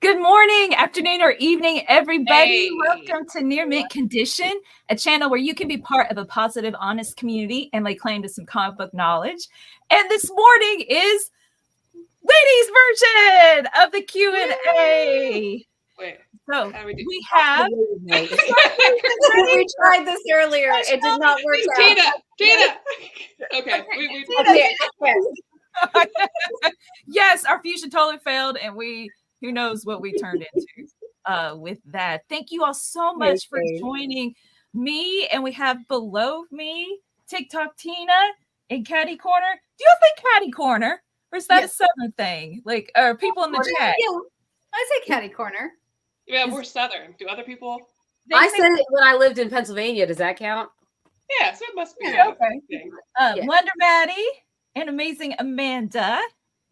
Good morning, afternoon, or evening, everybody. Hey. Welcome to Near Mint Condition, a channel where you can be part of a positive, honest community and lay claim to some comic book knowledge. And this morning is ladies' version of the Q&A. Wait, So how do we do? we have. We tried this earlier. It did not work out. Tina. Okay. Yes, our fusion totally failed, and who knows what we turned into with that. Thank you all so much for joining me. And we have below me TikTok Tina in Catty Corner. Do you think Catty Corner, or is that a Southern thing? Like, are people in the chat? Yeah, I say Catty Corner. Yeah, we're Southern. Do other people? I said it when I lived in Pennsylvania. Does that count? Yeah, so it must be. Okay. Thing. Wonder Maddie and Amazing Amanda.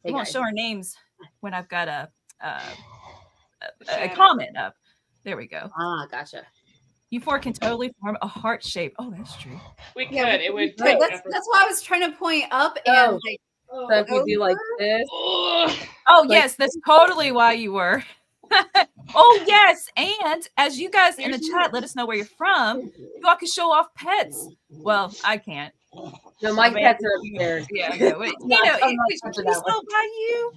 Hey, I won't guys. show our names when I've got a comment up. There we go. Ah, gotcha. You four can totally form a heart shape. Oh, that's true. We could. Yeah, It would. That's why I was trying to point up and like. So if you do like this, Oh, yes, that's totally why you were. Oh, yes. And as you guys in the chat let us know where you're from, you all can show off pets. Well, I can't. no, my pets are upstairs. Yeah. Wait, I'm not can touching we that still buy you?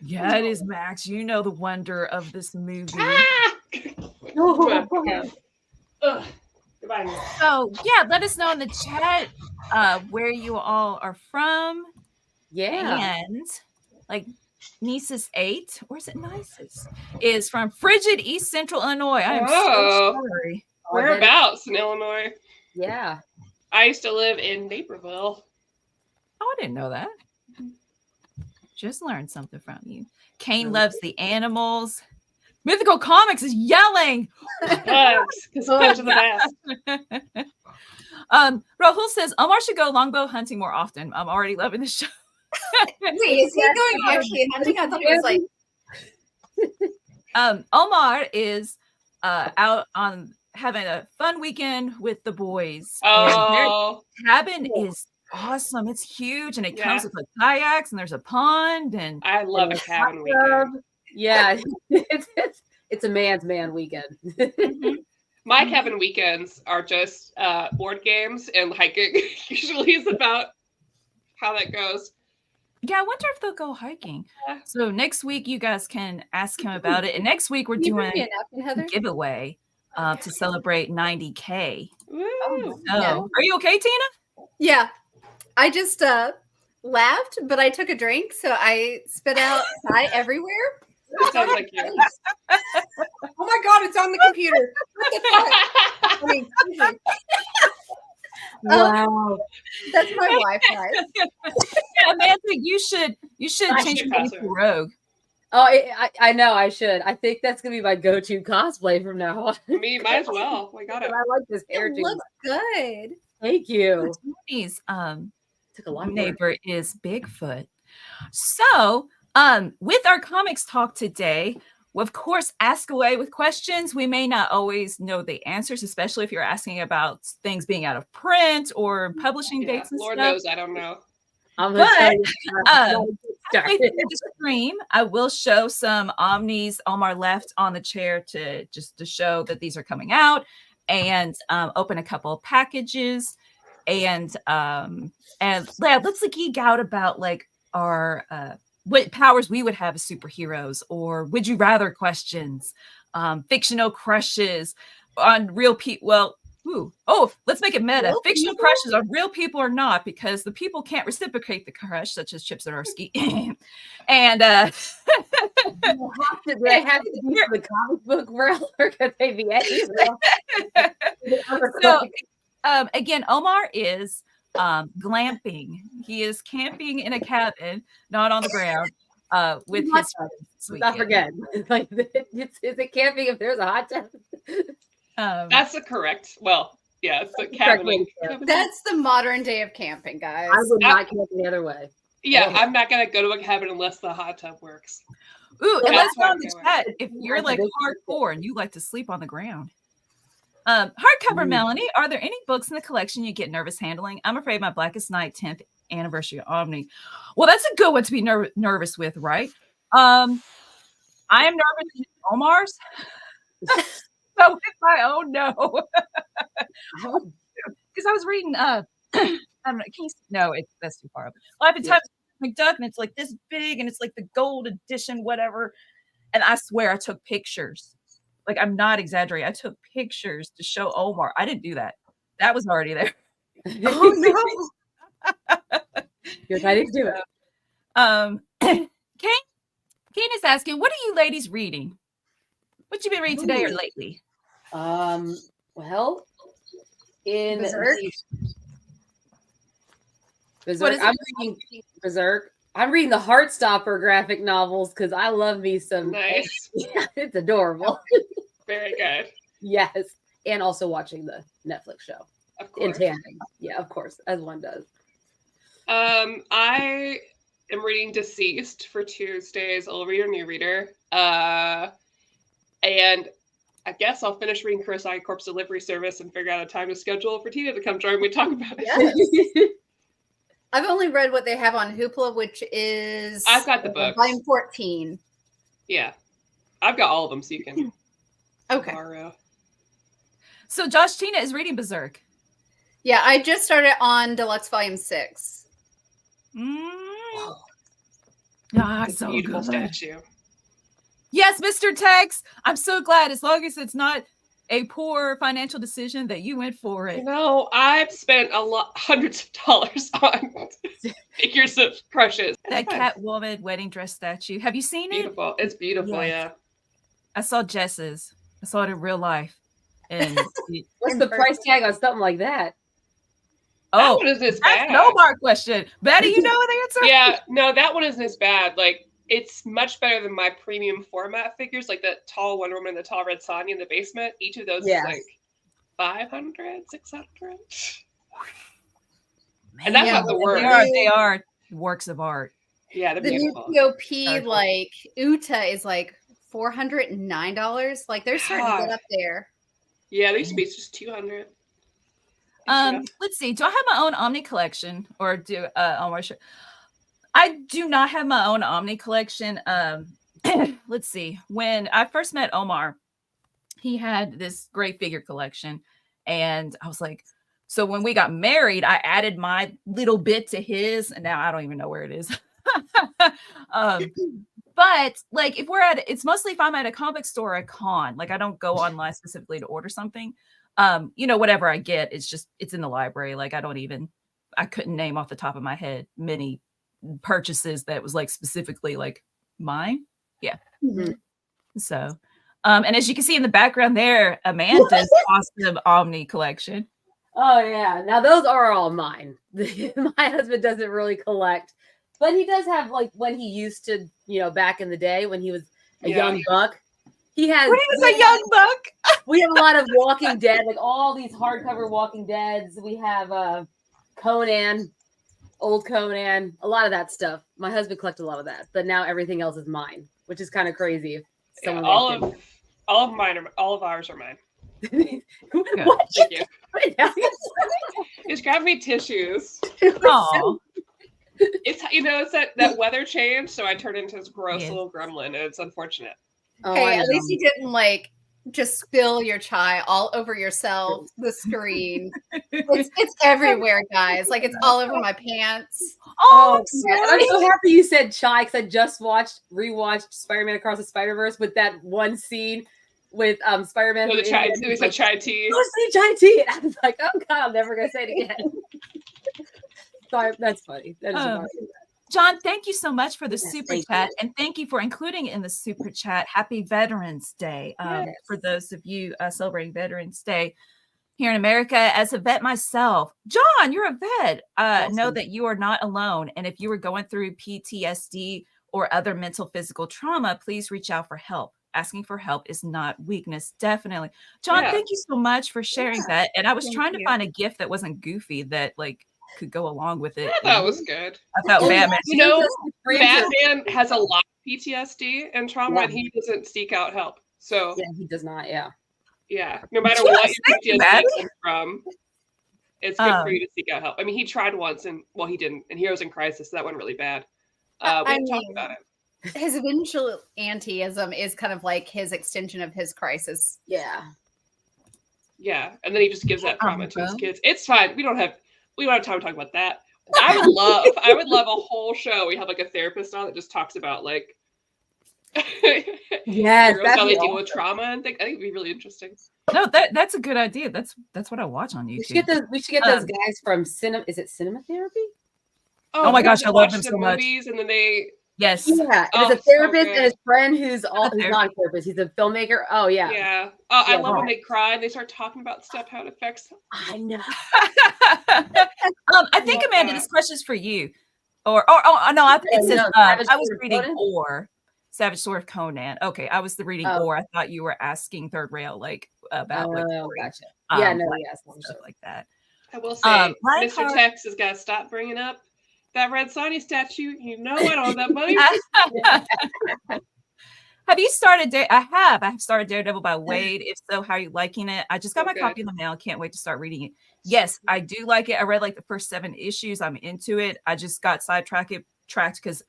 Yeah, it is, Max. You know the wonder of this movie. Goodbye. So, yeah, let us know in the chat where you all are from. Yeah. And like Nisus 8, or is it Nisus? Is from frigid East Central Illinois. I am so sorry. Whereabouts in Illinois? Yeah. I used to live in Naperville. Oh, I didn't know that. Just learned something from you. Kane loves the animals. Mythical Comics is yelling. Bugs, because bugs are the best. Rahul says Omar should go longbow hunting more often. I'm already loving the show. Wait, is he going actually hunting? I thought it was like. Omar is out on having a fun weekend with the boys. Oh, And their cabin is awesome. It's huge, and it comes with like kayaks, and there's a pond, and I love a cabin weekend. Yeah. It's a man's man weekend. My cabin weekends are just board games and hiking. Usually is about how that goes. yeah, I wonder if they'll go hiking. So next week you guys can ask him about it, and next week we're doing a giveaway to celebrate 90K. Woo. Are you okay, Tina? Yeah, I just laughed, but I took a drink, so I spit out pie everywhere. It sounds like you. Oh my god, it's on the computer. What the fuck? I mean, Wow. that's my Wi-Fi. Yeah, Amanda, you should change your name to Rogue. Oh, I know I should. I think that's gonna be my go-to cosplay from now on. Me, might as well. We got it. I like this hair It too. looks good. Thank you. Tony's Took a lot of work. neighbor is Bigfoot. So, with our comics talk today, of course, ask away with questions. We may not always know the answers, especially if you're asking about things being out of print or publishing Yeah, dates and Lord stuff. knows I don't know. I'm gonna tell you. Halfway through the stream, I will show some omnis. Omar left on the chair to show that these are coming out, and open a couple of packages, and let's geek out about like our what powers we would have as superheroes, or would you rather questions, fictional crushes on real people. Well, let's make it meta. Real Fictional people? crushes on real people or not, because the people can't reciprocate the crush, such as Chip Zdarsky. And They have to be for the comic book world, or could they be anywhere? so again, Omar is glamping. He is camping in a cabin, not on the ground, with his friends. this Not weekend. forget. Like, is it camping if there's a hot tub? That's the correct. Well, yeah, it's the That's the correct way cabin. to That's the modern day of camping, guys. I would not camp the other way. Yeah, I'm not gonna go to a cabin unless the hot tub works. Ooh, and That's let's know what in I'm the doing. chat if you're like hardcore and you like to sleep on the ground. Hardcover Melanie, are there any books in the collection you get nervous handling? I'm afraid my Blackest Night 10th anniversary Omni. Well, that's a good one to be nervous with, right? I am nervous in Omar's. So with my own no. Because I was reading I don't know, can you no, that's too far up. Oftentimes McDuck and it's like this big and it's like the gold edition, whatever. And I swear I took pictures. Like I'm not exaggerating. I took pictures to show Omar. I didn't do that. That was already there. Oh no. Yes, I didn't do it. Kane is asking, what are you ladies reading? What you been reading today or lately? Well, in Berserk? Berserk, I'm reading Berserk. I'm reading the Heartstopper graphic novels because I love me some. Nice. Yeah, it's adorable. Very good. Yes, and also watching the Netflix show Of in course. tandem. Yeah, of course, as one does. I am reading Deceased for Tuesdays, old reader, new reader. And I guess I'll finish reading Kurosaki Corpse Delivery Service and figure out a time to schedule for Tina to come join me and talk about it. Yes. I've only read what they have on Hoopla, which is I've got the books. volume 14. Yeah. I've got all of them so you can Okay. borrow. So Josh Tina is reading Berserk. Yeah, I just started on Deluxe Volume 6. Ah, It's a so beautiful good. statue. Yes, Mr. Tex. I'm so glad as long as it's not a poor financial decision that you went for it. You know, I've spent hundreds of dollars on figures of crushes. That Catwoman wedding dress statue. Have you seen it? Beautiful. It's beautiful, Yes. I saw Jess's. I saw it in real life. And What's the price tag on something like that? That oh, one isn't as that's bad. no more question. Betty, you know the answer? Yeah, no, that one isn't as bad. Like, it's much better than my premium format figures, like the tall Wonder Woman and the tall Red Sonja in the basement. Each of those Yes. is like 500, 600. And that's not the worst. They are works of art. Yeah, they're The new beautiful. POP, like Uta, is like $409. Like they're starting to get up there. Yeah, they used to be just 200. Let's see. Do I have my own Omni collection or do Omar? I do not have my own Omni collection. Let's see. When I first met Omar, he had this great figure collection, and I was like, so when we got married, I added my little bit to his, and now I don't even know where it is. But like if we're at, it's mostly if I'm at a comic store or a con, like I don't go online specifically to order something. You know, whatever I get, it's in the library. Like I couldn't name off the top of my head many purchases that was like specifically like mine. Yeah. Mhm. So, and as you can see in the background there, Amanda's awesome Omni collection. Oh yeah, now those are all mine. My husband doesn't really collect, but he does have like when he used to, you know, back in the day when he was a young buck. He has. When he was a young buck. We have a lot of Walking Dead, like all these hardcover Walking Deads. We have Conan, old Conan, a lot of that stuff. My husband collected a lot of that, but now everything else is mine, which is kind of crazy. If Yeah, someone all of ours are mine. What? Thank you. Just grab me tissues. Aw. It's it's that weather change, so I turned into this gross Yes. little gremlin, and it's unfortunate. Oh, Hey, I at know. least you didn't like just spill your chai all over yourself, the screen. It's everywhere, guys. Like it's all over my pants. Oh, I'm man. I'm so happy you said chai because I just rewatched Spider-Man Across the Spider-Verse with that one scene with Spider-Man. So the chai, it was a chai tea. Go say chai tea. I was like, oh god, I'm never gonna say it again. Sorry, that's funny. That is funny. John, thank you so much for the Yes, super thank chat. And thank you for including in the super chat. Happy Veterans Day for those of you celebrating Veterans Day here in America. As a vet myself, John, you're a vet. Know Awesome. that you are not alone. And if you are going through PTSD or other mental physical trauma, please reach out for help. Asking for help is not weakness. Definitely. John, Yeah. thank you so much for sharing that. And I was Thank trying to you. find a gift that wasn't goofy that like could go along with it. That was good. I thought Oh, Batman. You know, Friends are- Batman has a lot of PTSD and trauma, Yeah. and he doesn't seek out help. So Yeah, he does not. Yeah. yeah, no matter Yes, what thank you, your Maddie. PTSD comes from, it's good for you to seek out help. I mean, he tried once, and well, he didn't. And Heroes in Crisis, that went really bad. We I talked mean, about it. his vigilantism is kind of like his extension of his crisis. Yeah. Yeah, and then he just gives that trauma to his kids. It's fine. We don't have time to talk about that. I would love a whole show. We have like a therapist on that just talks about like Yes, how they deal with trauma and things. I think it'd be really interesting. No, that's a good idea. That's what I watch on YouTube. We should get those guys from cinema. Is it Cinema Therapy? Oh my gosh, I love them so much. Movies and then they Yes. Yeah, there's a therapist and his friend who's not a therapist. He's a filmmaker. Oh yeah. Yeah. Oh, I love when they cry and they start talking about stuff, how it affects them. I know. I think Amanda, this question is for you. Or no, it says I was reading Savage Sword of Conan. Okay, I was reading or I thought you were asking Third Rail like about like gotcha. Yeah, no, yes, stuff like that. I will say, Mr. Tex has got to stop bringing up that Red Sonny statue. You know I don't have that money. Have you started? I have started Daredevil by Wade. If so, how are you liking it? I just got my copy in the mail. Can't wait to start reading it. Yes, I do like it. I read like the first 7 issues. I'm into it. I just got sidetracked because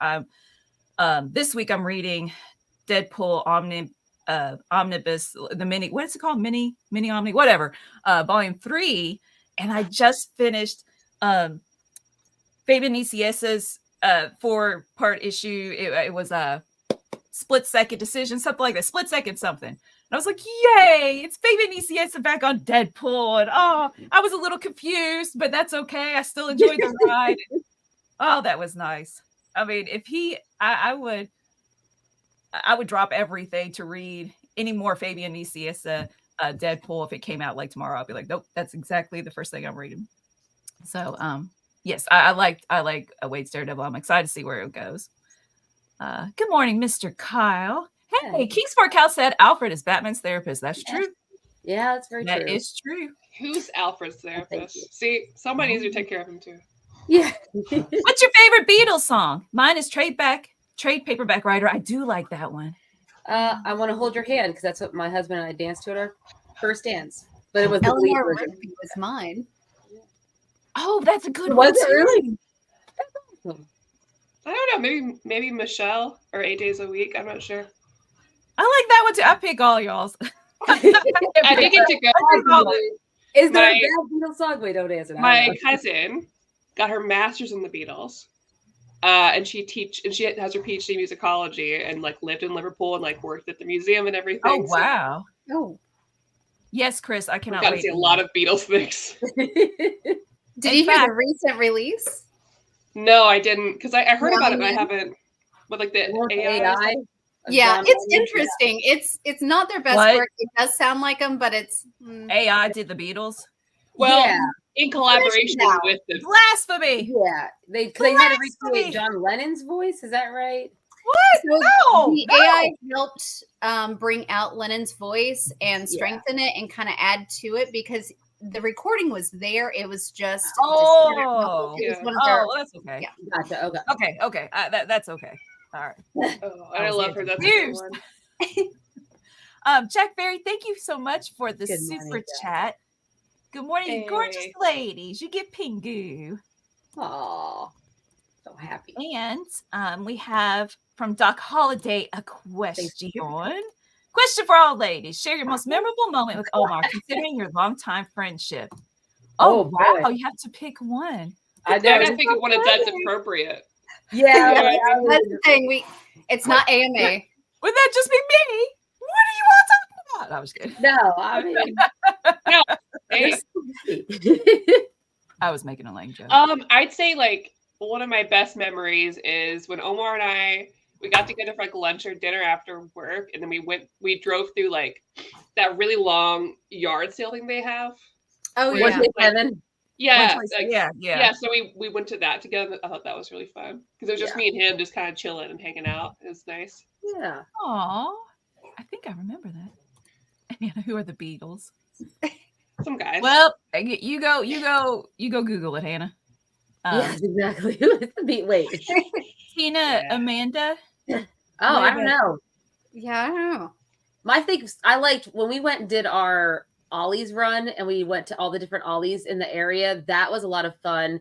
this week I'm reading Deadpool Omnibus, the mini. What is it called? Mini Omni, whatever. Volume 3, and I just finished Fabian Niciesa's 4-part issue. It was a split-second decision, something like that. Split-second something. And I was like, yay, it's Fabian Niciesa back on Deadpool. And I was a little confused, but that's okay. I still enjoyed the ride. Oh, that was nice. I mean, if I would drop everything to read any more Fabian Niciesa Deadpool if it came out like tomorrow. I'll be like, nope, that's exactly the first thing I'm reading. So, yes, I like Wade's Daredevil. I'm excited to see where it goes. Good morning, Mr. Kyle. Hey, Kingsport Cal said Alfred is Batman's therapist. That's true. Yeah, that's very true. That is true. Who's Alfred's therapist? See, somebody needs to take care of him too. Yeah. What's your favorite Beatles song? Mine is Trade Paperback Writer. I do like that one. I Want to Hold Your Hand because that's what my husband and I danced to at our first dance. But it was the lead version. Was mine. Oh, that's a good one. Was it really? I don't know. Maybe Michelle or 8 Days a Week. I'm not sure. I like that one too. I pick all y'all's. I think it's a good. Is there a bad Beatles song? Wait, don't answer that. My cousin got her master's in the Beatles, and she has her PhD in musicology and like lived in Liverpool and like worked at the museum and everything. Oh wow! Oh yes, Chris, I cannot wait. Got to see a lot of Beatles things. Did you hear the recent release? No, I didn't because I heard about it, but I haven't. But like the AI. Yeah, it's interesting. It's not their best work. It does sound like them, but it's AI did the Beatles. Well, in collaboration with them. Blasphemy. Yeah, they had to recreate John Lennon's voice. Is that right? What? So no, the AI helped bring out Lennon's voice and strengthen it and kind of add to it because the recording was there. It was just it was one of their, that's okay. Yeah. Gotcha. Okay. That's okay. All right. Oh, I love her. That's a good one. Jack Berry, thank you so much for the super chat. Good morning, gorgeous ladies. You get Pingu. Oh, so happy. And we have from Doc Holiday a question. Question for all ladies. Share your most memorable moment with Omar, considering your longtime friendship. Oh wow, you have to pick one. I gotta think of one that's appropriate. Yeah, that's the thing. It's not AMA. Would that just be me? What do you want to talk about? I was kidding. No, I mean, no. I was making a lame joke. I'd say like one of my best memories is when Omar and we got together for like lunch or dinner after work, and then we drove through like that really long yard sale thing they have. Oh yeah, yeah. So we went to that together. I thought that was really fun because it was just me and him just kind of chilling and hanging out. It was nice. Yeah. Aw, I think I remember that. And who are the Beatles? Some guys. Well, you go Google it, Hannah. Yes, exactly. Wait. Tina, Amanda. I don't know. Yeah, I don't know. My thing, I liked when we went and did our Ollie's run and we went to all the different Ollies in the area. That was a lot of fun.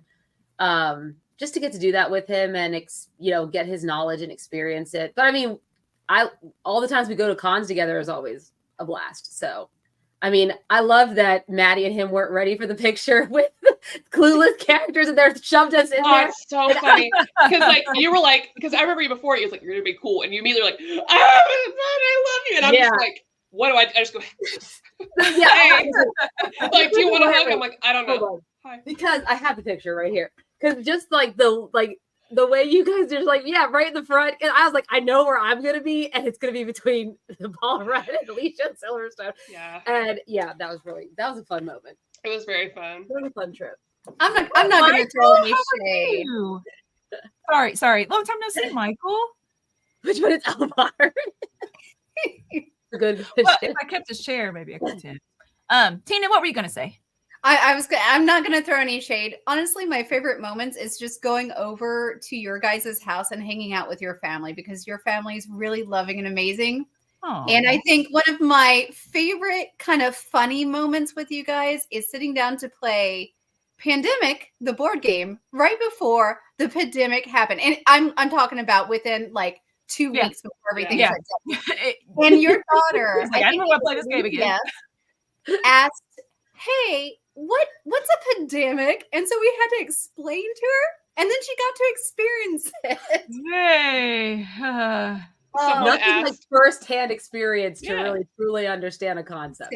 just to get to do that with him and get his knowledge and experience it. But I mean, all the times we go to cons together is always a blast. So, I mean, I love that Maddie and him weren't ready for the picture with clueless characters and they're shoved us in there. It's so funny because like you were like, because I remember you before, you was like, you're gonna be cool, and you immediately were like, oh, I love you, and I'm just like, what do I just go? Hey. Like, do you want to hug? I'm like, I don't know. Hi. Because I have the picture right here. Because just like the way you guys are like, yeah, right in the front. And I was like, I know where I'm gonna be, and it's gonna be between the Paul Rudd and Alicia and Silverstone. Yeah. And yeah, that was a fun moment. It was very fun. It was a fun trip. I'm not gonna throw any shade. Sorry. Long time no see, Michael. Which one is Omar? Good. Well, if I kept his chair, maybe I could tip. Tina, what were you gonna say? I'm not gonna throw any shade. Honestly, my favorite moments is just going over to your guys' house and hanging out with your family, because your family is really loving and amazing. Aww. And I think one of my favorite kind of funny moments with you guys is sitting down to play Pandemic, the board game, right before the pandemic happened. And I'm talking about within like 2 weeks before everything shut down. And your daughter, like, I don't want to play this game again. Asked, "Hey, what's a pandemic?" And so we had to explain to her, and then she got to experience it. Yay. Nothing like first-hand experience to really truly understand a concept.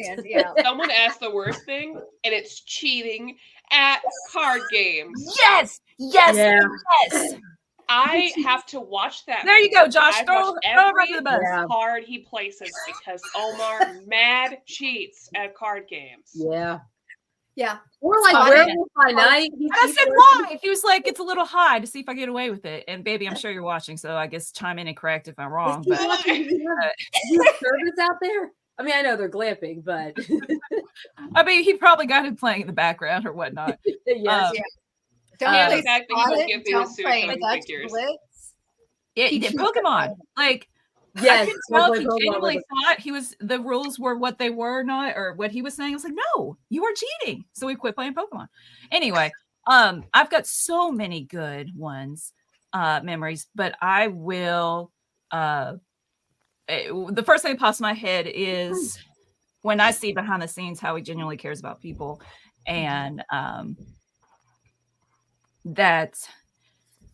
Someone asked the worst thing, and it's cheating at card games. Yes. I have to watch that. There you go, Josh. Throw every the bus. Card he places because Omar mad cheats at card games. Yeah. Or like Werewolf by Night. I said why? He was like, it's a little high to see if I get away with it. And baby, I'm sure you're watching, so I guess chime in and correct if I'm wrong. But service out there? I mean, I know they're glamping, but I mean, he probably got it playing in the background or whatnot. Don't play Dutch Blitz. Yeah, Pokemon. Like, yes, I could tell if he genuinely thought the rules were what they were not, or what he was saying. I was like, no, you are cheating. So we quit playing Pokemon. Anyway, I've got so many good memories, but I will. The first thing that pops in my head is when I see behind the scenes how he genuinely cares about people, and that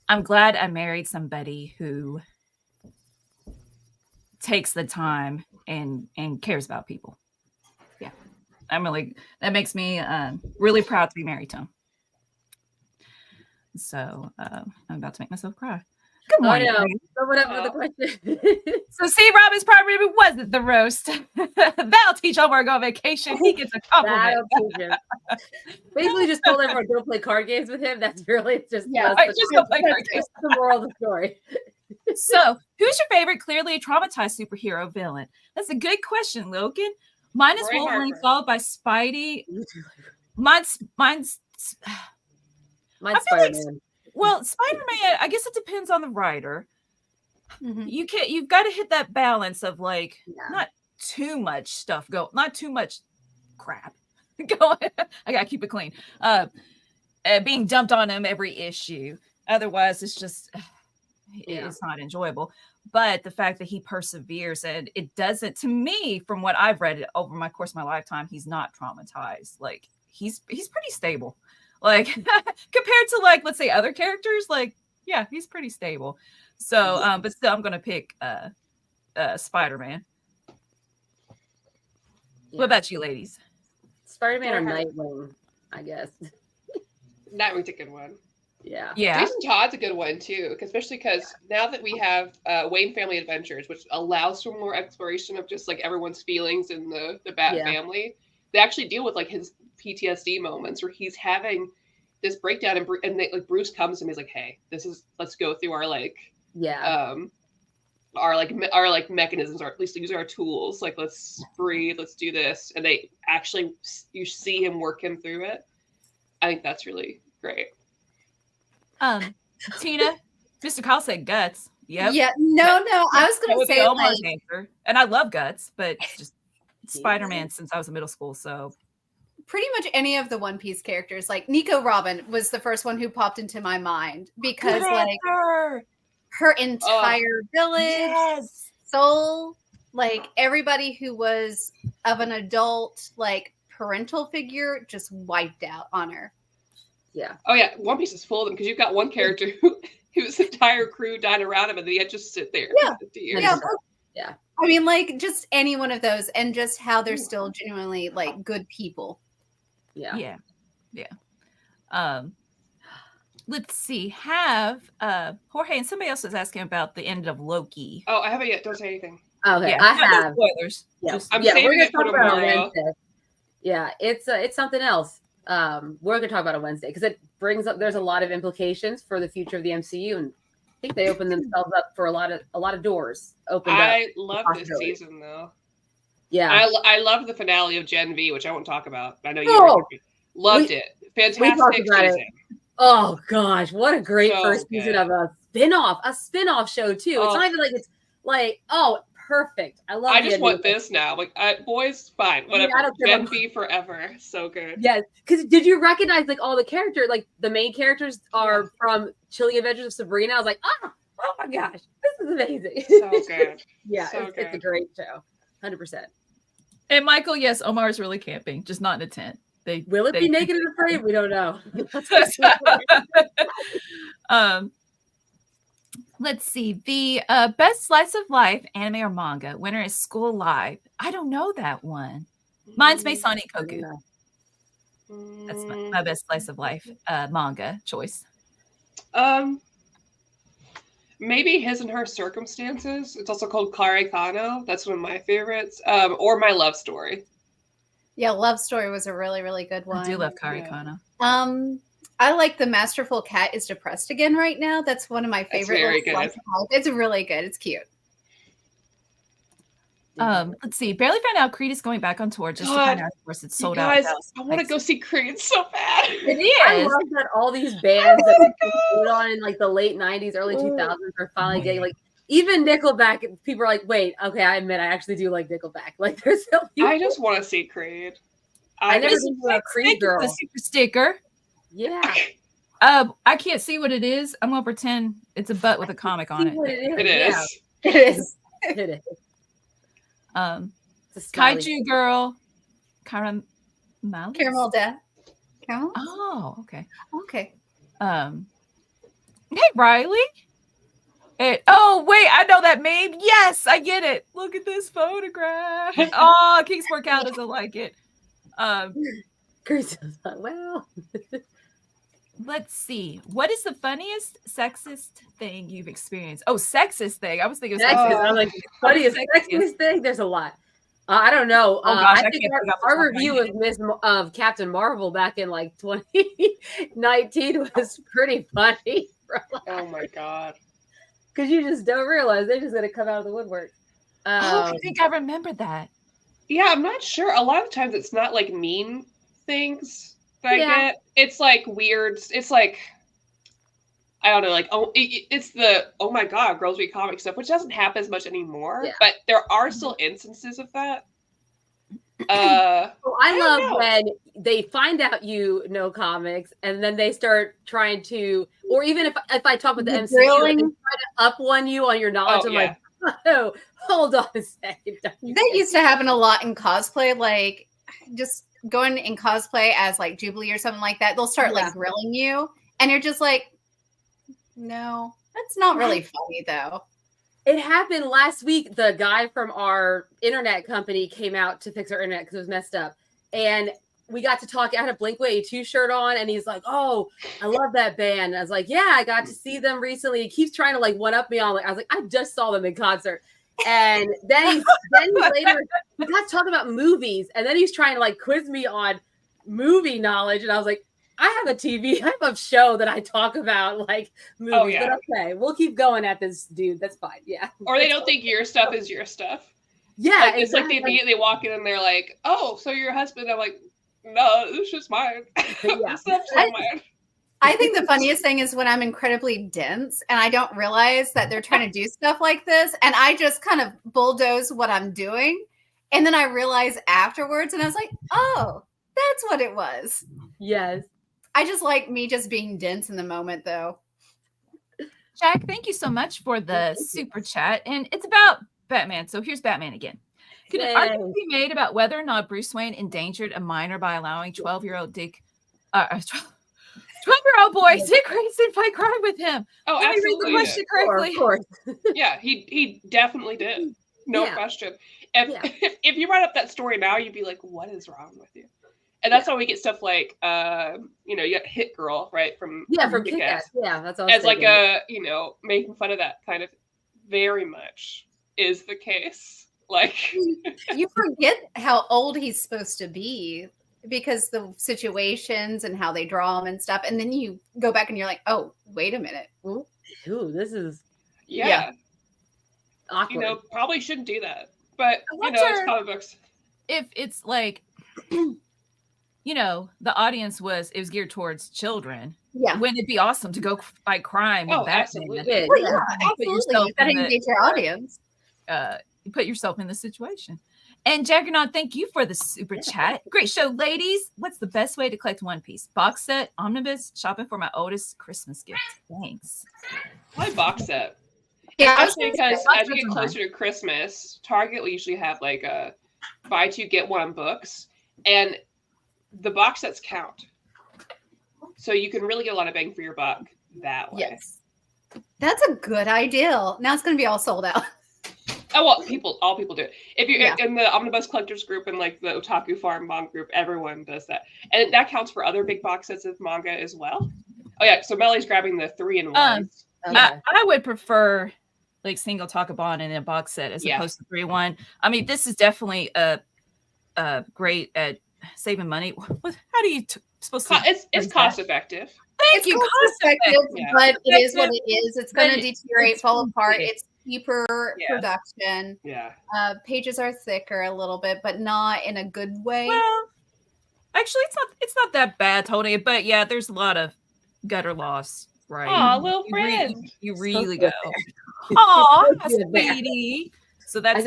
I'm glad I married somebody who takes the time and cares about people. Yeah, that makes me really proud to be married to him. So I'm about to make myself cry. Good morning. So whatever the question. So see, Robin's primary wasn't the roast. That'll teach Omar to go on vacation. He gets a compliment. Basically, just told everyone don't play card games with him. That's really just just don't play card games. The moral of the story. So, who's your favorite clearly traumatized superhero villain? That's a good question, Logan. Mine is Wolverine, followed by Spidey. Mine's Spider-Man. Well, Spider-Man, I guess it depends on the writer. Mm-hmm. You've got to hit that balance of like not too much stuff not too much crap going. I gotta keep it clean. Being dumped on him every issue. Otherwise, it's just it's not enjoyable. But the fact that he perseveres, and it doesn't, to me, from what I've read over my course of my lifetime, he's not traumatized. Like he's pretty stable. Like compared to like, let's say other characters, like, yeah, he's pretty stable. So, but still I'm going to pick Spider-Man. Yeah. What about you ladies? Spider-Man or Nightwing, I guess. Nightwing's a good one. Yeah. Jason Todd's a good one too, especially because now that we have Wayne Family Adventures, which allows for more exploration of just like everyone's feelings in the Bat family, they actually deal with like his PTSD moments where he's having this breakdown, and like Bruce comes to him, he's like, "Hey, let's go through our mechanisms, or at least use our tools. Like, let's breathe, let's do this." And you see him work him through it. I think that's really great. Tina, Mr. Kyle said Guts. Yep. Yeah. No. I was going to say answer, and I love Guts, but just Spider-Man since I was in middle school. So pretty much any of the One Piece characters. Like Nico Robin was the first one who popped into my mind because like her entire village, soul, like everybody who was of an adult, like parental figure just wiped out on her. Yeah. Oh yeah, One Piece is full of them because you've got one character whose entire crew died around him, and then he had to just sit there for 50 years. Yeah. I mean, like just any one of those, and just how they're still genuinely like good people. Yeah. Let's see. Have Jorge and somebody else was asking about the end of Loki. Oh, I haven't yet. Don't say anything. Okay, Yeah, I no have. spoilers. Yeah, I'm we're saving gonna it for talk about it on tomorrow. Wednesday. Yeah, it's something else. We're gonna talk about it Wednesday because it brings up. There's a lot of implications for the future of the MCU, and I think they open themselves up for a lot of doors opened up. I love this season though. Yeah, I loved the finale of Gen V, which I won't talk about. I know you loved it. Fantastic season. Oh gosh, what a great So first season of a spin-off show too. It's not even like it's like, oh, perfect. I love. I just want this now. Like, boys, fine, whatever. I don't care Gen V forever. So good. Yes, because did you recognize like all the characters? Like the main characters are from Chilling Adventures of Sabrina. I was like, oh my gosh, this is amazing. So good. Yeah, So it's a great show, 100%. And Michael, yes, Omar is really camping, just not in a tent. Will it be naked and afraid? We don't know. Let's see. The best slice of life, anime or manga. Winner is School Live. I don't know that one. Mine's Masonic Koku. That's my best slice of life manga choice. Maybe His and Her Circumstances. It's also called Kare Kano. That's one of my favorites. Or My Love Story. Yeah, Love Story was a really, really good one. I do love Kare Kano. I like The Masterful Cat is Depressed Again right now. That's one of my favorite. Very good. It's really good. It's cute. Let's see. Barely found out Creed is going back on tour just to find out, of course, it's sold out. I want to go see Creed so bad. It is. I love that all these bands that we put on in like the late 90s, early 2000s are finally getting like, even Nickelback, people are like, wait, okay, I admit I actually do like Nickelback. Like there's so I just want to see Creed. I never been to a Creed girl. The super sticker. Yeah. I can't see what it is. I'm gonna pretend it's a butt with a comic on it. It is. It is. It is. Kaiju Girl. Caramel Death. Caramel? Oh, okay. Okay. Hey, Riley. Oh, wait, I know that meme. Yes, I get it. Look at this photograph. Oh, Kingsport Cow doesn't like it. Chris is like, well. Let's see. What is the funniest sexist thing you've experienced? Oh, sexist thing. I was thinking sexist. I'm like, funniest sexist thing? There's a lot. I don't know. Oh, gosh, I think our review of Captain Marvel back in like 2019 was pretty funny. Oh my god. Because you just don't realize they're just going to come out of the woodwork. I think I remember that. Yeah, I'm not sure. A lot of times it's not like mean things that I get. It's like weird. It's like, I don't know, like, it's the, oh my god, girls read comic stuff, which doesn't happen as much anymore. Yeah. But there are still instances of that. Well, I love when they find out you know comics and then they start trying to, or even if I talk with the MCU, they try to up one you on your knowledge. I'm like, oh, hold on a second. That used to happen a lot in cosplay, like just going in cosplay as like Jubilee or something like that. They'll start like grilling you and you're just like, no, that's not really funny though. It happened last week. The guy from our internet company came out to fix our internet because it was messed up. And we got to talk. I had a Blink-182 shirt on and he's like, oh, I love that band. I was like, yeah, I got to see them recently. He keeps trying to like one up me on like, I was like, I just saw them in concert. And then later we got to talk about movies. And then he's trying to like quiz me on movie knowledge. And I was like, I have a TV. I have a show that I talk about like movies. But okay, we'll keep going at this, dude. That's fine. Yeah. Or they don't think your stuff is your stuff. Yeah. Like, it's like they immediately walk in and they're like, oh, so you're your husband. I'm like, no, it's just mine. Yeah. Mine. I think the funniest thing is when I'm incredibly dense and I don't realize that they're trying to do stuff like this. And I just kind of bulldoze what I'm doing. And then I realize afterwards and I was like, oh, That's what it was. Yes. I just like me just being dense in the moment, though. Jack, thank you so much for the super chat. And it's about Batman. So here's Batman again. Could an argument be made about whether or not Bruce Wayne endangered a minor by allowing 12-year-old Dick, 12-year-old boy Dick Grayson fight crime with him? Oh, Let me read absolutely. the question correctly. Of course. Yeah, he definitely did. No Yeah. question. If you brought up that story now, you'd be like, what is wrong with you? And that's why we get stuff like, you got Hit Girl, right? From Kick-Ass. Yeah, that's all. As like a, making fun of that kind of very much is the case. Like, you forget how old he's supposed to be because the situations and how they draw him and stuff. And then you go back and you're like, oh, wait a minute. Ooh, this is awkward. Probably shouldn't do that. But, it's comic books. If it's like, the audience was geared towards children. Yeah. Wouldn't it be awesome to go fight crime with Batman? Absolutely. Well, yeah, absolutely. You gotta engage your audience. You put yourself in the situation. And Jaggernaut, thank you for the super chat. Great show, ladies. What's the best way to collect One Piece? Box set, omnibus, shopping for my oldest Christmas gift. Thanks. Why box set? Yeah, Especially because as you get closer to Christmas, Target will usually have like a buy two, get one books. And the box sets count. So you can really get a lot of bang for your buck that way. Yes. That's a good idea. Now it's going to be all sold out. Oh, well, all people do it. If you're in the Omnibus Collectors group and like the Otaku Farm Manga group, everyone does that. And that counts for other big box sets of manga as well. Oh, yeah. So Melly's grabbing the 3-in-1. I would prefer like single Takabon in a box set as opposed to 3-in-1. I mean, this is definitely a great at saving money. How do you supposed to? It's cost effective. Thank you. Cost effective, but it is what it is. It's going to deteriorate, fall apart. It's cheaper production. Yeah. Pages are thicker a little bit, but not in a good way. Well, actually, it's not that bad holding it, but yeah, there's a lot of gutter loss. Right. Aw, little friend. You really go. Aw, sweetie. So that's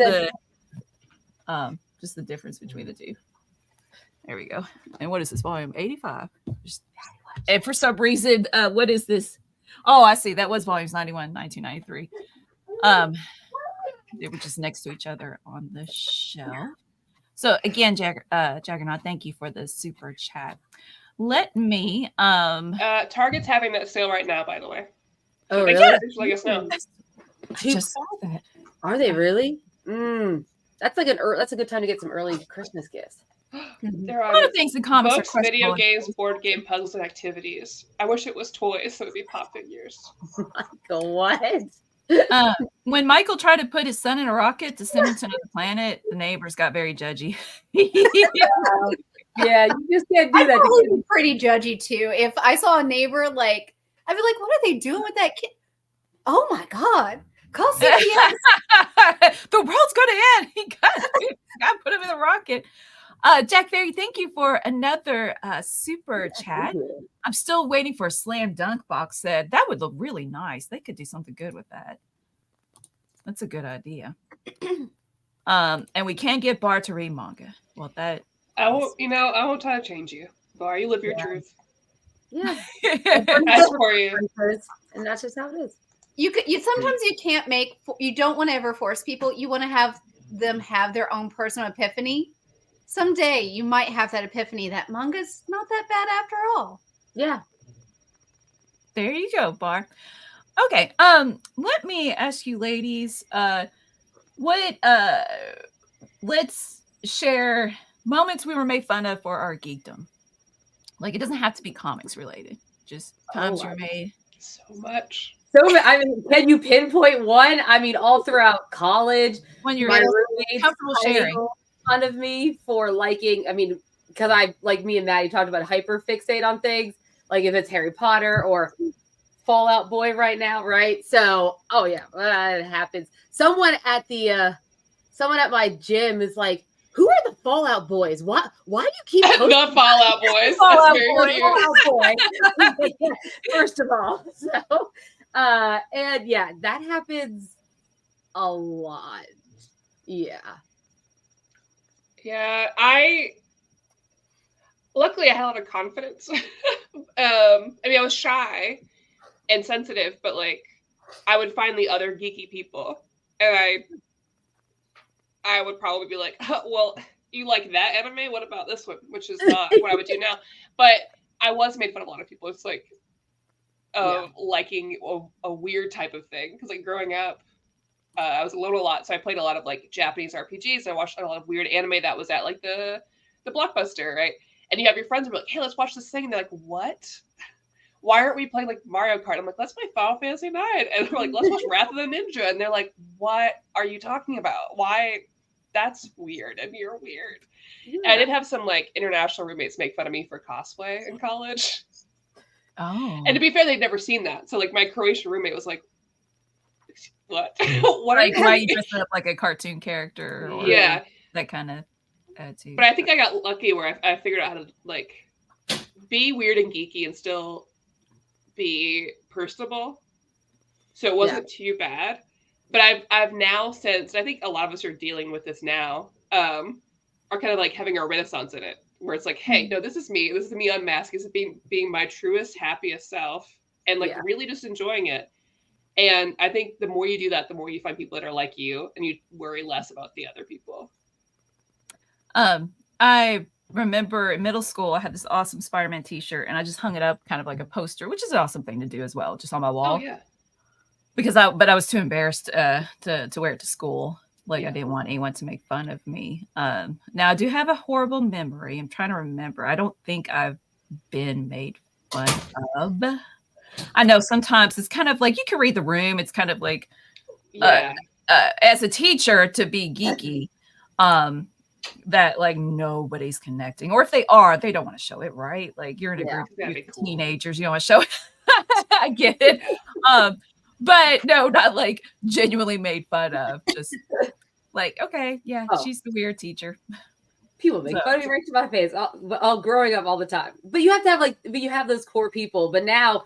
just the difference between the two. There we go. And what is this volume? 85. And for some reason, what is this? Oh, I see. That was volumes 91, 1993. They were just next to each other on the shelf. So again, Jaggernaut, thank you for the super chat. Let me Target's having that sale right now, by the way. Oh, really? Let us know. I just saw that. Are they really? That's like that's a good time to get some early Christmas gifts. There are a lot of things in comics books, video games, board game, puzzles, and activities. I wish it was toys, so it would be pop figures. Michael, what? When Michael tried to put his son in a rocket to send him to another planet, the neighbors got very judgy. Yeah, you just can't do I'd that. probably be pretty judgy too. If I saw a neighbor, I'd be like, what are they doing with that kid? Oh my God. Call CPS. The world's going to end. He got to put him in the rocket. Jack Ferry, thank you for another super chat. I'm still waiting for a slam dunk box set. That would look really nice. They could do something good with that. That's a good idea. And we can't get Bar to read manga. Well, that I won't try to change you. Bar, you live your truth. Yeah. As for you. And that's just how it is. Sometimes you don't want to ever force people. You want to have them have their own personal epiphany. Someday you might have that epiphany that manga's not that bad after all. Yeah. There you go, Bar. Okay. Let me ask you, ladies, let's share moments we were made fun of for our geekdom. Like, it doesn't have to be comics related. Just times you were made. So much. I mean, can you pinpoint one? I mean, all throughout college, when you're my roommates comfortable sharing fun of me for liking. I mean, because I like me and Maddie talked about hyper fixate on things. Like if it's Harry Potter or Fallout Boy right now, right? So, oh yeah, it happens. Someone at my gym is like, "Who are the Fallout Boys? Why do you keep the Fallout Boys?" Fallout Boy. First of all, so and yeah, that happens a lot. Yeah. Yeah, luckily I had a lot of confidence. I mean, I was shy and sensitive, but like I would find the other geeky people, and I would probably be like, well, you like that anime? What about this one? Which is not what I would do now. But I was made fun of a lot of people. It's like liking a weird type of thing. Because like growing up, I was alone a lot, so I played a lot of like Japanese RPGs. I watched a lot of weird anime that was at like the Blockbuster, right? And you have your friends who are like, hey, let's watch this thing. And they're like, what? Why aren't we playing like Mario Kart? I'm like, let's play Final Fantasy 9. And they're like, let's watch Wrath of the Ninja. And they're like, what are you talking about? Why? That's weird. And you're weird. Yeah. And I did have some like international roommates make fun of me for cosplay in college. Oh. And to be fair, they'd never seen that. So like my Croatian roommate was like, what? What like, why are you dressing up like a cartoon character? Or yeah. That kind of attitude. But I think I got lucky where I figured out how to like be weird and geeky and still be personable. So it wasn't too bad. But I've now since, I think a lot of us are dealing with this now, are kind of like having a renaissance in it, where it's like, hey, no, this is me unmasked. This is being my truest, happiest self, and like really just enjoying it. And I think the more you do that, the more you find people that are like you, and you worry less about the other people. I remember in middle school, I had this awesome Spider-Man t-shirt, and I just hung it up kind of like a poster, which is an awesome thing to do as well, just on my wall. Oh, yeah. Because I was too embarrassed to wear it to school. Like I didn't want anyone to make fun of me. Now I do have a horrible memory. I'm trying to remember. I don't think I've been made fun of. I know sometimes it's kind of like you can read the room. It's kind of like as a teacher to be geeky, that like nobody's connecting. Or if they are, they don't want to show it, right? Like you're in a group of teenagers, you don't want to show it. I get it. But no, not like genuinely made fun of. Just like, okay, she's the weird teacher. People make fun of me right to my face. All growing up all the time. But you have to have you have those core people. But now,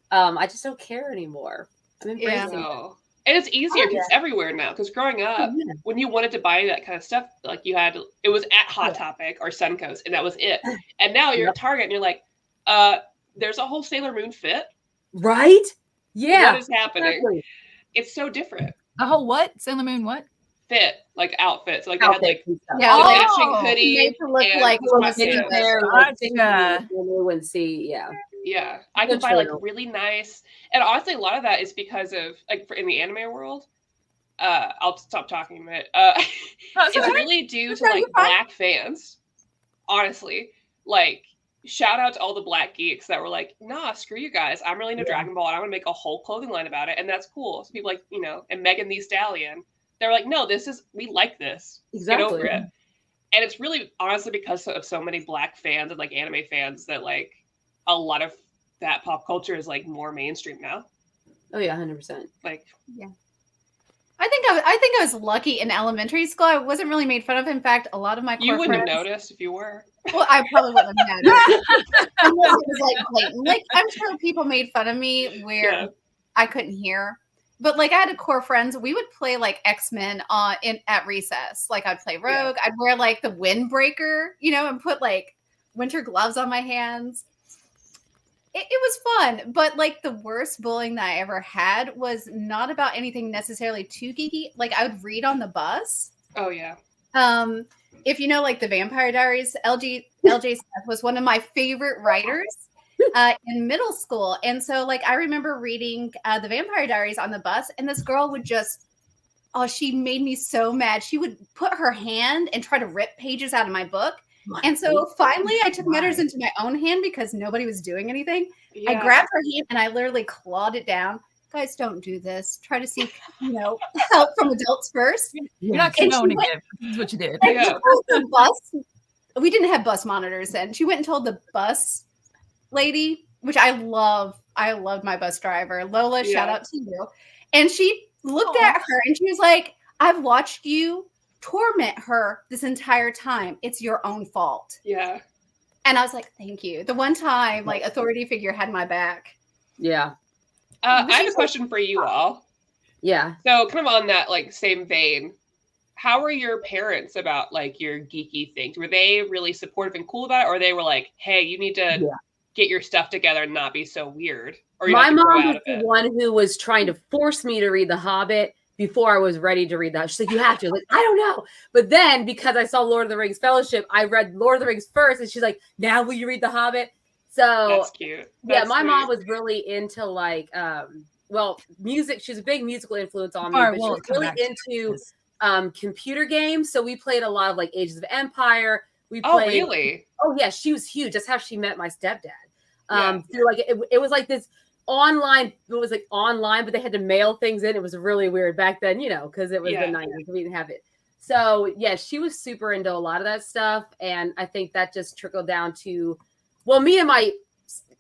I just don't care anymore. I'm embracing it. And it's easier because it's everywhere now. Because growing up, when you wanted to buy that kind of stuff, like it was at Hot Topic or Suncoast, and that was it. And now you're at Target, and you're like, there's a whole Sailor Moon fit, right? Yeah. What is happening? Exactly. It's so different. A whole what? Sailor Moon what? Fit, like outfits. Like they had like matching hoodie. Made to look like Yeah. I can buy like really nice. And honestly, a lot of that is because of like in the anime world. I'll stop talking a minute. It's really due to like Black fans. Honestly. Like shout out to all the Black geeks that were like, nah, screw you guys. I'm really into Dragon Ball and I'm gonna make a whole clothing line about it. And that's cool. So people like, and Megan Thee Stallion, they're like, no, we like this. Exactly. Get over it. And it's really honestly because of so many Black fans and like anime fans that like a lot of that pop culture is like more mainstream now. Oh yeah, 100%. Like I think I was lucky in elementary school. I wasn't really made fun of. In fact, a lot of my you wouldn't have noticed if you were. Well, I probably wouldn't have noticed. It was like blatant. Like I'm sure people made fun of me where I couldn't hear. But like I had a core friends, we would play like X-Men at recess. Like I'd play Rogue. I'd wear like the windbreaker, and put like winter gloves on my hands. It was fun, but like the worst bullying that I ever had was not about anything necessarily too geeky. Like I would read on the bus. Oh yeah. If you know like the Vampire Diaries, LJ Smith was one of my favorite writers. In middle school. And so like I remember reading the Vampire Diaries on the bus, and this girl would she made me so mad. She would put her hand and try to rip pages out of my book. And so finally I took matters into my own hand because nobody was doing anything. I grabbed her hand and I literally clawed it down. Guys, don't do this. Try to seek, help from adults first. You're not condoning it. This is what you did. The bus. We didn't have bus monitors then. She went and told the bus lady, which I loved my bus driver, Lola, shout out to you. And she looked at her and she was like, I've watched you torment her this entire time. It's your own fault. Yeah. And I was like, thank you. The one time like authority figure had my back. Yeah. I have a question for you all. Yeah. So kind of on that like same vein, how were your parents about like your geeky things? Were they really supportive and cool about it, or they were like, "Hey, you need to get your stuff together and not be so weird"? Or you My have to grow mom out was of the it? one who was trying to force me to read The Hobbit before I was ready to read that. She's like, "You have to." Like, I don't know. But then because I saw Lord of the Rings Fellowship, I read Lord of the Rings first, and she's like, "Now will you read The Hobbit?" So That's cute. That's my sweet. mom was really into like music. She's a big musical influence on me, All right, but she well, was come really back to into this. computer games. So we played a lot of like Ages of Empire. We Oh, played really? Oh yeah, she was huge. That's how she met my stepdad. Yeah. Through like it was like this online, it was like online, but they had to mail things in. It was really weird back then, you know, because it was the 90s. We didn't have it. So yeah, she was super into a lot of that stuff. And I think that just trickled down to, well, me and my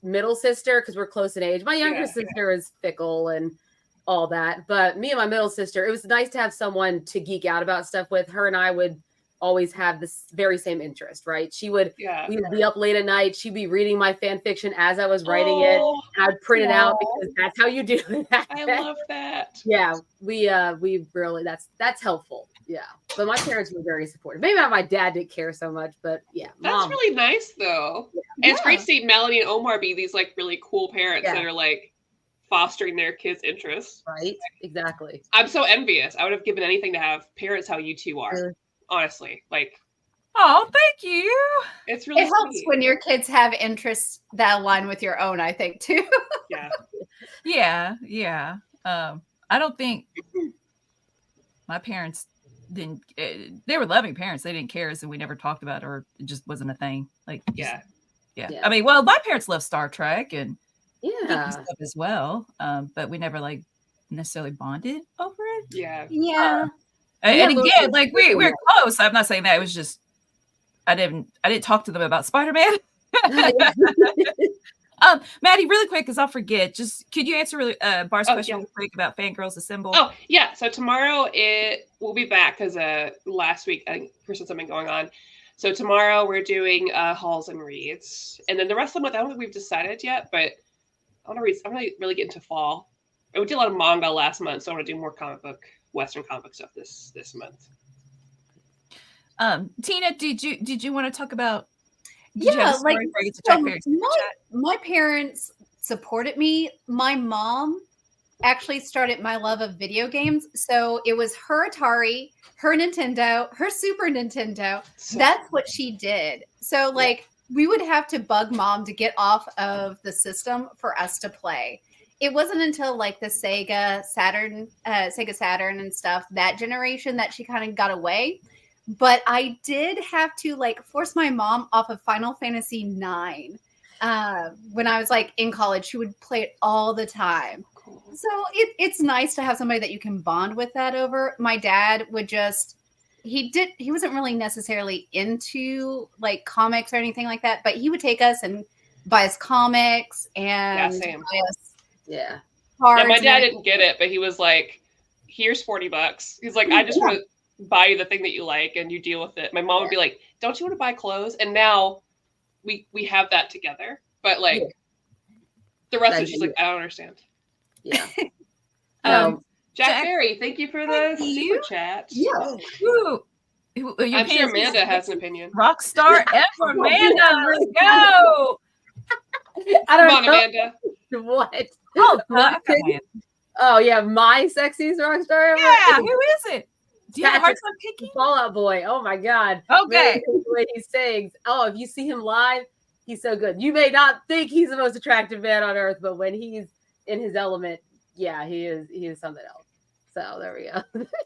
middle sister, because we're close in age. My younger sister is fickle and all that. But me and my middle sister, it was nice to have someone to geek out about stuff with. Her and I would always have this very same interest, right? She would we would be up late at night. She'd be reading my fan fiction as I was writing it. I'd print it out because that's how you do it. I love that. Yeah, we really that's helpful. Yeah, but my parents were very supportive. Maybe not my dad didn't care so much, but yeah, that's Mom. really nice though. Yeah. And it's great to see Melanie and Omar be these like really cool parents that are like fostering their kids' interests. Right, exactly. I'm so envious. I would have given anything to have parents how you two are. Honestly, like, oh, thank you. It's really helps sweet. when your kids have interests that align with your own, I think, too. Yeah. I don't think my parents didn't. They were loving parents. They didn't care, and we never talked about it, or it just wasn't a thing. Like, yeah. I mean, well, my parents love Star Trek and stuff as well, but we never like necessarily bonded over it. Yeah. And again, like we're close. I'm not saying that. It was just I didn't talk to them about Spider-Man. Maddie, really quick, because I'll forget. Just could you answer Bar's question real quick about Fangirls Assemble? Oh yeah. So tomorrow we'll be back because last week I think there's something going on. So tomorrow we're doing hauls and reads, and then the rest of the month I don't think we've decided yet, but I want to read. I'm gonna really get into fall. We did a lot of manga last month, so I want to do more Western comic book stuff this month. Tina, did you want to talk about? Like my parents supported me. My mom actually started my love of video games, so it was her Atari, her Nintendo, her Super Nintendo. That's what she did. So like we would have to bug Mom to get off of the system for us to play. It wasn't until like the Sega Saturn and stuff, that generation, that she kind of got away. But I did have to like force my mom off of Final Fantasy IX when I was like in college. She would play it all the time. Cool. So it's nice to have somebody that you can bond with that over. My dad would just, he wasn't really necessarily into like comics or anything like that, but he would take us and buy us comics and buy us cards. Yeah, my dad didn't get it, but he was like, here's $40. He's like, I just want to buy you the thing that you like and you deal with it. My mom would be like, don't you want to buy clothes? And now we have that together. But like the rest of it, she's like, I don't understand. Yeah. Jack Berry, thank you for the super chat. Yeah. I'm sure Amanda has an opinion. Rockstar ever, Amanda. Let's go. I don't Come on, know. Amanda. What? Oh, yeah, my sexiest rock star. Yeah, who is it? Do you have a hard time picking? Fallout Boy. Oh my God. Okay. The way he sings. Oh, if you see him live, he's so good. You may not think he's the most attractive man on earth, but when he's in his element, yeah, he is something else. So there we go.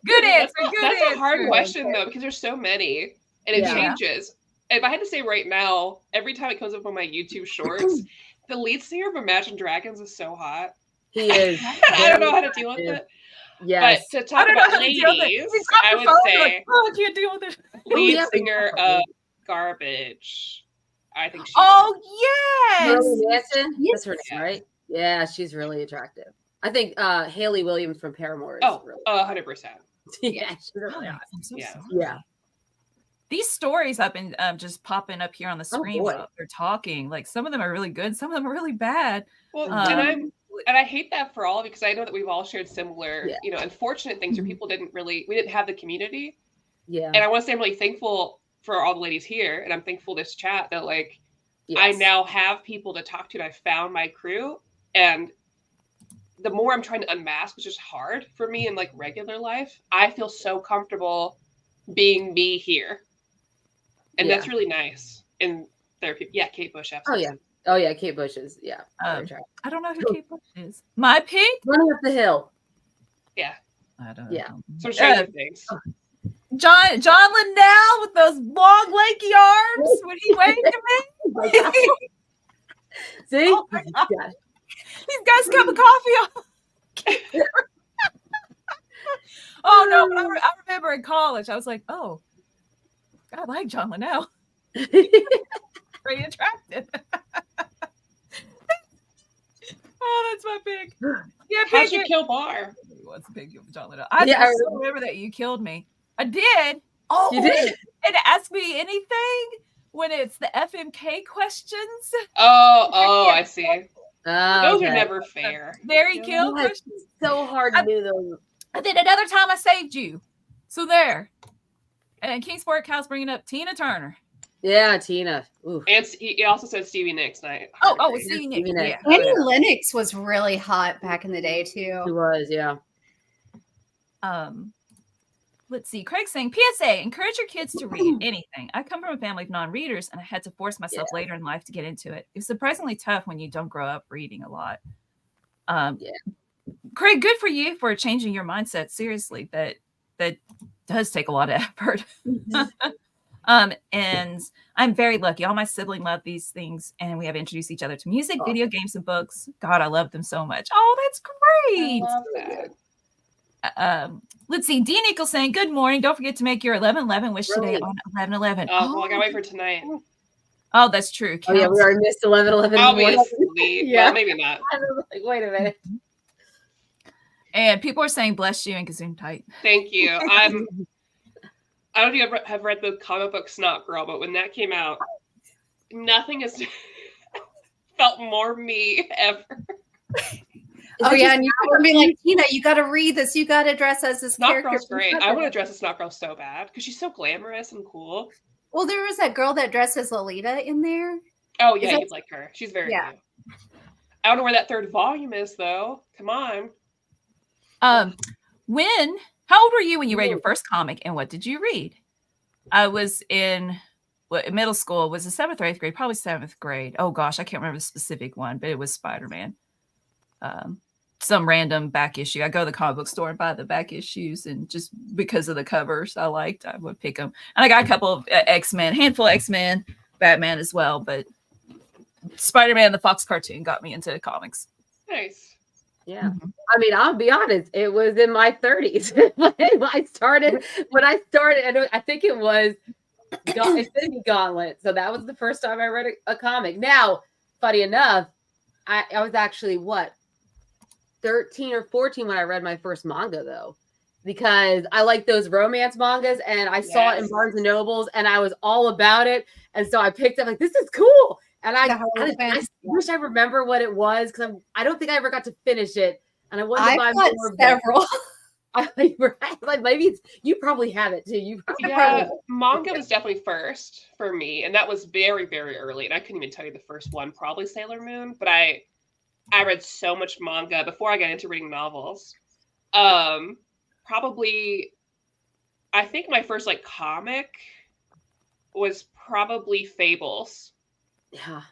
Good answer. That's a hard question though, because there's so many and it changes. If I had to say right now, every time it comes up on my YouTube shorts, the lead singer of Imagine Dragons is so hot. He is. I don't know how to deal with it. Yes. But to talk about ladies, I would say I can't deal with it. Lead singer of Garbage. I think she's yes. Manson? That's her name, right? Yeah, she's really attractive. I think Haley Williams from Paramore is really 100%. Yeah, she's really I'm so sorry. Yeah. These stories have been just popping up here on the screen while they're talking. Like some of them are really good, some of them are really bad. Well, and I hate that for all, because I know that we've all shared similar, unfortunate things where people we didn't have the community. Yeah. And I want to say I'm really thankful for all the ladies here, and I'm thankful this chat that like Yes. I now have people to talk to, and I found my crew. And the more I'm trying to unmask, which is hard for me in like regular life, I feel so comfortable being me here. And that's really nice in therapy. Yeah, Kate Bush, absolutely. Oh yeah, Kate Bush is, yeah. I don't know who Kate Bush is. My pig? Running up the hill. Yeah. I don't Yeah. know. Some stranger things. John Linnell with those long lanky arms when he waved to me. See? Oh my God. Yeah. He's got his cup of coffee on. Oh no, but I remember in college, I was like, oh, I like John Linnell. Very attractive. Oh, that's my pig. Yeah, How'd you kill Bar? What's a pig of John Linnell? I still remember that you killed me. I did. Oh, you did. And ask me anything when it's the FMK questions. Oh, I see. Oh, Those are never fair. Mary kill Yeah, questions. So hard to do those. And then another time I saved you. So there. And then Kingsport Cal's bringing up Tina Turner. Yeah, Tina. Ooh. And he also said Stevie Nicks night. Oh, Stevie Nicks. Yeah. Annie Lennox was really hot back in the day too. She was, yeah. Let's see. Craig's saying, PSA, encourage your kids to read anything. I come from a family of non-readers, and I had to force myself later in life to get into it. It's surprisingly tough when you don't grow up reading a lot. Craig, good for you for changing your mindset. Seriously, that does take a lot of effort. And I'm very lucky. All my siblings love these things, and we have introduced each other to music, video games, and books. God, I love them so much. Oh, that's great. I love that. Let's see. Dean Nichols saying, good morning. Don't forget to make your 11/11 wish today on 11/11. Well, I gotta wait for tonight. Oh, that's true. Oh, yeah, we already missed 11/11. Obviously. Yeah. Well, maybe not. I was like, wait a minute. And people are saying, bless you and Gazoom tight. Thank you. I don't know if you ever have read the comic book Snot Girl, but when that came out, nothing has felt more me ever. Oh yeah, and you're gonna be like, Tina, you got to read this. You got to dress as this Snot character. Girl's great. I want to dress as Snot Girl so bad because she's so glamorous and cool. Well, there was that girl that dressed as Lolita in there. Oh yeah, you'd like her. She's very Yeah. new. I don't know where that third volume is though. Come on. How old were you when you read your first comic, and what did you read? I was in middle school. Was it 7th or 8th grade? Probably 7th grade. Oh gosh, I can't remember the specific one, but it was Spider-Man. Some random back issue. I go to the comic book store and buy the back issues, and just because of the covers I liked, I would pick them. And I got a couple of X-Men, handful of X-Men, Batman as well, but Spider-Man, the Fox cartoon, got me into comics. Nice. Yeah. I mean, I'll be honest, it was in my 30s when I started, and I think it was Infinity Gauntlet. So that was the first time I read a comic. Now, funny enough, I was actually 13 or 14 when I read my first manga, though, because I like those romance mangas, and I saw it in Barnes and Nobles, and I was all about it. And so I picked up, like, this is cool. And I wish I remember what it was, because I don't think I ever got to finish it. And I wanted to buy more. Several. Like maybe you probably have it too. Manga was definitely first for me, and that was very, very early. And I couldn't even tell you the first one, probably Sailor Moon. But I read so much manga before I got into reading novels. Probably, I think my first like comic was probably Fables. Yeah.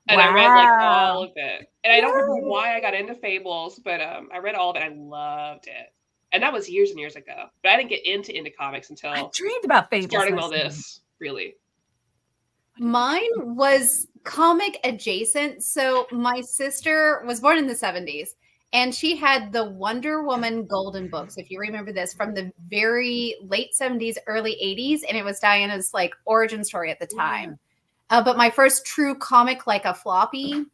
And I read like all of it. And I don't remember why I got into Fables, but I read all of it. I loved it. And that was years and years ago. But I didn't get into comics until I dreamed about Fables. Starting all this, really. Mine was comic adjacent. So my sister was born in the 70s, and she had the Wonder Woman Golden books, if you remember this, from the very late 70s, early 80s. And it was Diana's like origin story at the time. But my first true comic, like a floppy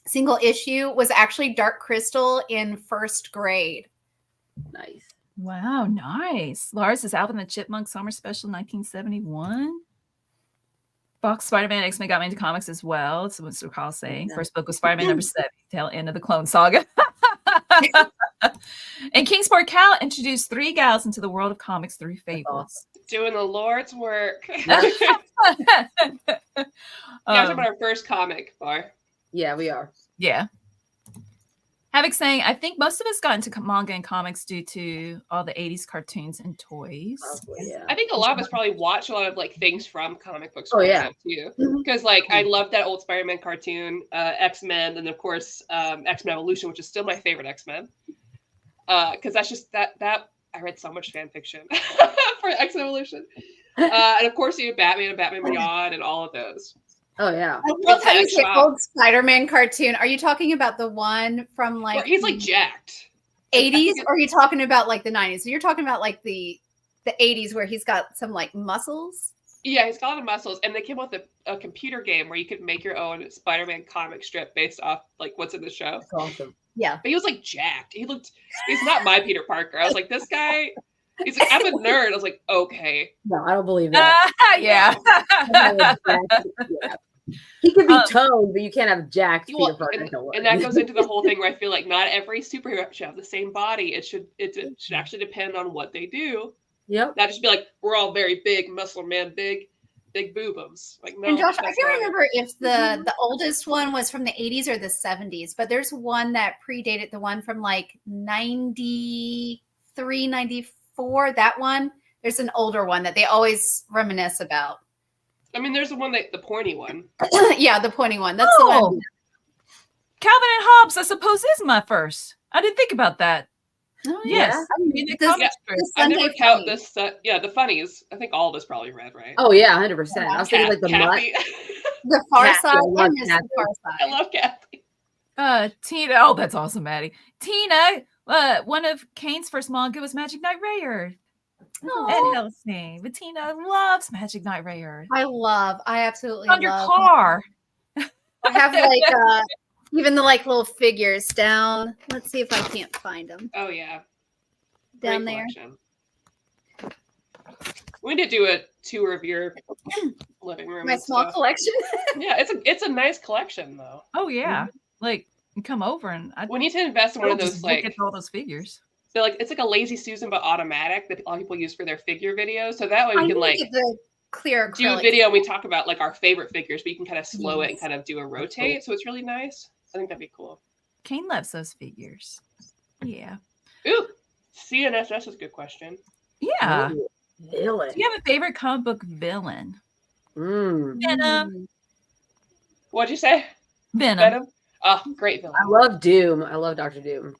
single issue, was actually Dark Crystal in 1st grade. Nice. Wow, nice. Lars is Alvin the Chipmunk Summer Special 1971. Fox Spider-Man X-Men got me into comics as well. That's what Mr. Carl saying. First book was Spider-Man number 7, tail end of the Clone Saga. And Kingsport Cal introduced 3 gals into the world of comics through Fables. Doing the Lord's work. Yeah, we're talking about our first comic bar. Yeah, we are. Yeah. Havoc saying, I think most of us got into manga and comics due to all the 80s cartoons and toys. Yeah. I think a lot of us probably watch a lot of like things from comic books. Oh, yeah. Too. Because like I love that old Spider-Man cartoon, X-Men, and of course X-Men Evolution, which is still my favorite X-Men. Because that's just that I read so much fan fiction for X-Men Evolution. And of course you have Batman and Batman Beyond and all of those. Oh yeah. I love how you say old Spider-Man cartoon. Are you talking about the one from like he's like jacked 80s, or are you talking about like the 90s? So you're talking about like the 80s where he's got some like muscles? Yeah, he's got a lot of muscles, and they came up with a computer game where you could make your own Spider-Man comic strip based off like what's in the show. That's awesome. Yeah. But he was like jacked. He's not my Peter Parker. I was like, this guy, he's like, I'm a nerd. I was like, okay. No, I don't believe that. Yeah. He could be toned, but you can't have jacked Peter Parker. And that goes into the whole thing where I feel like not every superhero should have the same body. It should actually depend on what they do. Yep. Not just be like, we're all very big, muscle man, big boobums. Like, no. And Josh, I can't remember if the oldest one was from the 80s or the 70s, but there's one that predated the one from like 93, 94. That one, there's an older one that they always reminisce about. I mean, there's the one the pointy one. Yeah, the pointy one. That's the one. Calvin and Hobbes, I suppose, is my first. I didn't think about that. Oh, Yes. yeah. I mean, I never count this. The funnies. I think all of us probably read, right? Oh, yeah, 100%. I was thinking like the Kathy. The Far Kathy, Side. I love I miss the Kathy. Far Side. I love Kathy. Tina. Oh, that's awesome, Maddie. Tina, one of Kane's first manga was Magic Knight Rayer. Oh. Ed Helsing. But Tina loves Magic Knight Rayer. I absolutely On your love. car. I have like even the like little figures down. Let's see if I can't find them Oh yeah. down Great there. collection. We need to do a tour of your living room. My and small stuff. collection. Yeah, it's a nice collection though. Oh, yeah. Like, come over and We need to invest in one of those look like at all those figures. they're like it's like a Lazy Susan but automatic that a lot of people use for their figure videos. So that way I we need can to like get the clear do a acrylic. video and we talk about like our favorite figures, but you can kind of slow it and Yes. kind of do a rotate. So it's really nice. I think that'd be cool. Kane loves those figures. Yeah. Ooh, CNSS is a good question. Yeah. Ooh, villain. Do you have a favorite comic book villain? Mm. Venom. What'd you say? Venom. Venom? Oh, great villain. I love Doom. I love Dr. Doom.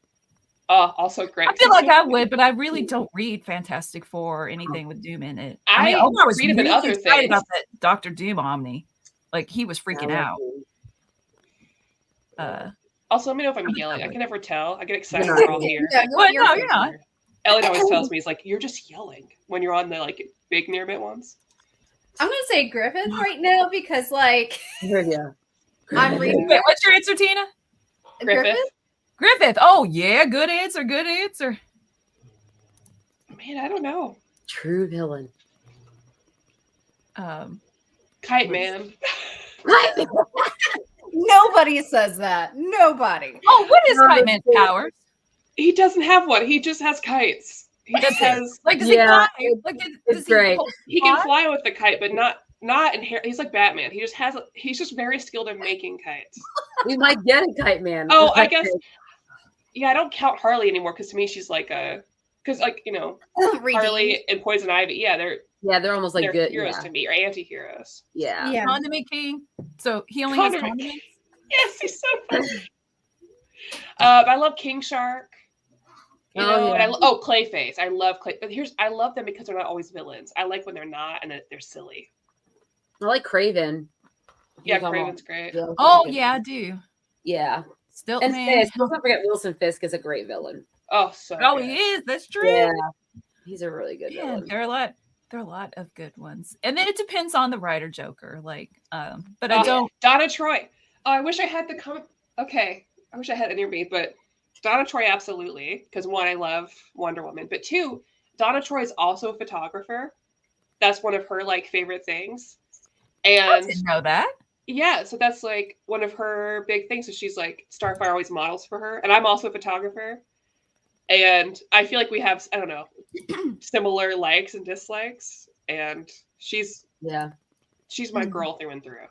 Oh, also great. I feel like I would, but I really don't read Fantastic Four or anything with Doom in it. I Omar was read him in really other excited things. about that Dr. Doom Omni. Like, he was freaking I love out. Doom. Also, let me know if I'm I think yelling. I I would. can never tell. I get excited No, when we're all here. Yeah, Well, you're no, good. you're not. Elliot always tells me, he's like, you're just yelling when you're on the like big near-bit ones. I'm gonna say Griffith right now because like Yeah. I'm reading Wait, what's your answer, Tina? Griffith. Griffith. Oh, yeah. Good answer. Good answer. Man, I don't know. True villain. Kite Man. Nobody says that. Nobody. Oh, what is Kite Man's powers? He doesn't have one. He just has kites. He just has. Like, does Yeah, he fly? Like, it's great. He can fly with the kite, but not inherent. He's like Batman. He just has. He's just very skilled in making kites. We might get a Kite Man. Oh, I guess. Yeah, I don't count Harley anymore because to me she's like a. Because like Harley and Poison Ivy. Yeah, they're almost like they're good. heroes Yeah. to me or anti-heroes. Yeah. Yeah. Condiment King. So he only has Condiment condiments? Yes, he's so funny. I love King Shark. You know, Oh, and yeah. Clayface. I love Clay. But I love them because they're not always villains. I like when they're not and that they're silly. I like Craven. Yeah, He's almost- Craven's great. yeah, Oh, Craven. yeah, I do. Yeah. Still, And man. Fisk. Let's not forget Wilson Fisk is a great villain. Oh, so Oh, good. he is. That's true. Yeah. He's a really good Yeah, villain. there are a lot of good ones. And then it depends on the writer Joker. Like, but I don't. Donna Troy. Oh, I wish I had the comment. Okay, I wish I had it near me, but Donna Troy absolutely, because one, I love Wonder Woman, but two, Donna Troy is also a photographer. That's one of her like favorite things, I and didn't know that. yeah, so that's like one of her big things. So she's like Starfire always models for her, and I'm also a photographer, and I feel like we have I don't know similar likes and dislikes, and she's Yeah. my girl through and through.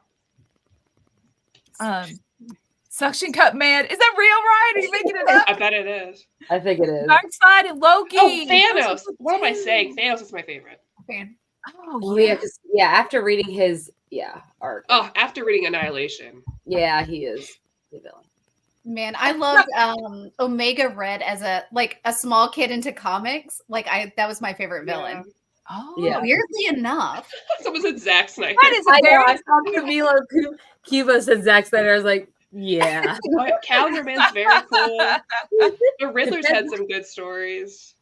Suction Cup Man. Is that real, Ryan? Are you making it up? I bet it is. I think it is. Darkseid and Loki. Oh, Thanos. What am I saying? Thanos is my favorite. Fan. Oh, Yeah, 'cause- yeah. After reading his arc. Oh, after reading Annihilation. Yeah, he is the villain. Man, I loved Omega Red as a small kid into comics. That was my favorite villain. Oh, Yeah. Weirdly enough. Someone said Zack Snyder. That is I a know. very I saw Camilo Cuba said Zack Snyder. I was like, yeah. Counterman's very cool. The Riddler's had some good stories.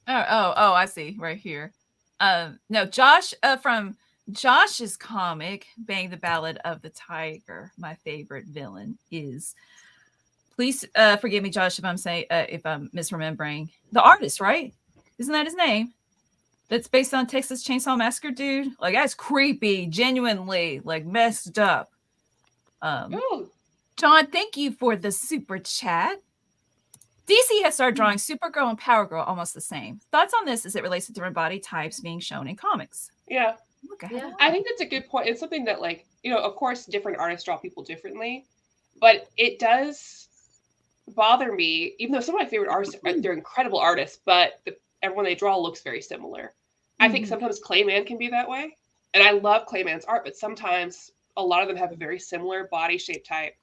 Oh, I see right here. No, Josh from Josh's comic, Bang the Ballad of the Tiger. My favorite villain is. Please forgive me, Josh, if I'm misremembering the artist. Right? Isn't that his name? That's based on Texas Chainsaw Massacre, dude. Like that's creepy, genuinely like messed up. John, thank you for the super chat. DC has started drawing Supergirl and Power Girl almost the same. Thoughts on this as it relates to different body types being shown in comics? Yeah. Okay. I think that's a good point. It's something that, like, of course, different artists draw people differently, but it does bother me, even though some of my favorite artists, they're incredible artists, but everyone they draw looks very similar. I think sometimes Clayman can be that way. And I love Clayman's art, but sometimes a lot of them have a very similar body shape type.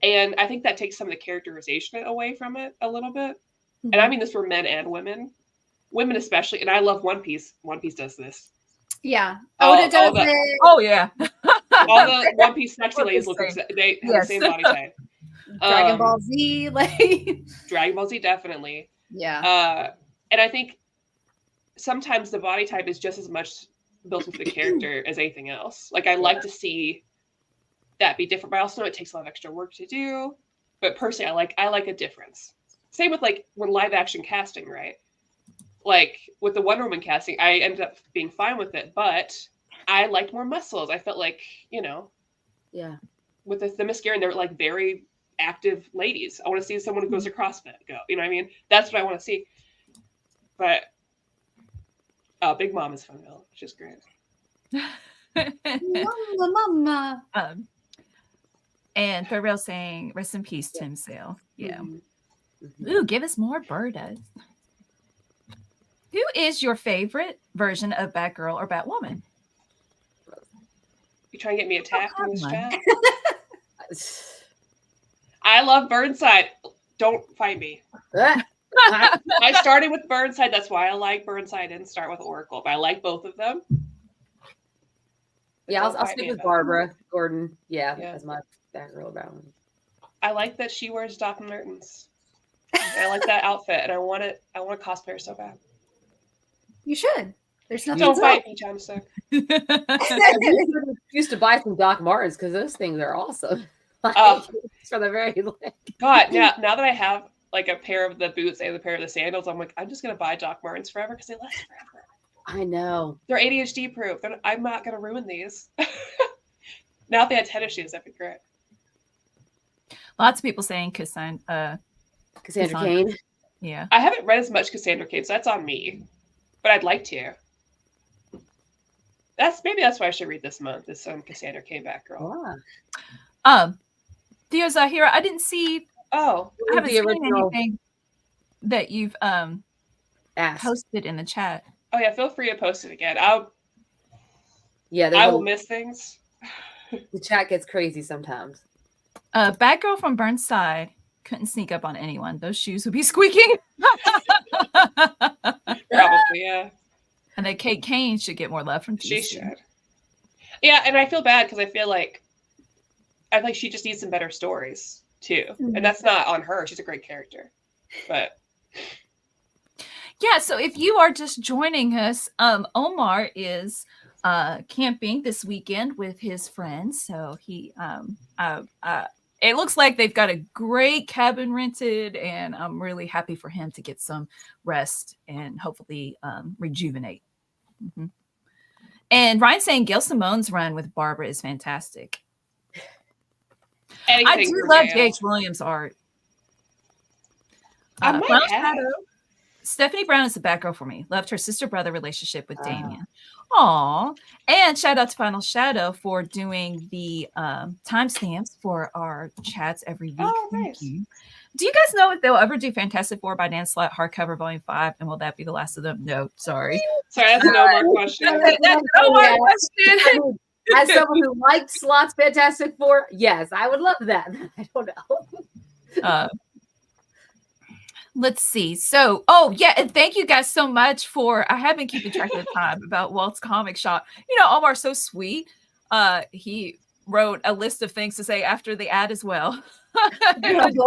And I think that takes some of the characterization away from it a little bit. And I mean this for men and women. Women especially. And I love One Piece. One Piece does this. Yeah. Oda does it. Oh, yeah. All the One Piece sexy ladies look they have the same body type. Dragon Ball Z. Dragon Ball Z, definitely. Yeah. And I think sometimes the body type is just as much built into the character as anything else. Like, I like to see that be different, but I also know it takes a lot of extra work to do. But personally, I like a difference. Same with like when live action casting, right? Like with the Wonder Woman casting, I ended up being fine with it, but I liked more muscles. I felt like, Yeah. with the Themyscira, they're like very active ladies. I want to see someone who goes to CrossFit go. You know what I mean? That's what I want to see. But Big Mom is fun though. She's great. Mama. And Thurville saying, rest in peace, Tim Sale. Yeah. Ooh, give us more Birdas. Who is your favorite version of Batgirl or Batwoman? You trying to get me attacked in this chat? I love Burnside. Don't fight me. I started with Burnside. That's why I like Burnside. I didn't start with Oracle, but I like both of them. Yeah, I'll stick with Barbara Gordon. Yeah, as my Batgirl about one. I like that she wears Doc Martens. I like that outfit, and I want to cosplay her so bad. You should. There's nothing. Don't fight me, Johnson. I used to buy some Doc Martens because those things are awesome. For the very God, now that I have like a pair of the boots and a pair of the sandals, I'm like, I'm just gonna buy Doc Martens forever because they last forever. I know. They're ADHD proof. I'm not gonna ruin these. Now if they had tennis shoes, that'd be great. Lots of people saying Cassandra Cain. Yeah. I haven't read as much Cassandra Cain, so that's on me. But I'd like to. Maybe that's why I should read this month. Is some Cassandra Cain Batgirl. Theo Zahira, I didn't see. I haven't seen anything that you've posted in the chat. Oh yeah, feel free to post it again. I will miss things. The chat gets crazy sometimes. Batgirl from Burnside couldn't sneak up on anyone. Those shoes would be squeaking. Probably, yeah. And then Kate Kane should get more love from DC. She should. Yeah, and I feel bad because I feel like she just needs some better stories too. And that's not on her. She's a great character. But yeah, so if you are just joining us, Omar is camping this weekend with his friends. So he it looks like they've got a great cabin rented, and I'm really happy for him to get some rest and hopefully rejuvenate. And Ryan's saying Gail Simone's run with Barbara is fantastic. I do love J.H. Williams' art. I might have. Stephanie Brown is the Batgirl for me. Loved her sister-brother relationship with Damian. Aw. And shout out to Final Shadow for doing the timestamps for our chats every week. Oh, Thank nice. you. Do you guys know if they'll ever do Fantastic Four by Dan Slott hardcover volume 5? And will that be the last of them? No, sorry. Sorry, that's an Omar question. That's no more question. As someone who likes Slott's Fantastic Four, yes, I would love that. I don't know. Let's see. So, oh yeah, and thank you guys so much for. I have been keeping track of the time about Walt's comic shop. You know, Omar's so sweet. He wrote a list of things to say after the ad as well. Dylan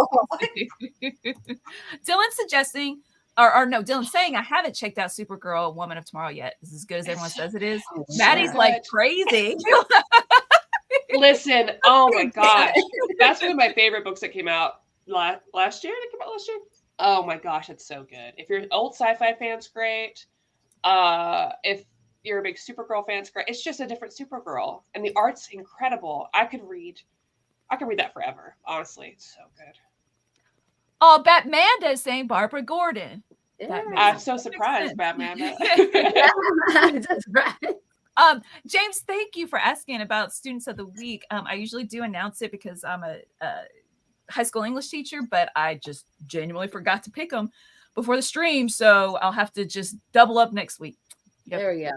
suggesting, or no, Dylan saying I haven't checked out Supergirl, Woman of Tomorrow yet. Is as good as everyone says it is. Maddie's like crazy. Listen, oh my gosh, that's one of my favorite books that came out last year. Did it come out last year? Oh my gosh, it's so good. If you're an old sci-fi fan, it's great. If you're a big Supergirl fan, it's great. It's just a different Supergirl, and the art's incredible. I could read that forever. Honestly, it's so good. Oh, Batmanda is saying Barbara Gordon. Yeah. I'm so surprised, Batman. That's right. James, thank you for asking about Students of the Week. I usually do announce it because I'm a high school English teacher, but I just genuinely forgot to pick them before the stream, so I'll have to just double up next week. Yep. There you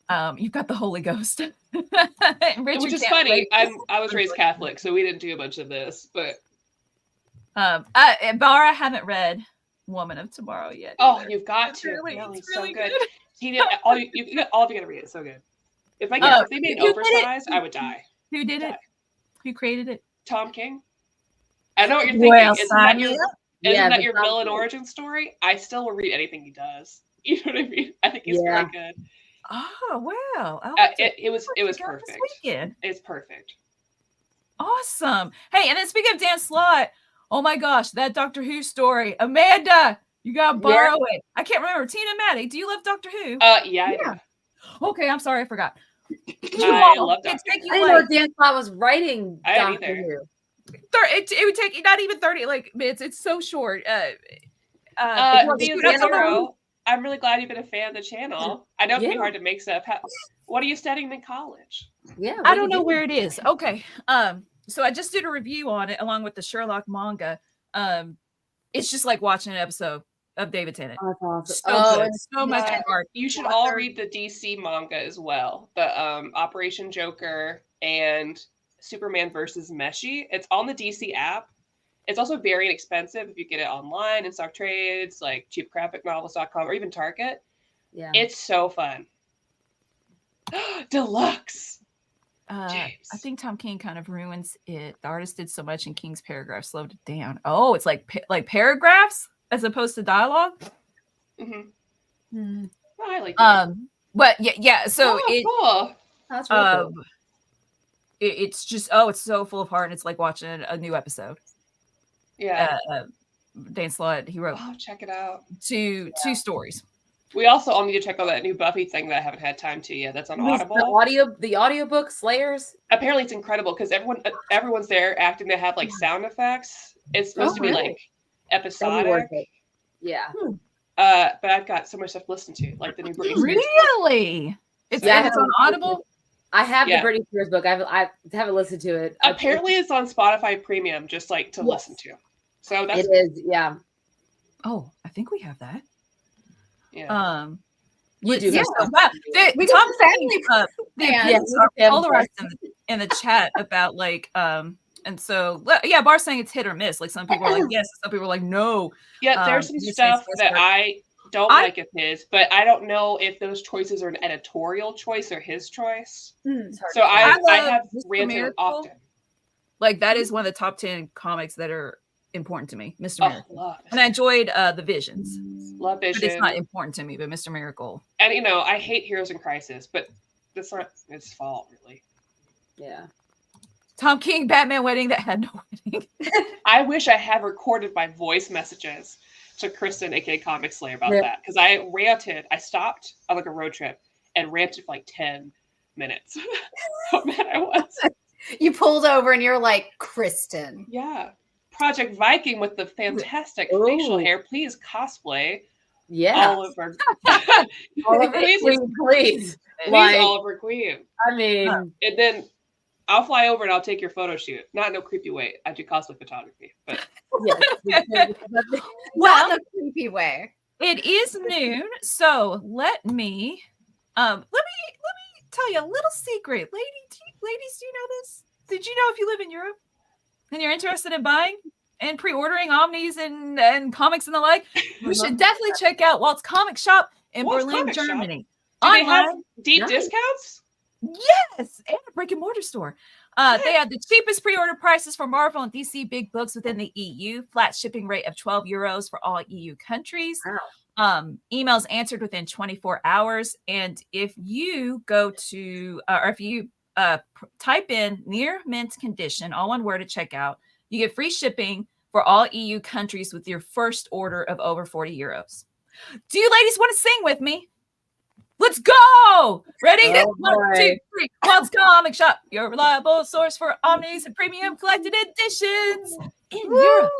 go. You've got the Holy Ghost. Which is funny. I was raised Catholic, so we didn't do a bunch of this, but Bara haven't read Woman of Tomorrow yet. Oh, you've got to. Really, No, it's it's really so good. good. He did all of you gotta read it. It's so good. If they made who it did it? oversized, I would die. Who did it? Who created it? Tom King. I know what you're thinking. Well, Isn't that your Tom villain King. origin story? I still will read anything he does. You know what I mean? I think he's Yeah. really good. Oh wow! It was this perfect. weekend. It's perfect. Awesome. Hey, and then speaking of Dan Slott, oh my gosh, that Doctor Who story, Amanda, you gotta borrow it. I can't remember. Tina, Maddie, do you love Doctor Who? Yeah. Okay, I'm sorry, I forgot. I love Doctor Take Who. you I didn't know Dan Slott was writing I didn't Doctor either. Who. it would take you not even 30 like minutes. It's so short. Zero, I'm really glad you've been a fan of the channel. I know it can be hard to make stuff. What are you studying in college? Yeah, I don't know where it is. Okay. So I just did a review on it along with the Sherlock manga. It's just like watching an episode of David Tennant. Oh, that's So awesome. good. So much art. You should all read the DC manga as well. The Operation Joker and Superman versus Meshi. It's on the DC app. It's also very inexpensive if you get it online in stock trades, like cheapgraphicnovels.com or even Target. Yeah. It's so fun. Deluxe. I think Tom King kind of ruins it. The artist did so much, and King's paragraph slowed it down. Oh, it's like paragraphs as opposed to dialogue. Mm-hmm. Oh, I like that. But yeah. So cool. That's really cool. It's just it's so full of heart, and it's like watching a new episode. Yeah. Dan Slott, he wrote. Oh, check it out. Two stories. We also all need to check out that new Buffy thing that I haven't had time to yet. That's on Audible. The audiobook Slayers. Apparently, it's incredible because everyone's there acting to have like sound effects. It's supposed to be like episodic. Yeah. But I've got so much stuff to listen to, like the new Britney Spears. Really? It's on Audible. I have the Britney Spears book. I haven't listened to it. Apparently, it's on Spotify Premium, just like to listen to. So that's it is. Yeah. Oh, I think we have that. Yeah. You do. Yeah. Wow. We Tom got family fans are polarized in the chat about like and so Bar's saying it's hit or miss. Like some people are like yes, some people are like no. Yeah, there's some stuff that I don't like of his, but I don't know if those choices are an editorial choice or his choice. So I have ranted often. Like that is one of the top 10 comics that are important to me, Mr. Miracle. Love and I enjoyed the Visions. Love Vision. But it's not important to me, but Mr. Miracle. And I hate Heroes in Crisis, but that's not his fault, really. Yeah. Tom King, Batman wedding that had no wedding. I wish I had recorded my voice messages to Kristen, aka Comic Slayer, about that. Because I ranted. I stopped on like a road trip and ranted for like 10 minutes. How mad I was. You pulled over and you're like, Kristen. Yeah. Project Viking with the fantastic facial hair. Please cosplay Yeah. Oliver. Oliver Please, Queen, please. please, Like, Oliver Queen. I mean, And then I'll fly over and I'll take your photo shoot. Not in no creepy way. I do cosplay photography, but yes. Not in a creepy way. It is noon, so let me tell you a little secret. Ladies, do you know this? Did you know if you live in Europe and you're interested in buying and pre-ordering omnis and comics and the like, you should definitely check out Walt's comic shop in Walt's Berlin, Comic Shop? Germany. do they have Online. deep Nice. discounts? Yes, and a brick and mortar store. They have the cheapest pre-order prices for Marvel and DC big books within the EU. Flat shipping rate of €12 for all EU countries. Wow. Emails answered within 24 hours. And if you go to, or if you type in near mint condition, all one word, to check out, you get free shipping for all EU countries with your first order of over €40. Do you ladies want to sing with me? Let's go! Ready? Oh, 1, 2, 3. Walt's Comic Shop, your reliable source for omnis and premium collected editions in Europe.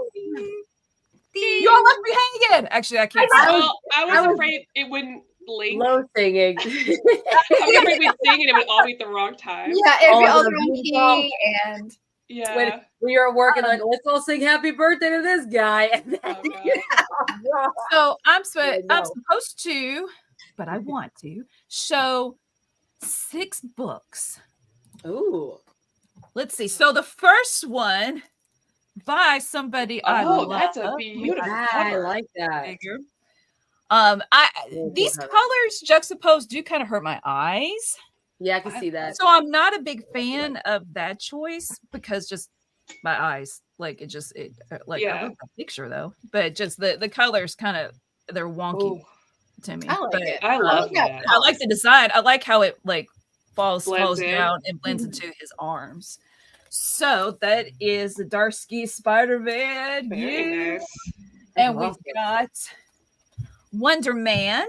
You all left me hanging again. Actually, I can't. Well, I I was was- afraid it wouldn't link. Low singing. I was afraid we'd sing and it would all be at the wrong time. Yeah, it'd be Oh, all the the wrong beautiful- key and Yeah. When we were working, like, let's all sing happy birthday to this guy. And then, Oh, So I'm I know. supposed to, but I want to show 6 books. Ooh. Let's see. So the first one by somebody I Oh, love. that's a beautiful I cover. like that. Figure. Cool These cover. colors juxtaposed do kind of hurt my eyes. Yeah, I can see that. So I'm not a big fan of that choice because just my eyes, like I Yeah. love the picture though, but just the colors kind of, they're wonky Ooh, to me. I like but it. I love like that. that. I like the design. I like how it like falls Blends in. down and blends into his arms. So that is the Darsky Spider-Man. Very nice. And Wow. we've got Wonder Man,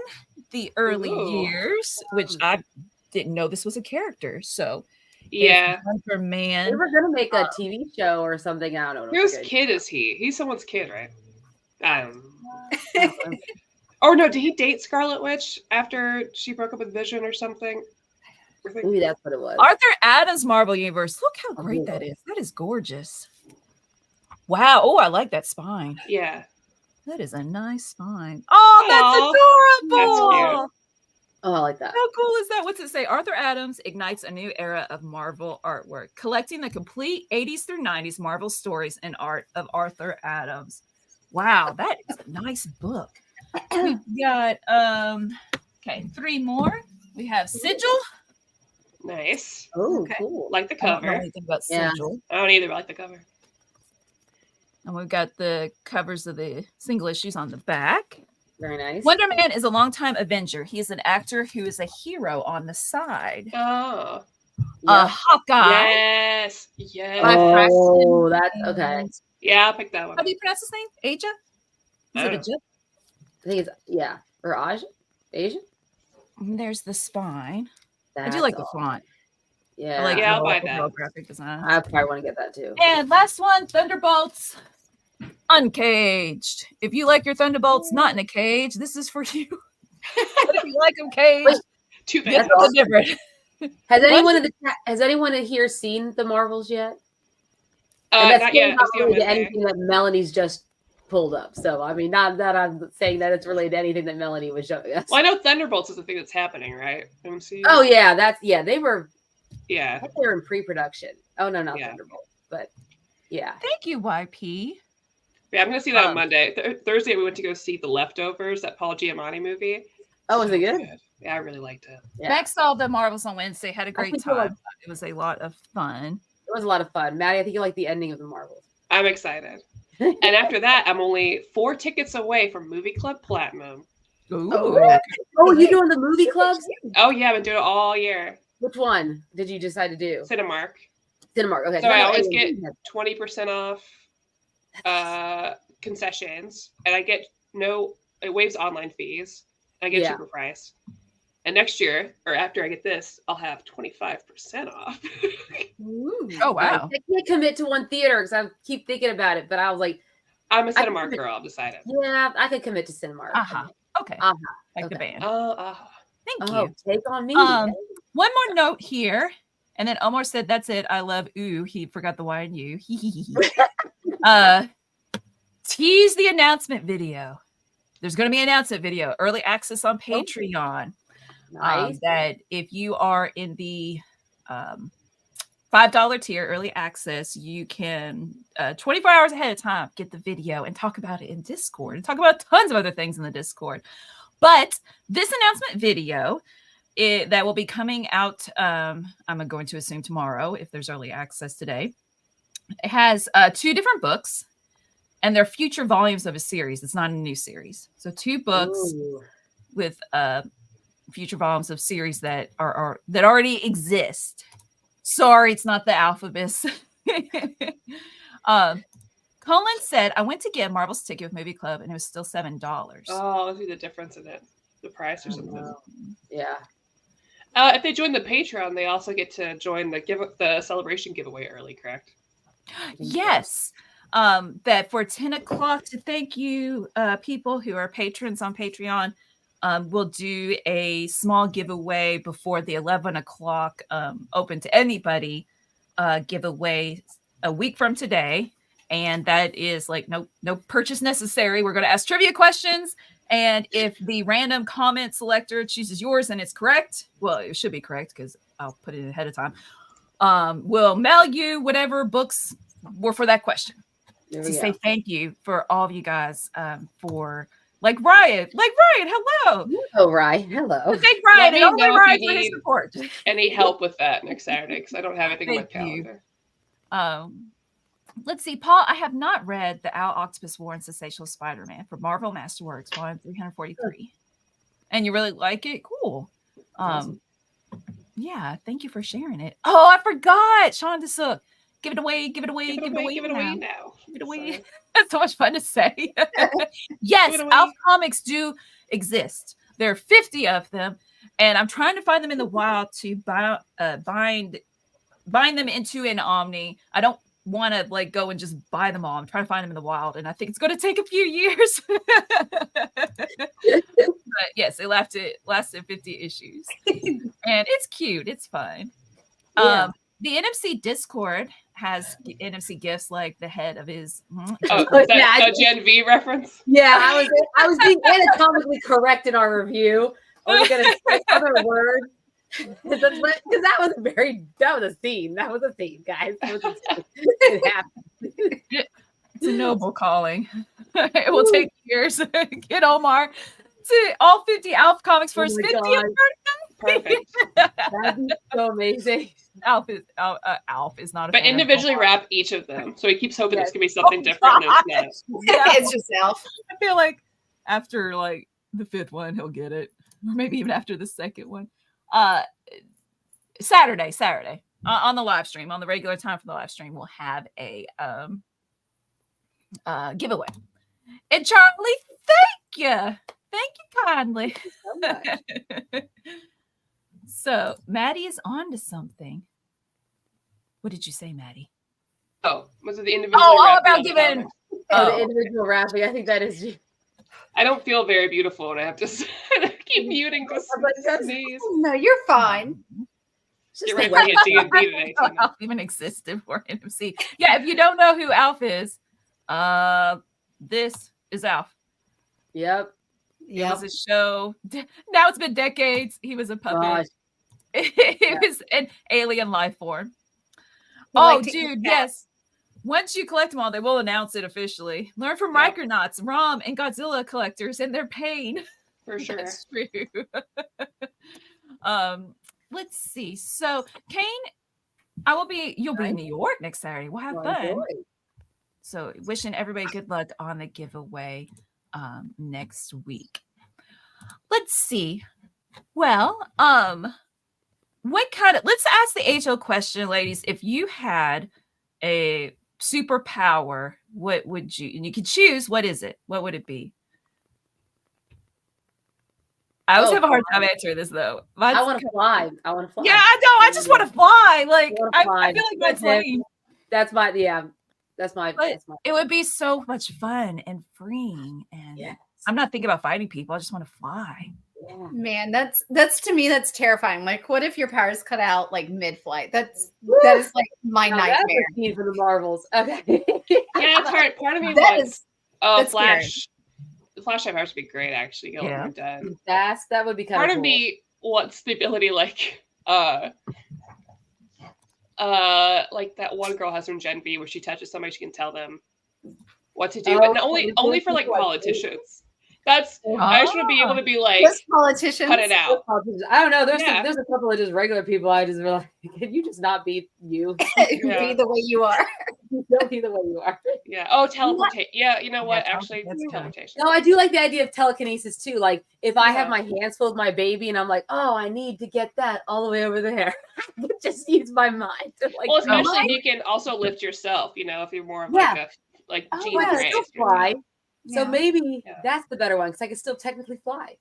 the early Ooh. years, which I didn't know this was a character. So Yeah. if Wonder They Man. were gonna make a TV show or something. I don't know. Whose kid is he? He's someone's kid, right? I don't know. know. Or no, did he date Scarlet Witch after she broke up with Vision or something? I think- Maybe that's what it was. Arthur Adams Marvel Universe. Look how great that is. That is gorgeous. Wow. Oh, I like that spine. Yeah. That is a nice spine. Oh, that's adorable. That's cute. Oh, I like that. How cool is that? What's it say? Arthur Adams ignites a new era of Marvel artwork, collecting the complete 80s through 90s Marvel stories and art of Arthur Adams. Wow, that is a nice book. We've got 3 more. We have Sigil. Nice. Oh, Okay. cool. Like the I don't know cover. anything about Yeah. Sigil. I don't either, but I like the cover. And we've got the covers of the single issues on the back. Very nice. Wonder Man is a longtime Avenger. He is an actor who is a hero on the side. Oh. Yeah. Hawkeye. Yes. Yes. By Oh, Preston that's okay. and- Yeah, I'll pick that one. How do you pronounce his name? Aja? Is it Oh. Aja? I think it's or Asian. There's the spine. I That's do like the all. font. Yeah, I like Yeah, the I'll buy overall that. graphic design. I probably want to get that too. And last one, Thunderbolts Uncaged. If you like your Thunderbolts not in a cage, this is for you. But if you like them caged, Wait, Too this bad. is different. Has anyone in here seen the Marvels yet? And that's Not yet. not I see on related to Wednesday. anything that Melanie's just pulled up. So I mean, not that I'm saying that it's related to anything that Melanie was showing us. Well, I know Thunderbolts is the thing that's happening, right? MCU? Oh yeah, they were Yeah. in pre-production. Oh no, not Yeah. Thunderbolt, but yeah. Thank you, YP. Yeah, I'm going to see that on Um, Monday. Thursday, we went to go see The Leftovers, that Paul Giamatti movie. Oh, was it So good? Yeah, I really liked it. Yeah. Max saw the Marvels on Wednesday, had a great think you'll like- time. It was a lot of fun. It was a lot of fun. Maddie, I think you like the ending of the Marvels. I'm excited. And after that, I'm only 4 tickets away from Movie Club Platinum. Ooh. Oh, you doing the movie clubs? Oh, yeah, I've been doing it all year. Which one did you decide to do? Cinemark. Cinemark. Okay. So I No, always anyway, get 20% off concessions, and I get it waives online fees. I get Yeah. cheaper price. And next year, or after I get this, I'll have 25% off. Oh, wow. I can't commit to one theater because I keep thinking about it, but I was like, I'm a Cinemark girl, I've decided. yeah, I could commit to Cinemark. Uh-huh. Okay. Uh-huh. Like the Okay. band. Oh, Thank Oh, you. take on me. One more note here. And then Omar said, that's it. I love ooh. He forgot the Y and U. Tease the announcement video. There's going to be an announcement video, early access on Patreon. Nice. That if you are in the $5 tier early access, you can 24 hours ahead of time get the video and talk about it in Discord and talk about tons of other things in the Discord. But this announcement video that will be coming out, I'm going to assume tomorrow if there's early access today. It has 2 different books, and they're future volumes of a series. It's not a new series. So 2 books with future volumes of series that are that already exist. Sorry, it's not the Alphabus. Colin said, I went to get Marvel's ticket with Movie Club and it was still $7. oh, let's see the difference in it, the price or something. Yeah. If they join the Patreon, they also get to join the celebration giveaway early, correct? Yes. That for 10 o'clock to thank you, people who are patrons on Patreon, we'll do a small giveaway before the 11 o'clock open to anybody giveaway a week from today. And that is like no purchase necessary. We're going to ask trivia questions. And if the random comment selector chooses yours and it's correct, well, it should be correct because I'll put it ahead of time. We'll mail you whatever books were for that question to say thank you for all of you guys for like Ryan, hello. Oh, Ryan, hello. Thank Ryan and Let all me know Ryan if you for his need support. any help with that next Saturday because I don't have anything on my Thank you. calendar. Let's see, Paul. I have not read the Owl, Octopus War and Sensational Spider-Man for Marvel Masterworks, volume 343. And you really like it? Cool. Yeah, thank you for sharing it. Oh, I forgot. Sean DeSook. Give it away now. Give it away. That's so much fun to say. Yes, Alf comics do exist. There are 50 of them, and I'm trying to find them in the wild to bind them into an Omni. I don't want to like go and just buy them all. I'm trying to find them in the wild, and I think it's going to take a few years. But yes, it lasted 50 issues, and it's cute. It's fun. Yeah. The NMC Discord has NMC gifts like the head of his. A Gen V reference. Yeah, I was being anatomically correct in our review. Are we gonna say other words? Because that was a scene. That was a scene, guys. It happened. It's a noble calling. It will take years. Get Omar to all 50 Alf comics for his 50th birthday. Perfect. That'd be so amazing. Alf is not a But fan individually wrap each of them. So he keeps hoping there's gonna be something different. No, it's not. It's just Alf. I feel like after like the 5th one, he'll get it. Or maybe even after the 2nd one. Saturday on the live stream, on the regular time for the live stream, we'll have a giveaway. And Charlie, thank you kindly. Thank you so much. So Maddie is on to something. What did you say, Maddie? Oh, was it the individual? All about giving. The individual wrapping. I think that is you. I don't feel very beautiful, and I have to keep muting to sneeze. No, you're fine. Get ready for D&D today. Alf even existed for NMC. Yeah, if you don't know who Alf is, this is Alf. Yep. It was a show. Now it's been decades. He was a puppet. Gosh. It was an alien life form. Oh, dude, yes. Once you collect them all, they will announce it officially. Learn from Micronauts, Rom, and Godzilla collectors and their pain. For sure. That's true. Let's see. So, Kane, you'll be in New York next Saturday. We'll have fun. So, wishing everybody good luck on the giveaway next week. Let's see. Well, let's ask the HO question, ladies. If you had a superpower, what would you, and you could choose, what is it? What would it be? I always have a hard time answering this though. I want to fly. Yeah, I know. I just want to fly. Like I feel like that's lame. That's my. It would be so much fun and freeing, and I'm not thinking about fighting people. I just want to fly. Yeah. Man, that's to me, that's terrifying. Like, what if your powers cut out like mid-flight? That is like my Now that's nightmare. a scene for the Marvels. Okay. Yeah, it's hard. Part of me That wants is- that's Flash. The Flash type powers would be great, actually. Get Yeah. more done. That would be kind Part of of cool. me wants the ability, like that one girl has from Gen V where she touches somebody, she can tell them what to do, Oh, and only for like what? politicians. That's I just want to be able to be like, Just politicians. cut it out. I don't know. There's Yeah. there's a couple of just regular people. I just realized, can you just not be you? Yeah. Be the way you are. Don't be the way you are. Yeah. Oh, teleportation. Yeah, you know what? Yeah, Actually, that's good. teleportation. No, I do like the idea of telekinesis too. Like if I have Yeah. my hands full with my baby and I'm like, oh, I need to get that all the way over there. I could just use my mind to like. Well, especially if you can also lift yourself. You know, if you're more of Yeah. like Oh, Jean yeah, I can Grey. still fly. So Yeah. maybe Yeah. that's the better one because I can still technically fly.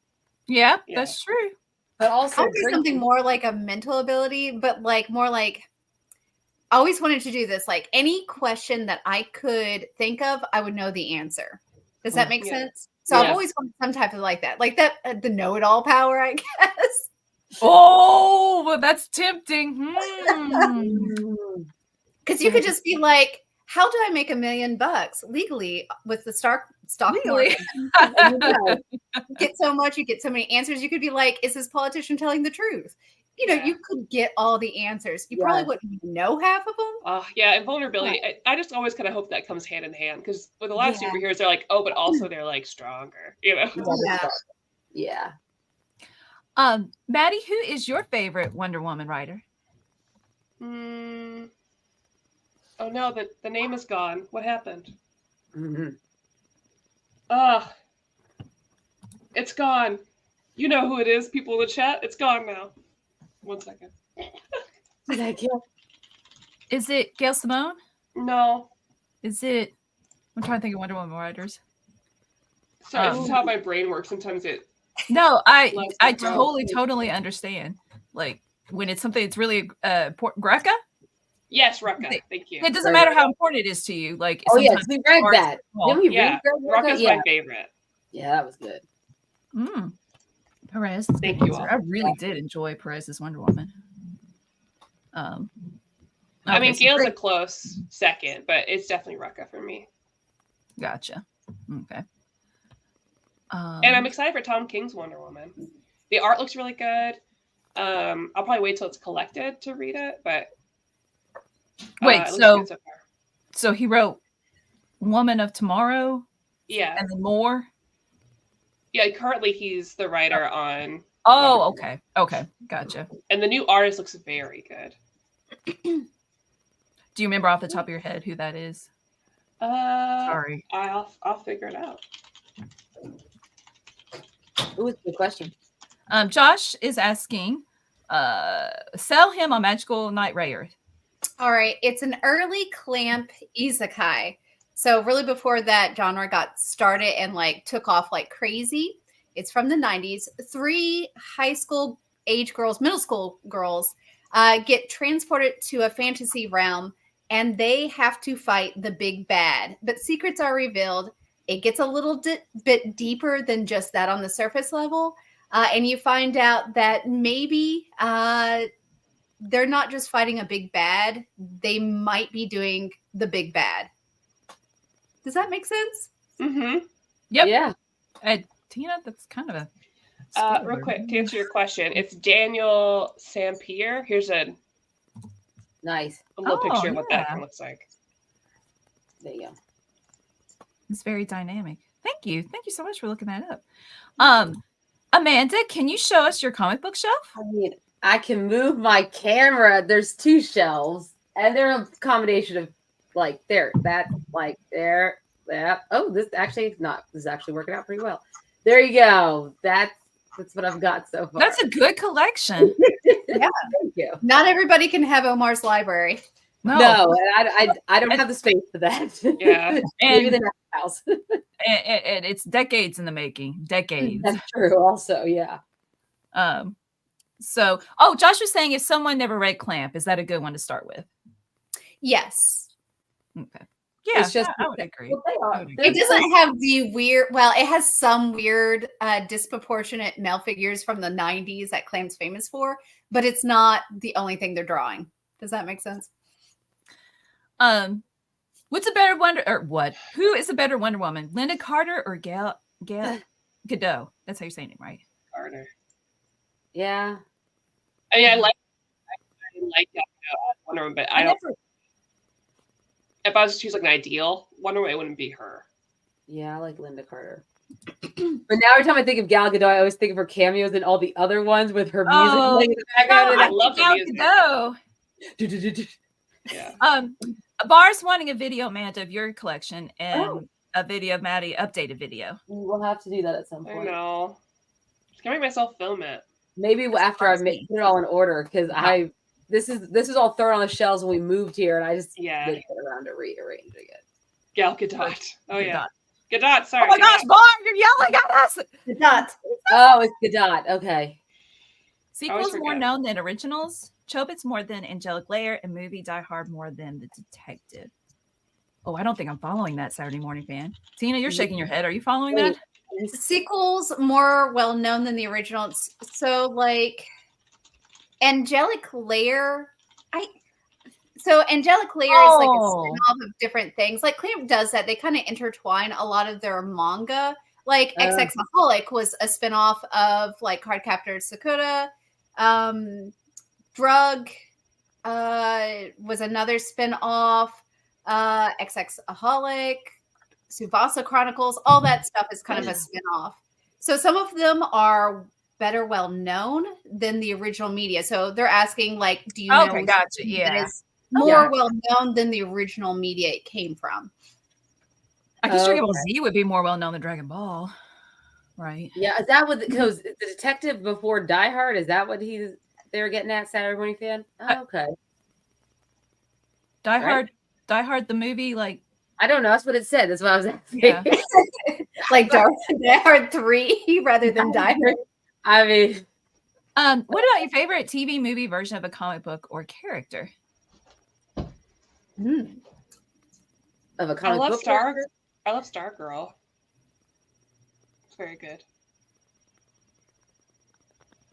Yeah, Yeah. that's true. But also I would do something more like a mental ability, but like more like I always wanted to do this. Like any question that I could think of, I would know the answer. Does that make Yeah. sense? So I've Yes. always wanted some type of like that, the know-it-all power, I guess. Oh, well, that's tempting. Hmm. Because you could just be like, how do I make $1 million legally with the stock Legally. market? Get so much, you get so many answers. You could be like, is this politician telling the truth? You know, Yeah. you could get all the answers. You probably wouldn't even know half of them. Yeah, and vulnerability. I just always kind of hope that comes hand in hand because with a lot of Yeah. superheroes, they're like, oh, but also they're like stronger. You know. Yeah. Yeah. Maddie, who is your favorite Wonder Woman writer? Oh no, the name is gone. What happened? Mhm. It's gone. You know who it is, people in the chat. It's gone now. 1 second. Did I kill? Is it Gail Simone? No. Is it? I'm trying to think of Wonder Woman writers. Sorry, this is how my brain works. Sometimes it. No, I Let's go. totally understand. Like when it's something that's really important. Greca? Yes, Rucka. Thank you. It doesn't matter how important it is to you. Like Oh yeah, sometimes we read parts that. are small. Didn't we Yeah, read that? Rucka's Yeah. my favorite. Yeah, that was good. Perez. Thank you all. I really did enjoy Perez's Wonder Woman. I mean, so Gail's great. a close second, but it's definitely Rucka for me. Gotcha. Okay. And I'm excited for Tom King's Wonder Woman. The art looks really good. I'll probably wait till it's collected to read it, but wait, it looks good so far. so he wrote Woman of Tomorrow Yeah, and then more. yeah. Currently, he's the writer on. Oh, Wonder okay. Okay. Gotcha. And the new artist looks very good. Do you remember off the top of your head who that is? Sorry. I'll figure it out. Ooh, it's a good question. Josh is asking, sell him on Magical Knight Rayearth. All right. It's an early Clamp isekai. So really before that genre got started and like took off like crazy. It's from the 90s. 3 high school age girls, middle school girls, get transported to a fantasy realm and they have to fight the big bad. But secrets are revealed. It gets a little bit deeper than just that on the surface level. And you find out that maybe they're not just fighting a big bad. They might be doing the big bad. Does that make sense? Mm-hmm. Yep. Yeah. Tina, that's kind of a Real spoiler. quick, to answer your question, it's Daniel Sampier. Here's a Nice. little Oh, picture of what that yeah. one looks like. There you go. It's very dynamic. Thank you. Thank you so much for looking that up. Amanda, can you show us your comic book shelf? I mean, I can move my camera. There's 2 shelves, and they're a combination of like there, that, like there, that. Oh, this actually is not. This is actually working out pretty well. There you go. That's what I've got so far. That's a good collection. Yeah. Thank you. Not everybody can have Omar's library. No, I don't have the space for that. Yeah. Maybe And, the next house. and it's decades in the making. Decades. That's true. Also, yeah. So, Josh was saying if someone never read Clamp, is that a good one to start with? Yes. Okay. Yeah, It's just I would agree. Well, they are. I would agree. It doesn't have the weird. Well, it has some weird, disproportionate male figures from the '90s that Claim's famous for, but it's not the only thing they're drawing. Does that make sense? What's a better Wonder or what? Who is a better Wonder Woman, Linda Carter or Gal Gadot? That's how you're saying it, right? Carter. Yeah. I mean, I like that Wonder Woman, but I don't. If I was to choose like an ideal Wonder Woman, it wouldn't be her. Yeah, I like Linda Carter. But now every time I think of Gal Gadot, I always think of her cameos in all the other ones with her music playing in the background. I love the Gal music. Gadot. Yeah. Bar's wanting a video, Amanda, of your collection and a video of Maddie, updated video. We'll have to do that at some I point. know. Just can I make myself film it? Maybe after I put it all in order, because this is all thrown on the shelves when we moved here, and I just didn't get around to rearranging it. Gal Gadot. Oh yeah. Gadot. Gadot, sorry. Oh my gosh, Bar, you're yelling at us. Gadot. Oh, it's Gadot. Okay. Sequels more known than originals. Chobits more than Angelic Layer, and movie Die Hard more than The Detective. Oh, I don't think I'm following that Saturday Morning Fan. Tina, you're shaking your head. Are you following that? Sequels more well known than the originals. So like Angelic Layer, Angelic Layer is like a spin-off of different things. Like Claim does that. They kind of intertwine a lot of their manga. Like XX-aholic was a spin-off of like Cardcaptor Sakura. Drug was another spin-off. XX-aholic, Tsubasa Chronicles, all that stuff is kind of a spin-off. So some of them are better well known than the original media. So they're asking, like, do you know gotcha. Yeah. that is more well known than the original media it came from? I guess Dragon Ball Z would be more well known than Dragon Ball, right? Yeah, is that what because the detective before Die Hard? Is that what they were getting at? Saturday Morning Fan. Oh, okay. Die Hard, the movie, like I don't know. That's what it said. That's what I was asking. Yeah. Like Die Hard 3 rather than Die Hard. I mean, what about your favorite TV movie version of a comic book or character? Of a comic book. I love Stargirl. It's very good.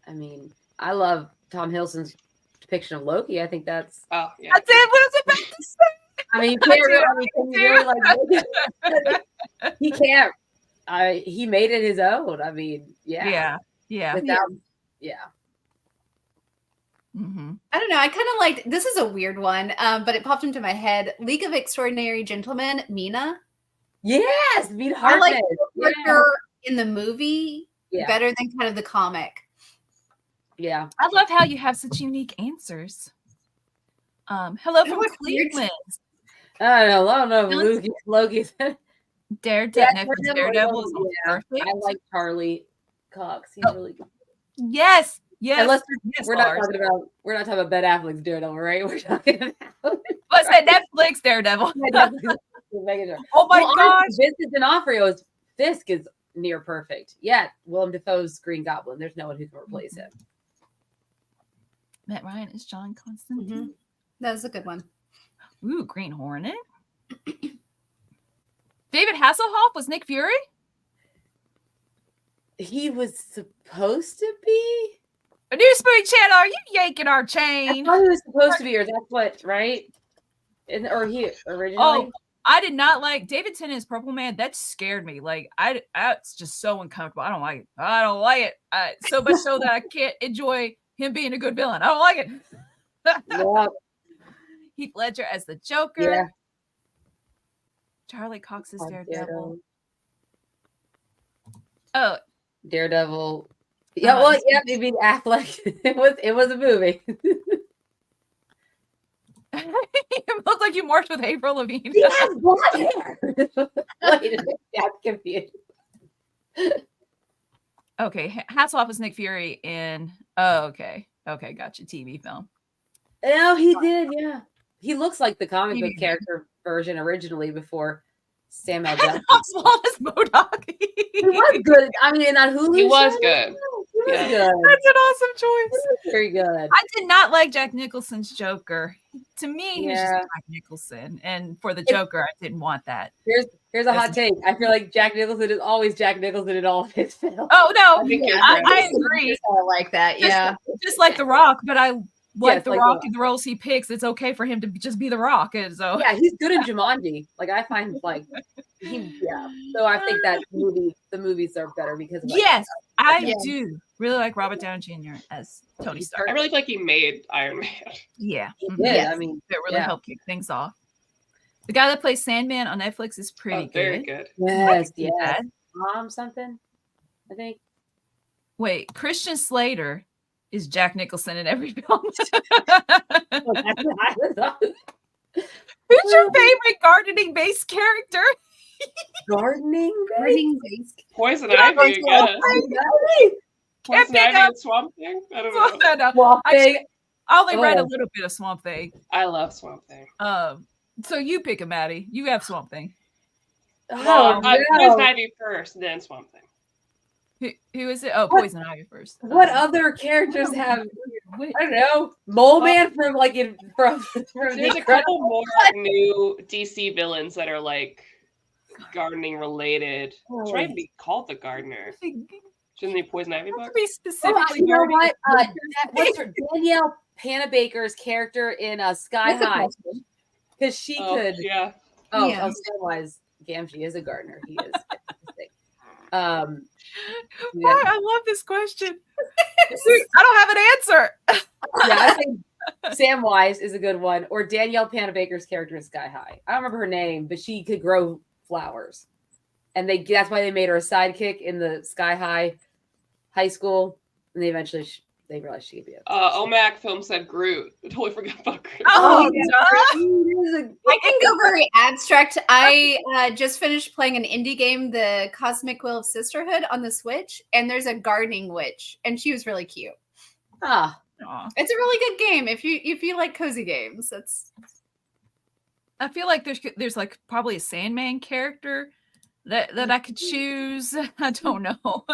I mean, I love Tom Hiddleston's depiction of Loki. I think that's. Oh yeah. That's it. What I was about to say. I mean, he can't. He made it his own. I mean, yeah. Without, Mm-hmm. I don't know. I kind of liked, this is a weird one, but it popped into my head. League of Extraordinary Gentlemen, Mina. Yes, Mina I Hartnett. like her in the movie better than kind of the comic. Yeah. I love how you have such unique answers. Hello from Cleveland. Hello, no, Loki's. Daredevil is perfect. I like Charlie Cox. He's really good. Yes. Unless we're not talking about Ben Affleck's Daredevil, right? We're talking about what's that Netflix Daredevil? Oh my gosh! Vincent D'Onofrio's Fisk is near perfect. Yeah, Willem Dafoe's Green Goblin. There's no one who can replace him. Matt Ryan is John Constantine. Mm-hmm. That was a good one. Ooh, Green Hornet. David Hasselhoff was Nick Fury? He was supposed to be? A new Spoon Channel, are you yanking our chain? I thought he was supposed to be, or that's what, right? Or he originally? Oh, I did not like David Tennant's Purple Man. That scared me. Like, it's just so uncomfortable. I don't like it. So much so that I can't enjoy him being a good villain. I don't like it. Yeah. Heath Ledger as the Joker. Yeah. Charlie Cox's Daredevil. Oh, Daredevil. Yeah, well, yeah, maybe Affleck. It was a movie. You look like you morphed with April Lavigne. He has blonde hair. Wait a minute, I'm confused. Okay, Hasselhoff was Nick Fury in. Oh, okay, gotcha. TV film. Oh, he did. Yeah, he looks like the comic book character version originally before Samuel Jackson. As small as MODOK. He was good. I mean, on Hulu. He was good. He was Yeah. good. That's an awesome choice. Very good. I did not like Jack Nicholson's Joker. To me, he was just Yeah. Jack Nicholson. And for the Joker, I didn't want that. Here's a hot take. I feel like Jack Nicholson is always Jack Nicholson in all of his films. Oh, no. I think you're I right. agree. I like that. Yeah. Just like The Rock, but I like Yes, The like Rock The in the roles he picks. It's okay for him to just be The Rock. And so, Yeah, he's good in Jumanji. Like I find So I think that the movies are better because of yes, I Yeah. do really like Robert Downey Jr. as Tony Stark. I really feel like he made Iron Man. Yeah. He Mhm. did. Yes. I mean, That really yeah. helped kick things off. The guy that plays Sandman on Netflix is pretty Oh, very good. good. yes, see yes. that. Something. I think. Wait, Christian Slater is Jack Nicholson in every film. Who's your favorite gardening-based character? Gardening? Gardening based. Poison You Ivy, have I a guess. Can't Poison pick Ivy up- and Swamp Thing? I don't know. No, Swamp Thing. I only read a Oh. little bit of Swamp Thing. I love Swamp Thing. So you pick a Maddie. You have Swamp Thing. Well, Oh, Poison no. Ivy first, then Swamp Thing. Who is it? Oh, What- Poison Ivy first. What other characters have? Wait, I don't know. Mole Man from There's a couple more new DC villains that are like gardening related. It's right to be called the Gardener. Shouldn't they be Poison Ivy to book? be specifically you know gardening. what? What's her Danielle Panabaker's character in Sky That's a High? question. Because she Oh, could. yeah. Yeah. Samwise Gamgee is a gardener. He is. Why? I love this question. I don't have an answer. Yeah, I think Samwise is a good one, or Danielle Panabaker's character in Sky High. I don't remember her name, but she could grow flowers, and that's why they made her a sidekick in the Sky High School, and they eventually they realized she could be a. OMAC film said Groot. I totally forgot about Groot. Oh, yeah. I can go very abstract. I just finished playing an indie game, The Cosmic Will of Sisterhood, on the Switch, and there's a gardening witch, and she was really cute. Ah, Aw. It's a really good game if you like cozy games. That's I feel like there's like probably a Sandman character that I could choose. I don't know.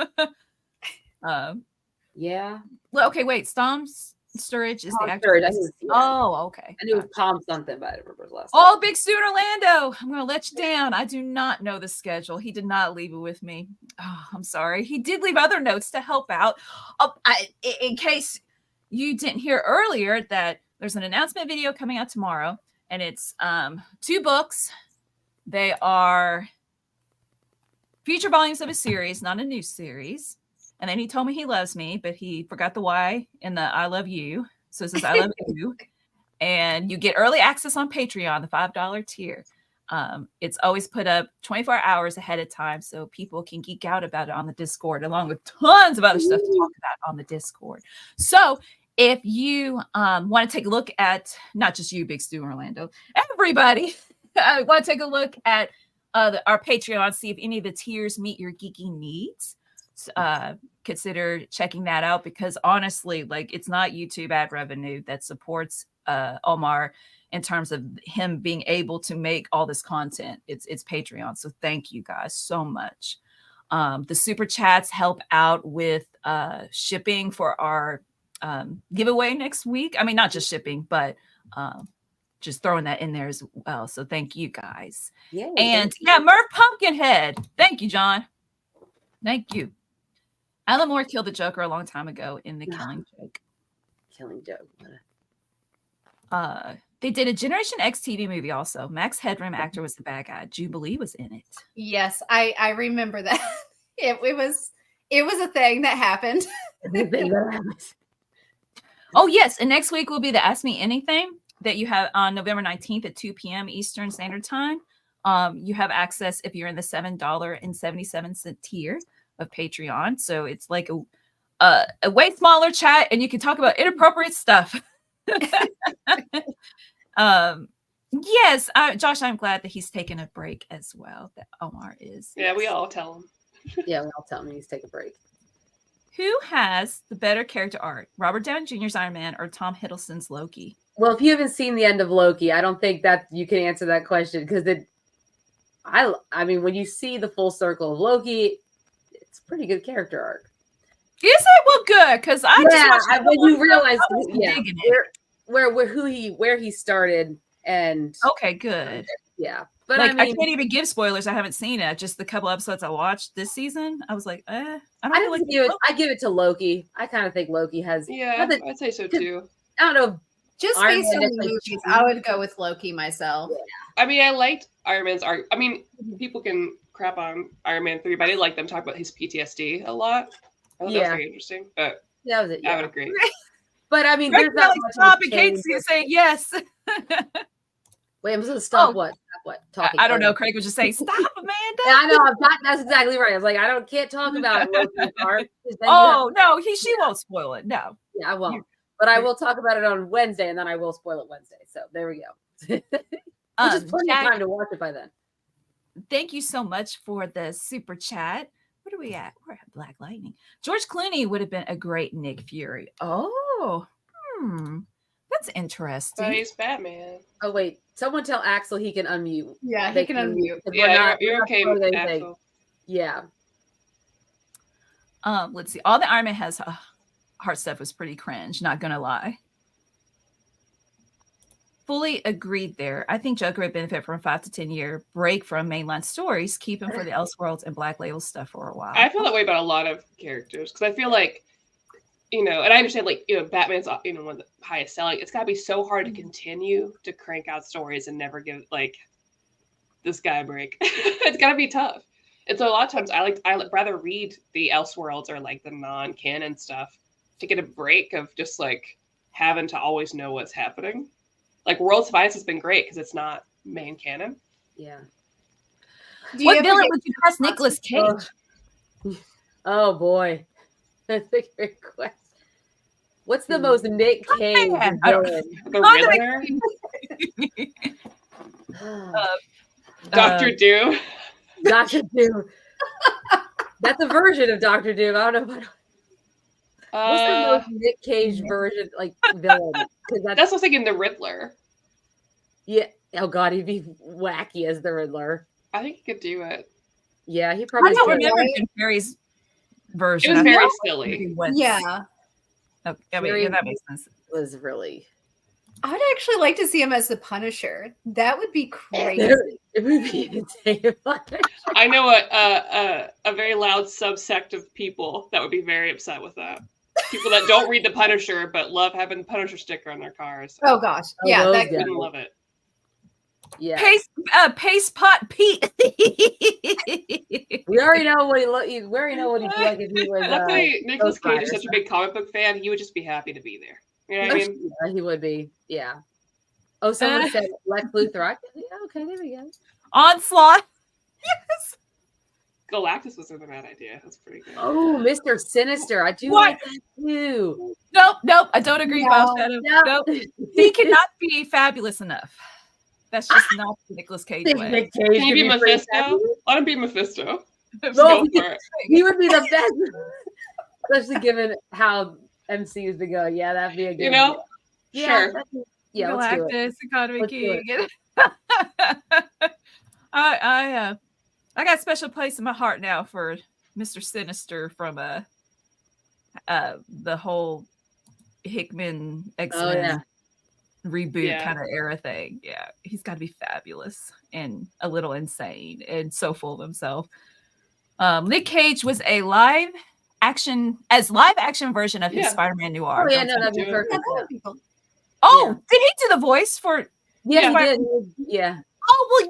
yeah. Well, okay, wait. Storms Sturridge is Tom the actor. Sturridge, I knew- yeah. Oh, okay. I knew it was Tom something, but I don't remember his last Oh, Big Stu in Orlando. I'm going to let you down. I do not know the schedule. He did not leave it with me. Oh, I'm sorry. He did leave other notes to help out. In case you didn't hear earlier that there's an announcement video coming out tomorrow, and it's 2 books. They are future volumes of a series, not a new series. And then he told me he loves me, but he forgot the Y in the I love you. So it says I love you. And you get early access on Patreon, the $5 tier. It's always put up 24 hours ahead of time so people can geek out about it on the Discord, along with tons of other stuff to talk about on the Discord. So if you want to take a look at, not just you, Big Stu in Orlando, everybody want to take a look at our Patreon, see if any of the tiers meet your geeky needs. Consider checking that out, because honestly, like, it's not YouTube ad revenue that supports Omar in terms of him being able to make all this content. It's Patreon. So thank you guys so much. The super chats help out with shipping for our giveaway next week. I mean, not just shipping, but just throwing that in there as well. So thank you guys. Yeah. And yeah, Murph Pumpkinhead. Thank you, John. Thank you. Alan Moore killed the Joker a long time ago in The Killing Joke. Killing Joke. They did a Generation X TV movie also. Max Headroom actor was the bad guy. Jubilee was in it. yes, I remember that. It was a thing that happened. Oh, yes. And next week will be the Ask Me Anything that you have on November 19th at 2 p.m. Eastern Standard Time. You have access if you're in the $7.77 tier of Patreon. So it's like a way smaller chat, and you can talk about inappropriate stuff. Yes, Josh, I'm glad that he's taking a break as well, that Omar is. Yeah, we all tell him. Yeah, I'll tell him he needs to take a break. Who has the better character art, Robert Downey Jr.'s Iron Man or Tom Hiddleston's Loki? Well, if you haven't seen the end of Loki, I don't think that you can answer that question, because I mean, when you see the full circle of Loki, it's a pretty good character arc. Is it? Well, good, because I just watched that when one, you realize, I was digging it. where he started, and Okay, good. yeah. But Like, I mean, I can't even give spoilers. I haven't seen it. Just the couple episodes I watched this season, I was like, I don't feel like I give it to Loki. I kind of think Loki has. Yeah, I'd say so too. I don't know. Just Iron based Man on the movies, I would go with Loki myself. I mean, I liked Iron Man's art. I mean, people can crap on Iron Man 3, but I did like them talk about his PTSD a lot. I thought that was very interesting. But that was it. I would agree. But I mean, Greg there's not much stop of a and Kate's change. gonna say yes. Wait, I'm supposed to stop Oh. what? Stop what? Talking. I don't know. Craig was just saying, "Stop, Amanda." Yeah, I know. That's exactly right. I was like, can't talk about Loki's art. Oh no, she won't spoil it. No. Yeah, I won't. But I will talk about it on Wednesday, and then I will spoil it Wednesday. So there we go. Which is plenty of time to watch it by then. Thank you so much for the super chat. What are we at? We're at Black Lightning. George Clooney would have been a great Nick Fury. Oh, that's interesting. But he's Batman. Oh wait, someone tell Axel he can unmute. Yeah, he can unmute. Yeah, you're okay with Axel. Yeah. Let's see. All the Iron Man has heart stuff was pretty cringe. Not gonna lie. Fully agreed there. I think Joker would benefit from a 5 to 10 year break from mainline stories. Keep him for the Elseworlds and Black Label stuff for a while. I feel that way about a lot of characters because I feel like, and I understand, Batman's, one of the highest selling. It's got to be so hard to continue to crank out stories and never give this guy a break. It's got to be tough. And so a lot of times I rather read the Elseworlds or the non-canon stuff to get a break of just having to always know what's happening. World's Finest has been great because it's not main canon. Yeah. What villain would you cast Nicolas Cage? Oh boy, that's a great question. What's the most Nick Cage villain? The Riddler. Dr. Doom. Dr. Doom. That's a version of Dr. Doom. I don't know. What's the most Nick Cage version, villain? That's what I was thinking, the Riddler. Yeah. Oh God, he'd be wacky as the Riddler. I think he could do it. Yeah, he probably. I don't remember Jim Carrey's version. It was very silly. Yeah. Okay, I mean, that makes sense. It was really. I would actually like to see him as the Punisher. That would be crazy. It would be insane. I know a very loud subsect of people that would be very upset with that. People that don't read the Punisher but love having the Punisher sticker on their cars. Oh gosh, yeah, that would love it. Yeah, Paste Pot Pete. We already know what we already know what he'd be like if he was. Luckily, Nicolas Cage is such a big comic book fan; he would just be happy to be there. You know what I mean? Yeah, he would be. Yeah. Oh, someone said Lex Luthor. Yeah, okay, there we go. Onslaught. Yes. Galactus was a bad idea. That's pretty good. Oh, Mr. Sinister. I do like that too. Nope. I don't agree, Shadow. Nope. He cannot be fabulous enough. That's just not Nicolas Cage way. Can you be Mephisto? Let him be Mephisto. No, he would be the best. Especially given how MC has been going. Yeah, that'd be a good idea. Yeah, sure. Yeah, Galactus, Economy King. I got a special place in my heart now for Mr. Sinister from the whole Hickman X-Men reboot kind of era thing. Yeah, he's got to be fabulous and a little insane and so full of himself. Nick Cage was a live action version of his Spider-Man Noir. Oh yeah, no, that'd be perfect. Oh, did he do the voice for? Yeah, he did. Yeah. Oh well,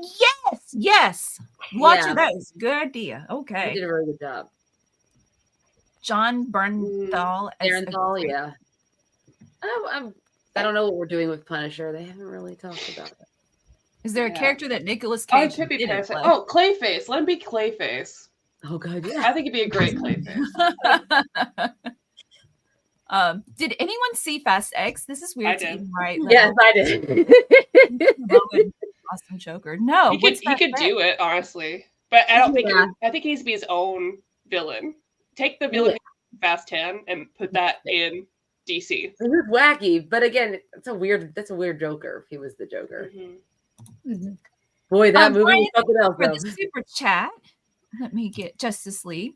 yes. Watching that is a good idea. Okay, he did a really good job. John Bernthal. Yeah. I don't know what we're doing with Punisher. They haven't really talked about it. Is there a character that Nicolas Cage? Oh, it could be perfect. Oh, Clayface. Let him be Clayface. Oh god, yeah. I think he'd be a great Clayface. Did anyone see Fast X? This is weird. I did. Right? Yes, I did. Awesome Joker. No, he could do it honestly, but I don't think. I think he needs to be his own villain. Take the villain Fast 10 and put that in DC. It was wacky, but again, that's a weird Joker if he was the Joker. Mm-hmm. Boy, that movie was something else. For the super chat, let me get Justice League.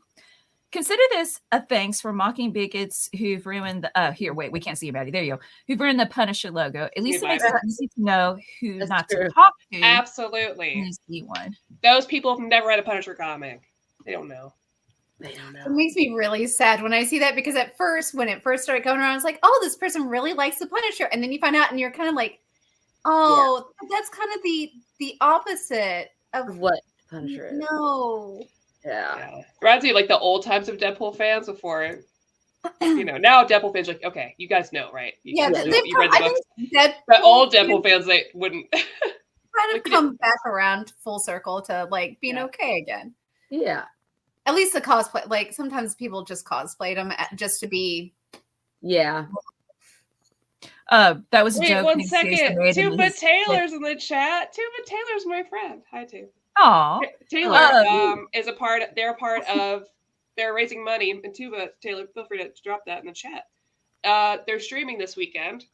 consider this a thanks for mocking bigots who've ruined the here, wait, we can't see you, Maddie. There you go. Who've ruined the Punisher logo. At least it makes it easy to know who That's not true. to talk to. Absolutely. When you see one. Those people have never read a Punisher comic. They don't know. They don't know. It makes me really sad when I see that, because at first, when it first started going around, I was like, oh, this person really likes the Punisher. And then you find out and you're kind of like, oh, that's kind of the opposite of What Punisher is. No. Yeah. It reminds me of like the old times of Deadpool fans before, now Deadpool fans are like, okay, you guys know, right? You Yeah, guys they've know, you read the I books. think Deadpool But old Deadpool fans, they wouldn't. kind like, of come back around full circle to like being okay again. Yeah. At least the cosplay, like sometimes people just cosplayed them just to be. Yeah. That was a Wait, joke. 1 Nick Stacy second. made in Tuba his- Taylor's in the chat. Tuba Taylor's my friend. Hi, Tuba. Aw. Taylor is a part. They're raising money. And Tuba Taylor, feel free to drop that in the chat. They're streaming this weekend.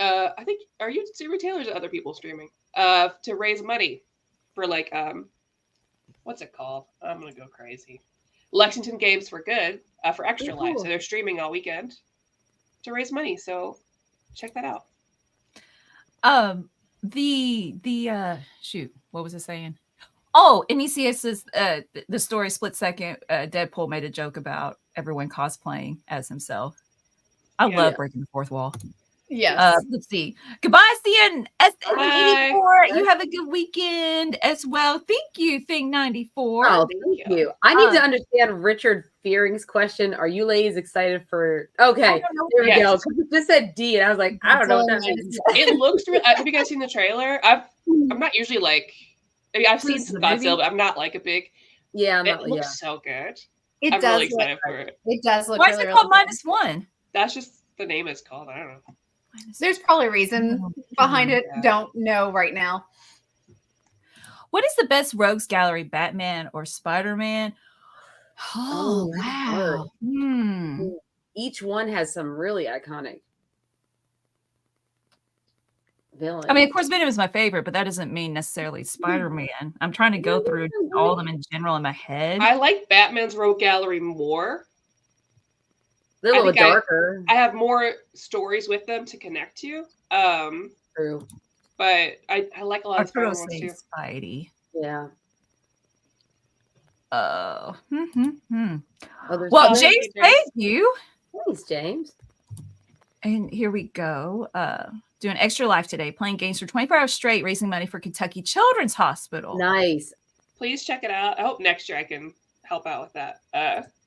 I think, are you Tuba Taylor or other people streaming? To raise money for like what's it called? I'm gonna go crazy. Lexington Games for Good for Extra Life. cool. So they're streaming all weekend to raise money. So check that out. Shoot, what was it saying? Oh, NECS says the story Split Second. Deadpool made a joke about everyone cosplaying as himself. I Yeah. love breaking the fourth wall. Yes. Let's see. Goodbye, Stan. Bye. SN84. You have a good weekend as well. Thank you, Thing 94. Oh, Thank thank you. I need to understand Richard Fearing's question. Are you ladies excited for? Okay, there we go. 'Cause it just said D, and I was like, I don't know what that means. It looks. Have you guys seen the trailer? I'm not usually like. I mean, I've seen some Godzilla, but I'm not like a big. Yeah, It looks so good. It I'm does really excited for it. It does look Why really, is it called really -1? That's just the name it's called. I don't know. There's probably a reason behind it. Yeah. Don't know right now. What is the best Rogues Gallery, Batman or Spider-Man? Oh, that's hard. Hmm. Each one has some really iconic villains. I mean, of course, Venom is my favorite, but that doesn't mean necessarily Spider-Man. I'm trying to go through all of them in general in my head. I like Batman's Rogue Gallery more. they're a little think darker. I have more stories with them to connect to. True. But I like a lot of Arturo Spider-Man ones saying too. Spidey. Yeah. Oh. Oh, there's Well, Thank James, you, James. thank you. Thanks, James. And here we go. Doing Extra Life today, playing games for 24 hours straight, raising money for Kentucky Children's Hospital. Nice. Please check it out. I hope next year I can help out with that.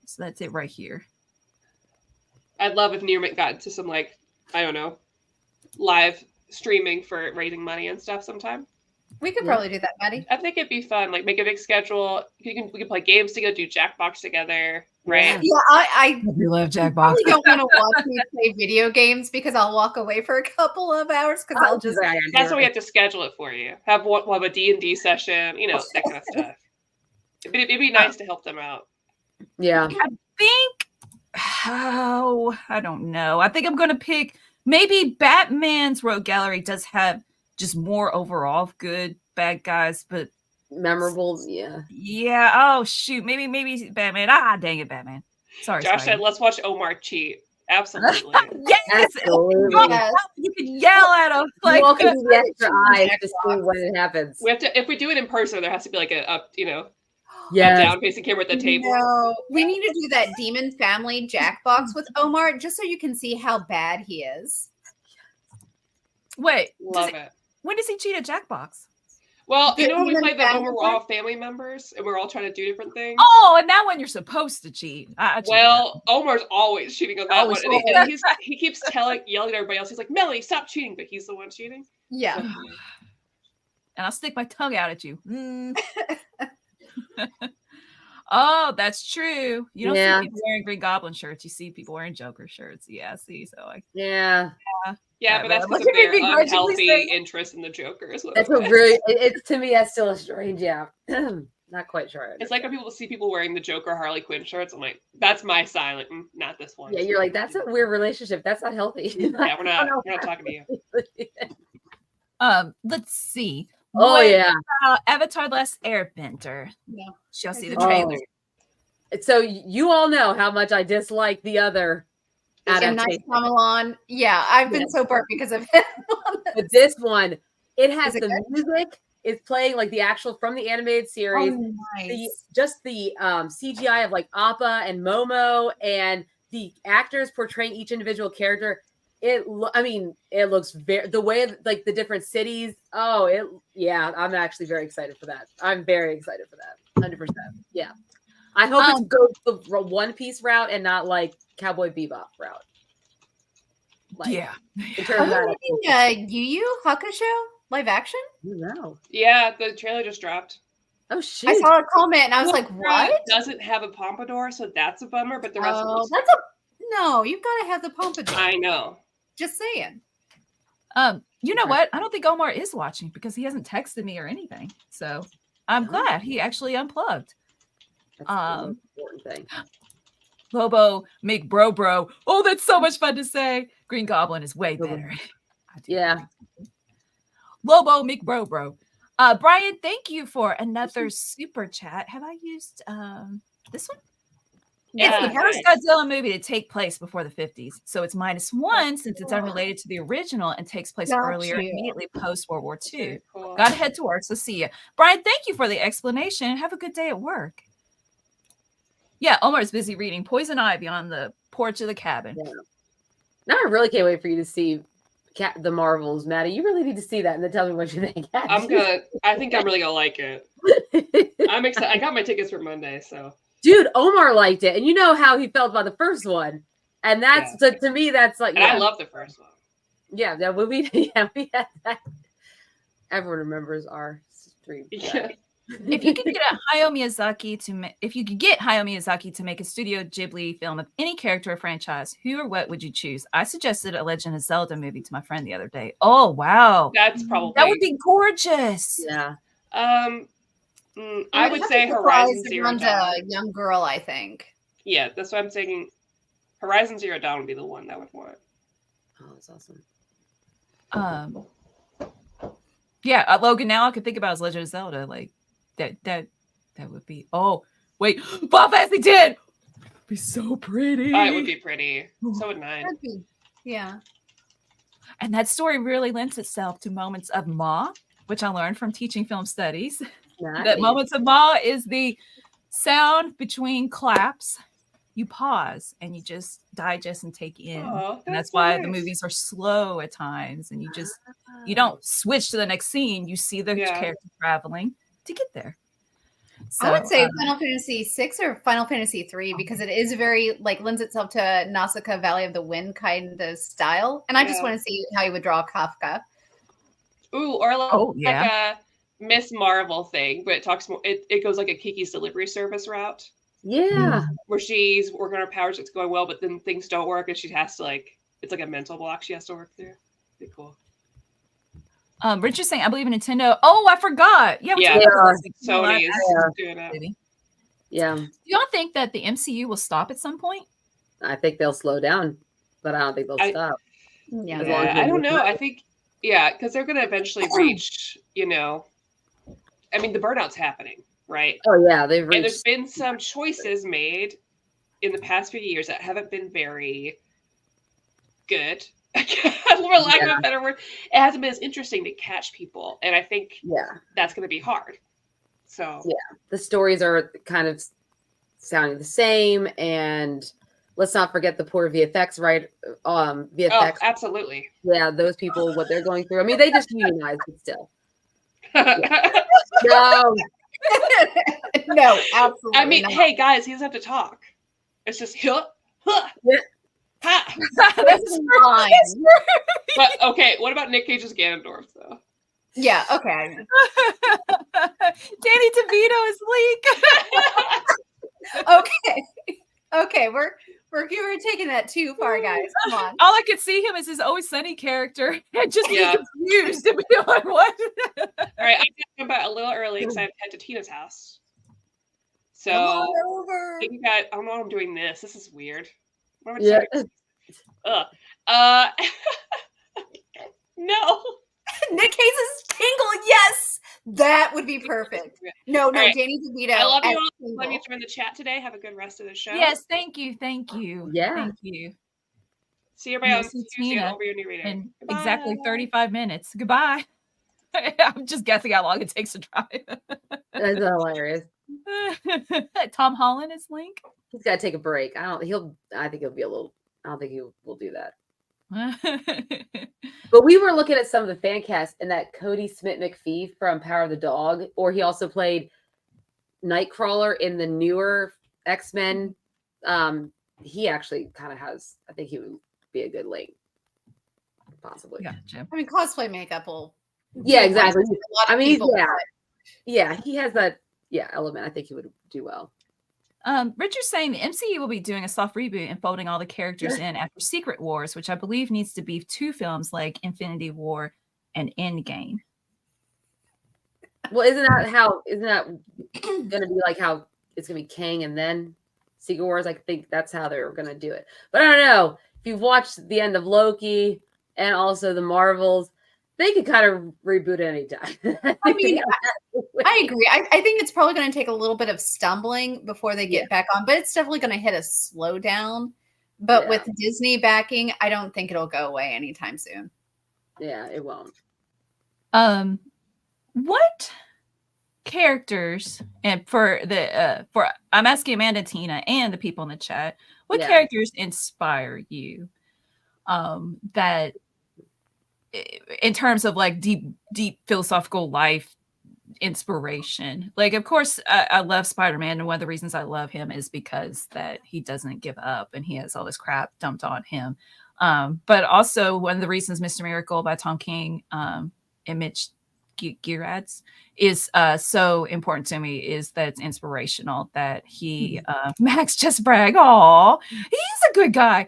So that's it right here. I'd love if Nearmint got into some like, I don't know, live streaming for raising money and stuff sometime. We could Yeah. probably do that, Maddie. I think it'd be fun. Like make a big schedule. We can play games together, do Jackbox together, right? Yeah, I We love Jackbox. probably don't want to watch me play video games because I'll walk away for a couple of hours because I'll just. That's why we have to schedule it for you. We'll have a D&D session, you know, that kind of stuff. It'd be nice to help them out. Yeah. I don't know. I think I'm going to pick maybe Batman's Rogue Gallery does have just more overall good bad guys, but Memorable. Yeah. yeah. Oh shoot. Maybe Batman. Ah, dang it, Batman. Sorry. Josh Spidey. said, let's watch Omar cheat. Absolutely. Yes. Absolutely. Yes. You can yell at him. Like, Like, walking the extra eyes to see when it happens. We have to, if we do it in person, there has to be like a up, you know, a Yeah. down facing camera at the table. No, we need to do that Demon Family Jackbox with Omar just so you can see how bad he is. wait. Love it. When does he cheat at Jackbox? Well, you The know when we Demon played that when Family we're all family members and we're all trying to do different things? Oh, and that one you're supposed to cheat. I cheated Well, Omar's always cheating on that Always one. cheating. And he keeps yelling at everybody else. He's like, Melanie, stop cheating. But he's the one cheating. Yeah. and I'll stick my tongue out at you. Oh, that's true. You don't Yeah. see people wearing Green Goblin shirts. You see people wearing Joker shirts. Yeah, see. So I Yeah. Yeah, but that's Look because of at me their begrudgingly unhealthy saying- interest in the Joker. Is what That's it a is. really, it's to me, that's still a strange, yeah. Not quite sure. It's like when people see people wearing the Joker Harley Quinn shirts. I'm like, that's my silent, not this one. Yeah, you're like, that's a weird relationship. That's not healthy. Yeah, we're not talking to you. let's see. Oh, What yeah. about Avatar: The Last Airbender? No. Shall see the Oh. trailer. So you all know how much I dislike the other M. Night adaptation. Shyamalan. Yeah, I've been so burnt because of him. But this one, it has Is it the good? music. It's playing like the actual from the animated series. Oh, nice. Just the CGI of like Appa and Momo and the actors portraying each individual character. It looks very the way like the different cities. I'm actually very excited for that. I'm very excited for that. 100%. Yeah. I hope it goes the One Piece route and not like Cowboy Bebop route. Like, yeah. In terms Are of you making Yu Yu Hakusho live action? no. Yeah, the trailer just dropped. Oh shoot. I saw a comment and I was like, what? It doesn't have a pompadour, so that's a bummer, but the rest of it That's no, you've got to have the pompadour. I know. Just saying. You know what? I don't think Omar is watching because he hasn't texted me or anything. So I'm glad he actually unplugged. That's the most important thing. Lobo, make bro. Oh, that's so much fun to say. Green Goblin is way better. Yeah. Lobo, make bro. Brian, thank you for another super chat. Have I used this one? Yeah, It's the first Godzilla movie to take place before the 50s. So it's -1 since it's unrelated to the original and takes place earlier, immediately post World War II. Cool. Gotta head to work, so see you. Brian, thank you for the explanation. Have a good day at work. Yeah, Omar's busy reading Poison Ivy on the porch of the cabin. Yeah. Now I really can't wait for you to see the Marvels, Maddie. You really need to see that and then tell me what you think. I think I'm really gonna like it. I'm excited. I got my tickets for Monday, so. Dude, Omar liked it, and you know how he felt about the first one, and that's to me that's like. And I love the first one. Yeah, that movie. Yeah, we had that. Everyone remembers our stream. Yeah. If you could get Hayao Miyazaki to make a Studio Ghibli film of any character or franchise, who or what would you choose? I suggested a Legend of Zelda movie to my friend the other day. Oh wow, That's probably that would be gorgeous. Yeah. I would say Horizon Zero around Dawn. a young girl, I think. Yeah, that's what I'm saying. Horizon Zero Dawn would be the one that I would want. Oh, that's awesome. Yeah, Logan. Now I could think about his Legend of Zelda. Like that would be. Oh wait, Final Fantasy 10. Be so pretty. It would be pretty. So would 9. Yeah. And that story really lends itself to moments of Ma, which I learned from teaching film studies. Nice. That moments of Ma is the sound between claps. You pause and you just digest and take in. And that's why the movies are slow at times. And you don't switch to the next scene. You see the character traveling to get there. So, I would say Final Fantasy 6 or Final Fantasy 3 because it is very lends itself to Nausicaa Valley of the Wind kind of style. And I just want to see how you would draw Kafka. Ooh, or like a Miss Marvel thing, but it talks more. It goes like a Kiki's Delivery Service route. Yeah, where she's working on her powers, it's going well, but then things don't work, and she has to it's like a mental block she has to work through. Be cool. Richard's saying, I believe in Nintendo. Oh, I forgot. Yeah, Sony's doing it. Yeah. Do y'all think that the MCU will stop at some point? I think they'll slow down, but I don't think they'll stop. Yeah, I don't know. I think because they're going to eventually reach. I mean, the burnout's happening, right? Oh yeah, they've reached. And there's been some choices made in the past few years that haven't been very good. For lack of a better word, it hasn't been as interesting to catch people, and I think that's going to be hard. So the stories are kind of sounding the same, and let's not forget the poor VFX, right? VFX, oh, absolutely. Yeah, those people, what they're going through. I mean, they just unionized, but still. No, absolutely. I mean, hey guys, he doesn't have to talk. It's just That's fine. But okay, what about Nick Cage's Ganondorf though? Yeah, okay. Danny DeVito is Link. Okay, we're taking that too far, guys. Come on. All I could see him as his Always Sunny character and just be confused and be like, what? All right, I'm talking about a little early because I have to head to Tina's house. So Come on over. I don't know why I'm doing this. This is weird. What am I Yeah. No. Nick Cage's Tingle, yes, that would be perfect. No, right. Danny DeVito. I love you all letting me join the chat today. Have a good rest of the show. Yes, thank you. Thank you. Yeah. Thank you. See everybody on Yes, it's Tuesday Tina over your new reading. in Goodbye. exactly 35 minutes. Goodbye. I'm just guessing how long it takes to drive. That's hilarious. Tom Holland is Link. He's got to take a break. I think he'll be a little. I don't think he will do that. But we were looking at some of the fan casts, and that Cody Smith McPhee from Power of the Dog, or he also played Nightcrawler in the newer X-Men. He actually kind of has. I think he would be a good Link, possibly. Gotcha. I mean, cosplay makeup will. Yeah, exactly. A lot of I mean, people, yeah, he has that element. I think he would do well. Richard's saying the MCU will be doing a soft reboot and folding all the characters in after Secret Wars, which I believe needs to be 2 films like Infinity War and Endgame. Well, isn't that going to be like how it's going to be Kang and then Secret Wars? I think that's how they're going to do it. But I don't know. If you've watched the end of Loki and also the Marvels, they could kind of reboot anytime. I mean, I agree. I think it's probably going to take a little bit of stumbling before they get back on, but it's definitely going to hit a slowdown. But with Disney backing, I don't think it'll go away anytime soon. Yeah, it won't. What characters, and for I'm asking Amanda and Tina and the people in the chat, what characters inspire you? That in terms of like deep philosophical life inspiration. Like, of course, I love Spider-Man, and one of the reasons I love him is because that he doesn't give up and he has all this crap dumped on him. But also one of the reasons Mr. Miracle by Tom King and Mitch Gerads is so important to me is that it's inspirational, that he Max just brag, oh, he's a good guy.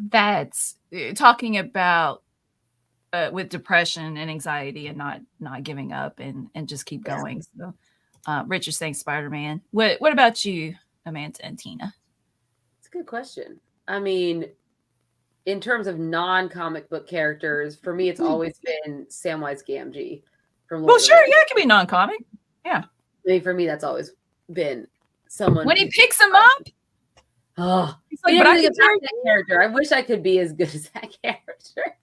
That's talking about with depression and anxiety and not giving up and just keep going. So Richard's saying Spider-Man. What about you, Amanda and Tina? It's a good question. I mean, in terms of non-comic book characters, for me, it's always been Samwise Gamgee from Lord Well, of the sure, Rings. yeah, it can be non-comic. Yeah. I mean, for me, that's always been someone. When he picks him up, he's like, but I can that character. I wish I could be as good as that character.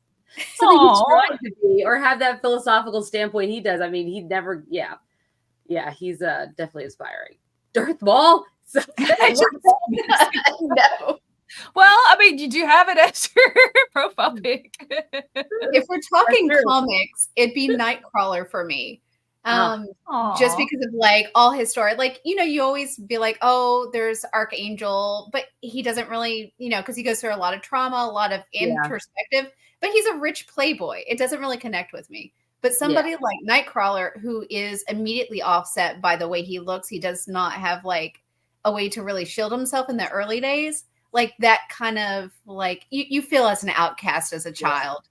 Something he's trying to be, or have that philosophical standpoint he does. I mean, he never, he's definitely inspiring. Darth Maul? No. Well, I mean, did you have it as your profile pic? If we're talking comics, it'd be Nightcrawler for me. Just because of like all his story. Like, you always be like, oh, there's Archangel, but he doesn't really, because he goes through a lot of trauma, a lot of introspective, but he's a rich playboy. It doesn't really connect with me. But somebody like Nightcrawler, who is immediately offset by the way he looks, he does not have like a way to really shield himself in the early days. Like that kind of like you feel as an outcast as a child.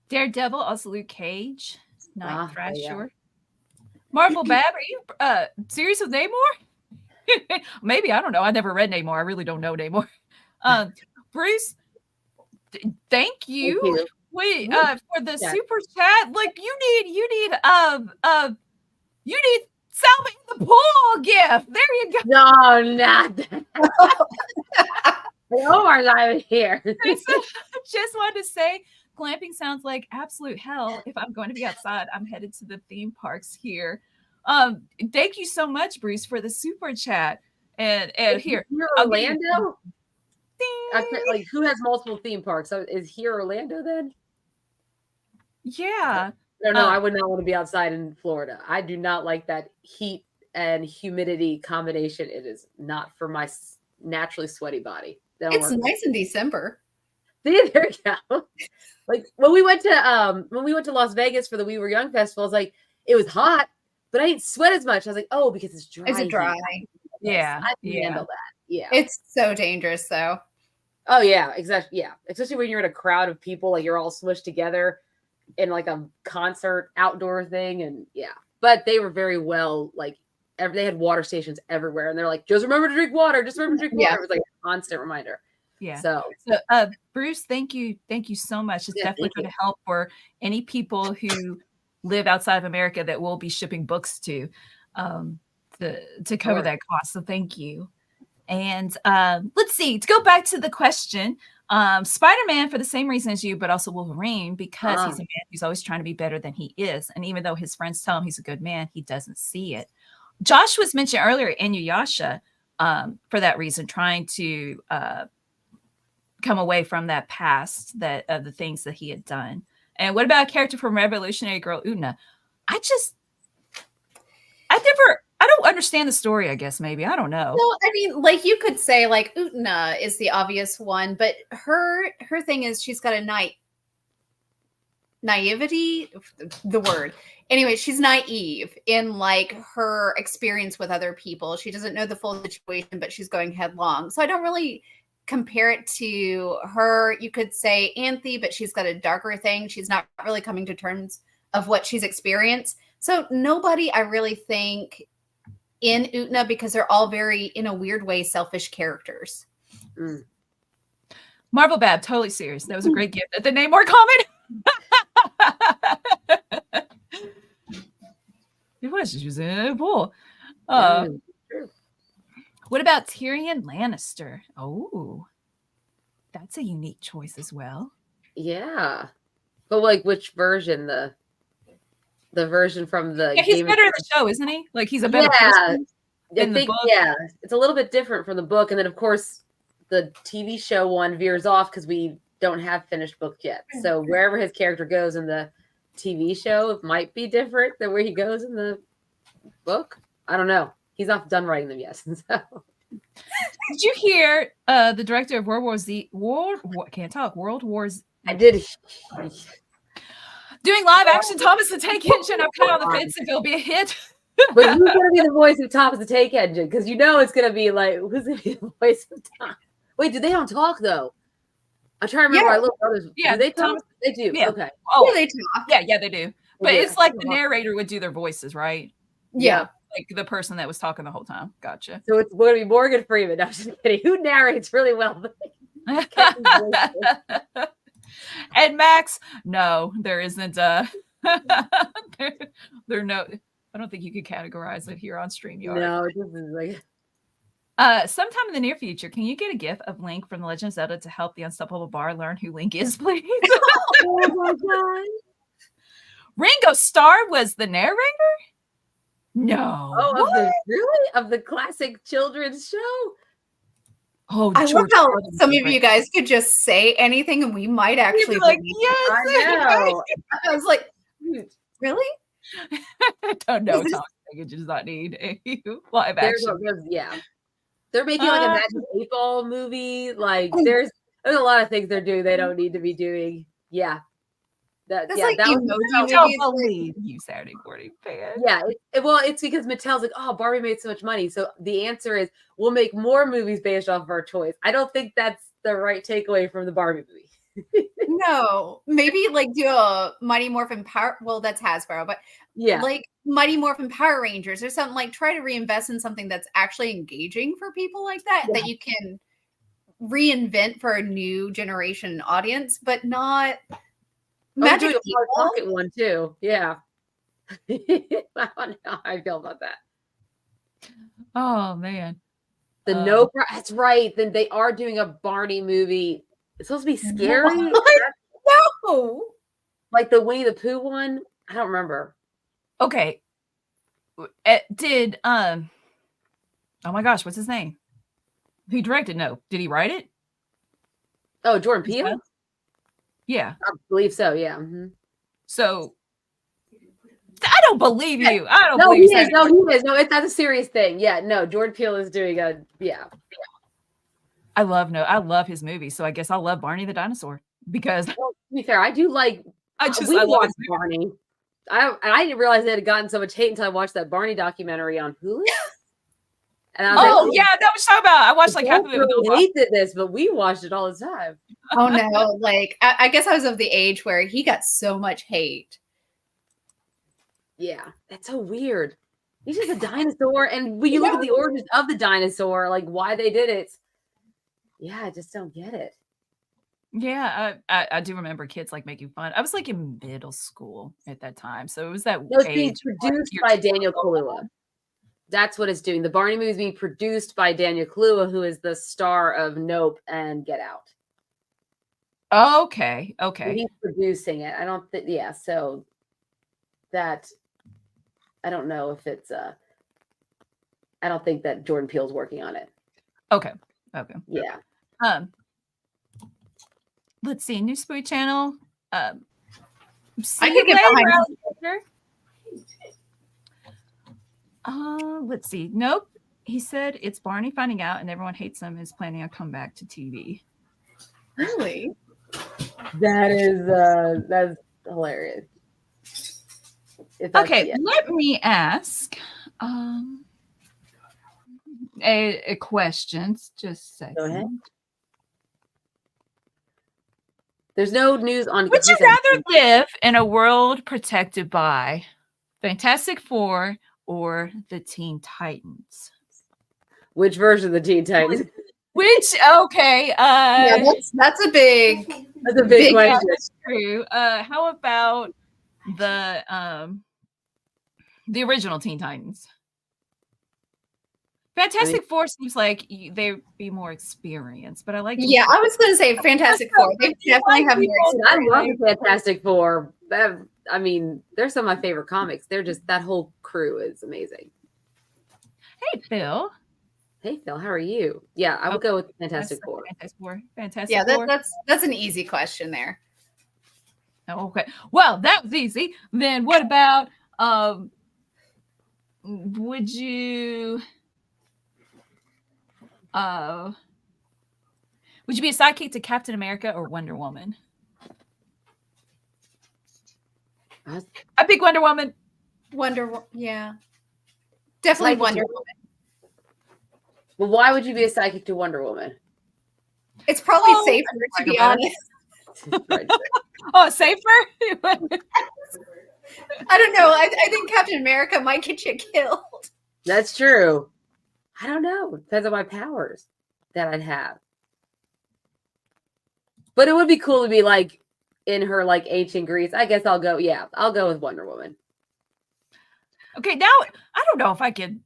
Daredevil, also Luke Cage, Night Thrasher. Marvel Bab, are you serious with Namor? Maybe, I don't know. I never read Namor. I really don't know Namor. Bruce, thank you. Wait, for the super chat. Like you need Salving the Pool gift. There you go. No, not that. Omar's not even here. Just wanted to say, glamping sounds like absolute hell. If I'm going to be outside, I'm headed to the theme parks here. Thank you so much, Bruce, for the super chat. And here, Orlando. Like, who has multiple theme parks? So is here Orlando then? Yeah. No, I would not want to be outside in Florida. I do not like that heat and humidity combination. It is not for my naturally sweaty body. It's nice in December. See, there you go. Like when we went to Las Vegas for the We Were Young festival, I was like, it was hot, but I didn't sweat as much. I was like, oh, because it's dry. It's dry. Yeah. I can handle that. Yeah. It's so dangerous though. Oh yeah, exactly. Yeah. Especially when you're in a crowd of people, like you're all smushed together in like a concert outdoor thing. And but they were very well, like they had water stations everywhere. And they're like, just remember to drink water. Just remember to drink water. It was like a constant reminder. Yeah. So Bruce, thank you so much. It's definitely going to help for any people who live outside of America that we'll be shipping books to cover that cost. So thank you. And let's see, to go back to the question, Spider-Man for the same reason as you, but also Wolverine, because he's a man who's always trying to be better than he is. And even though his friends tell him he's a good man, he doesn't see it. Josh was mentioned earlier, Inuyasha, for that reason, trying to come away from that past, that of the things that he had done. And what about a character from Revolutionary Girl Utena? I don't understand the story, I guess, maybe. I don't know. No, I mean, like, you could say, like, Utena is the obvious one, but her thing is she's got a naivety, the word. Anyway, she's naive in, like, her experience with other people. She doesn't know the full situation, but she's going headlong. So I don't really compare it to her. You could say Anthe, but she's got a darker thing. She's not really coming to terms of what she's experienced. So nobody, I really think, in Utena, because they're all very, in a weird way, selfish characters. Marvel Bab, totally serious. That was a great gift. The Namor comment. It was just in pool. What about Tyrion Lannister? Oh, that's a unique choice as well. Yeah, but like, which version? The version from the he's better in the show, isn't he? Like, he's a better person in the book. Yeah, it's a little bit different from the book, and then of course the TV show one veers off because we don't have finished book yet. So wherever his character goes in the TV show, it might be different than where he goes in the book. I don't know. He's not done writing them yet. So. Did you hear the director of World War Z? World War Z. I did. Doing live action Thomas the Tank Engine. I'm kind of on the fence if it'll be a hit. But who's going to be the voice of Thomas the Tank Engine? Because you know it's going to be like, who's going to be the voice of Thomas? Wait, they don't talk though? I'm trying to remember. Yeah. Our little brothers. Yeah, Do they talk? Thomas, they do. Yeah. Okay. Oh, Yeah, they talk. Yeah, they do. But it's like the narrator would do their voices, right? Yeah. Like the person that was talking the whole time. Gotcha. So it's going to be Morgan Freeman. No, I'm just kidding. Who narrates really well? And Max, no, there isn't. There no. I don't think you could categorize it here on StreamYard. No, this is like. Sometime in the near future, can you get a GIF of Link from The Legend of Zelda to help the Unstoppable Bar learn who Link is, please? Oh my god! Ringo Starr was the narrator? No. Oh, of the classic children's show? Oh, I love how some of you guys could just say anything and we might actually like, believe yes. I know. I was like, really? I don't know. Tom Hanks does not need a live action. They're making like a Magic 8 Ball movie. Like there's a lot of things they're doing they don't need to be doing. Yeah. That's that like was Don't believe you, Saturday morning fan. Yeah. It's because Mattel's like, oh, Barbie made so much money. So the answer is we'll make more movies based off of our toys. I don't think that's the right takeaway from the Barbie movie. No, maybe like do a Mighty Morphin Power. Well, that's Hasbro, but yeah, like Mighty Morphin Power Rangers or something. Like try to reinvest in something that's actually engaging for people like that, that you can reinvent for a new generation audience, but not Magic do a Hard Pocket one too. Yeah, I don't know how I feel about that. Oh man, that's right. Then they are doing a Barney movie. It's supposed to be scary. No, like the Winnie the Pooh one. I don't remember. Okay. Did oh my gosh, what's his name? Who directed? No, did he write it? Oh, Jordan Peele. Yeah, I believe so. Yeah. Mm-hmm. So I don't believe you. I don't no, believe he is. No, he is. No, that's a serious thing. Yeah, no, Jordan Peele is doing a I love his movies, so I guess I'll love Barney the Dinosaur because well, to be fair, I do like I love Barney. I didn't realize it had gotten so much hate until I watched that Barney documentary on Hulu. And I was yeah, that was talking about. I watched like half of it. We hated this, but we watched it all the time. Oh no! Like I guess I was of the age where he got so much hate. Yeah, that's so weird. He's just a dinosaur, and when you look at the origins of the dinosaur, like why they did it, yeah, I just don't get it. Yeah, I do remember kids like making fun. I was like in middle school at that time, so it was that It was being age. produced by Daniel Kaluuya. That's what it's doing. The Barney movie is being produced by Daniel Kaluuya, who is the star of Nope and Get Out. Okay. He's producing it. I don't think. Yeah, so that I don't know if it's. I don't think that Jordan Peele's working on it. Okay. Yeah. Let's see. New Spoy Channel. I could get behind let's see. Nope. He said it's Barney finding out and everyone hates him and is planning on comeback to TV. Really? That's hilarious. Okay, let me ask a question. Just a second. Go ahead. There's no news on. Would you rather live in a world protected by Fantastic Four or the Teen Titans? Which version of the Teen Titans? Okay. Yeah, that's a big question. That's true. How about the original Teen Titans? Fantastic Four seems like they'd be more experienced, but I like. Yeah, I was going to say Fantastic Four. They definitely have more experience. I love the Fantastic Four. I mean, they're some of my favorite comics. They're just that whole crew is amazing. Hey, Phil. Hey, Phil. How are you? Yeah, I would go with Fantastic Four. Fantastic Four. Four. Yeah, that's an easy question there. Oh, okay. Well, that was easy. Then what about would you be a sidekick to Captain America or Wonder Woman? I pick Wonder Woman. Yeah. Definitely Wonder Woman. Well, why would you be a sidekick to Wonder Woman? It's probably safer, to be honest. Oh, safer? I don't know. I think Captain America might get you killed. That's true. I don't know. It depends on my powers that I'd have. But it would be cool to be like in her like ancient Greece. I guess I'll go with Wonder Woman. Okay, now I don't know if I could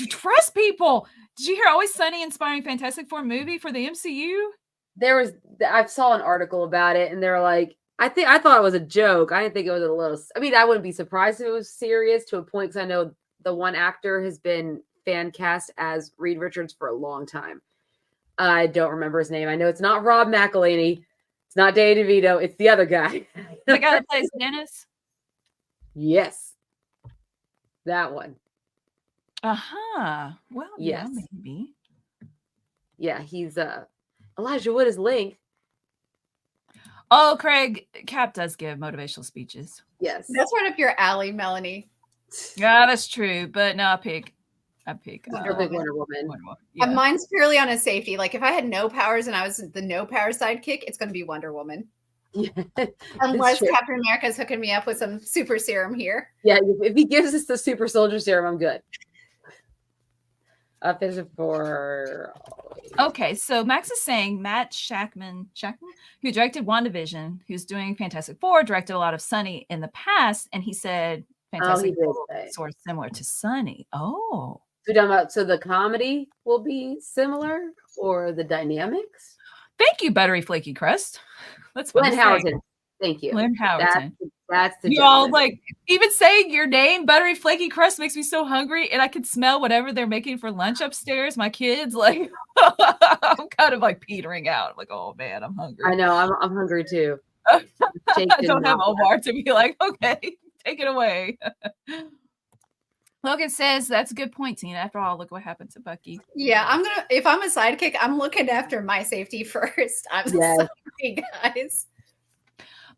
trust people. Did you hear Always Sunny inspiring Fantastic Four movie for the MCU? I saw an article about it and they're like, I thought it was a joke. I didn't think it was a little, I mean, I wouldn't be surprised if it was serious to a point because I know the one actor has been fan cast as Reed Richards for a long time. I don't remember his name. I know it's not Rob McElhenney. It's not Danny DeVito. It's the other guy. The guy that plays Dennis? Yes. That one. Uh-huh. Well, yes. Yeah, maybe. Yeah, he's Elijah Wood is Link. Oh, Craig, Cap does give motivational speeches. Yes. That's right up your alley, Melanie. Yeah, that's true. But no, I pick Wonder Woman. Yeah. Mine's purely on a safety. Like if I had no powers and I was the no power sidekick, it's going to be Wonder Woman. Yeah, unless Captain America is hooking me up with some super serum here. Yeah, if he gives us the super soldier serum, I'm good. Okay, so Max is saying Matt Shackman, who directed WandaVision, who's doing Fantastic Four, directed a lot of Sunny in the past, and he said Fantastic Four is sort of similar to Sunny. Oh. So the comedy will be similar or the dynamics? Thank you, Buttery Flaky Crust. That's what Glenn Howerton. Thank you. Glenn Howerton. That's the y'all like even saying your name, Buttery Flaky Crust, makes me so hungry, and I can smell whatever they're making for lunch upstairs. My kids, like, I'm kind of like petering out. I'm like, oh man, I'm hungry. I know, I'm hungry too. I don't have Omar to be like, okay, take it away. Logan says that's a good point, Tina. After all, look what happened to Bucky. Yeah, if I'm a sidekick, I'm looking after my safety first. I'm sorry, guys.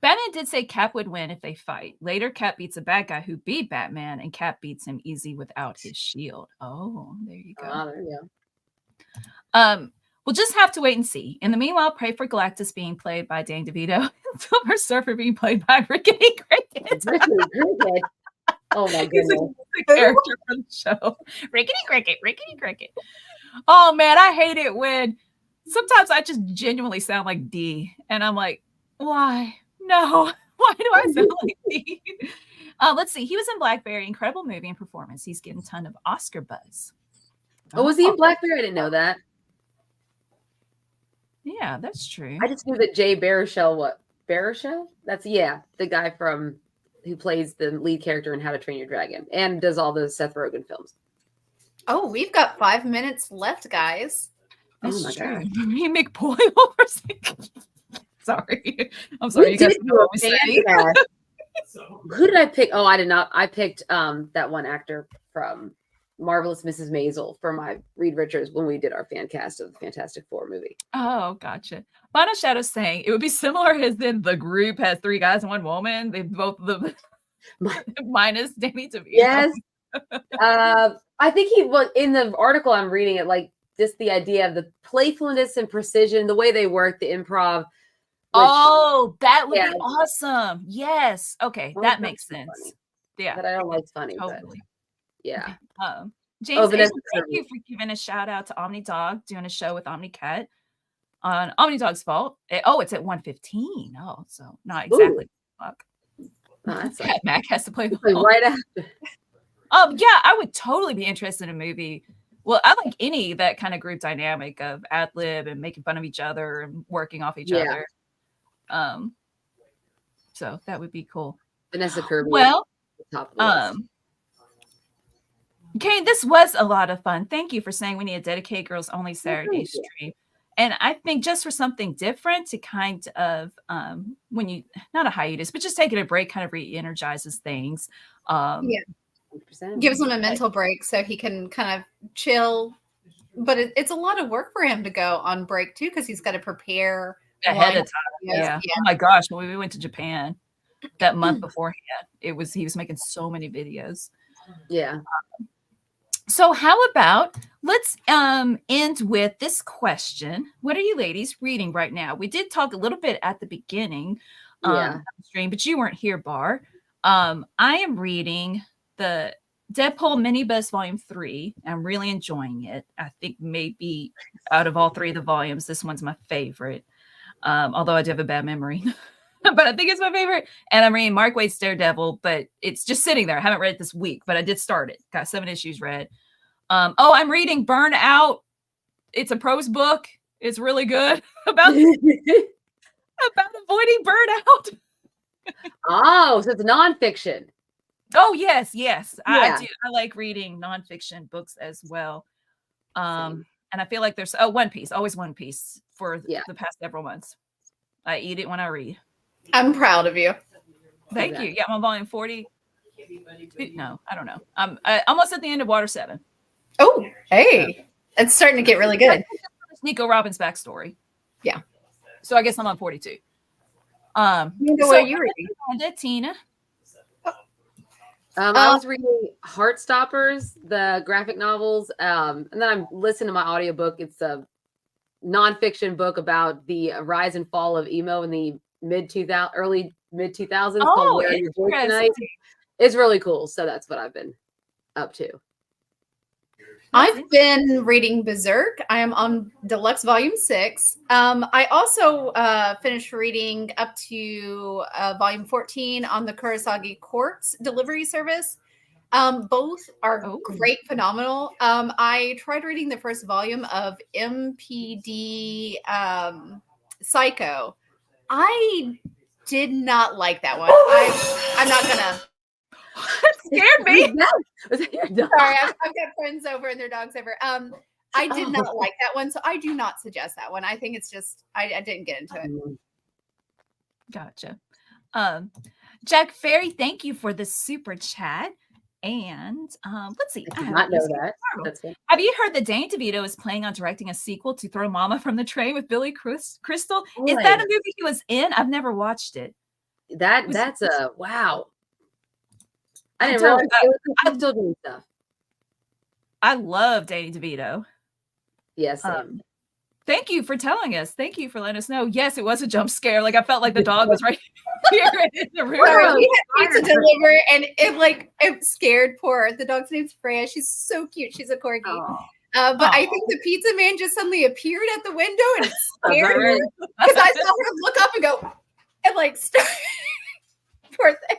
Batman did say Cap would win if they fight. Later, Cap beats a bad guy who beat Batman, and Cap beats him easy without his shield. Oh, there you go. Oh, there you go. We'll just have to wait and see. In the meanwhile, pray for Galactus being played by Danny DeVito and Silver Surfer being played by Rickety Cricket. Oh my goodness. He's a character from the show. Rickety Cricket. Oh man, I hate it when sometimes I just genuinely sound like D, and I'm like, why? No, why do I sound like D? Let's see. He was in Blackberry, incredible movie and performance. He's getting a ton of Oscar buzz. Oh, was he in Blackberry? I didn't know that. Yeah, that's true. I just knew that Jay Baruchel. What Baruchel? That's the guy from who plays the lead character in How to Train Your Dragon and does all the Seth Rogen films. Oh, we've got 5 minutes left, guys. That's my true. God. He McPoy over. Sorry, I'm sorry. You guys know what I'm saying. Who did I pick? Oh, I did not. I picked that one actor from Marvelous Mrs. Maisel for my Reed Richards when we did our fan cast of the Fantastic Four movie. Oh, gotcha. Bono Shadow's saying it would be similar as in the group has 3 guys and 1 woman. They both the minus Danny DeVito. Yes. I think he was in the article I'm reading it, like just the idea of the playfulness and precision, the way they work, the improv. Oh, that would be awesome. Yes. Okay, that makes sense. Funny. Yeah. But I don't like funny. Totally. But yeah. James, Vanessa, thank you for giving a shout out to Omni Dog doing a show with Omni Cat on Omni Dog's fault. It's at 1:15. Oh, so not exactly. Fuck. That's Cat Mac has to play the right after. Yeah, I would totally be interested in a movie. Well, I like any that kind of group dynamic of ad lib and making fun of each other and working off each other. So that would be cool. Vanessa Kirby. Well, top of the list. Kane, this was a lot of fun. Thank you for saying we need a dedicated girls only Saturday stream. And I think just for something different to kind of when you not a hiatus, but just taking a break kind of re-energizes things. Yeah. 100%. Gives him a mental break so he can kind of chill. But it's a lot of work for him to go on break too, because he's got to prepare ahead of time. Yeah. Oh my gosh, when we went to Japan that month beforehand, he was making so many videos. Yeah. So how about let's end with this question. What are you ladies reading right now? We did talk a little bit at the beginning of the stream, but you weren't here, Bar. I am reading the Deadpool Minibus Volume 3. I'm really enjoying it. I think maybe out of all 3 of the volumes, this one's my favorite. Although I do have a bad memory. But I think it's my favorite. And I'm reading Mark Waid's Daredevil, but it's just sitting there. I haven't read it this week, but I did start it. Got 7 issues read. I'm reading Burnout. It's a prose book. It's really good about avoiding burnout. Oh, so it's nonfiction. Oh, yes. I do. I like reading nonfiction books as well. And I feel like there's One Piece, always One Piece for the past several months. I eat it when I read. I'm proud of you. Thank you. Yeah, I'm on volume 40. No, I don't know. I'm almost at the end of Water 7. Oh, hey. It's starting to get really good. Nico Robin's backstory. Yeah. So I guess I'm on 42. What are you reading? Tina. I was reading Heartstoppers, the graphic novels, and then I'm listening to my audiobook. It's a nonfiction book about the rise and fall of emo in the early mid 2000s called Where Are Your Boys Tonight. It's really cool. So that's what I've been up to. I've been reading Berserk. I am on Deluxe Volume 6. I also finished reading up to Volume 14 on the Kurosagi Quartz delivery service. Both are great, phenomenal. I tried reading the first volume of MPD Psycho. I did not like that one. I'm not gonna. That scared me. Sorry, I've got friends over and their dogs over. I did not like that one, so I do not suggest that one. I think it's just I didn't get into it. Gotcha. Jack Ferry, thank you for the super chat. And let's see. I did not know that. Have you heard that Danny DeVito is planning on directing a sequel to Throw Mama from the Train with Billy Crystal? Oh, is that a movie he was in? I've never watched it. That's a wow. I didn't realize I'm still doing stuff. I love Danny DeVito. Yes. Thank you for telling us. Thank you for letting us know. Yes, it was a jump scare. Like I felt like the dog was right here in the room. We had pizza delivered, and it scared the dog's name's Freya. She's so cute. She's a corgi. But I think the pizza man just suddenly appeared at the window and scared right. her because I saw her look up and go and like start. Poor thing.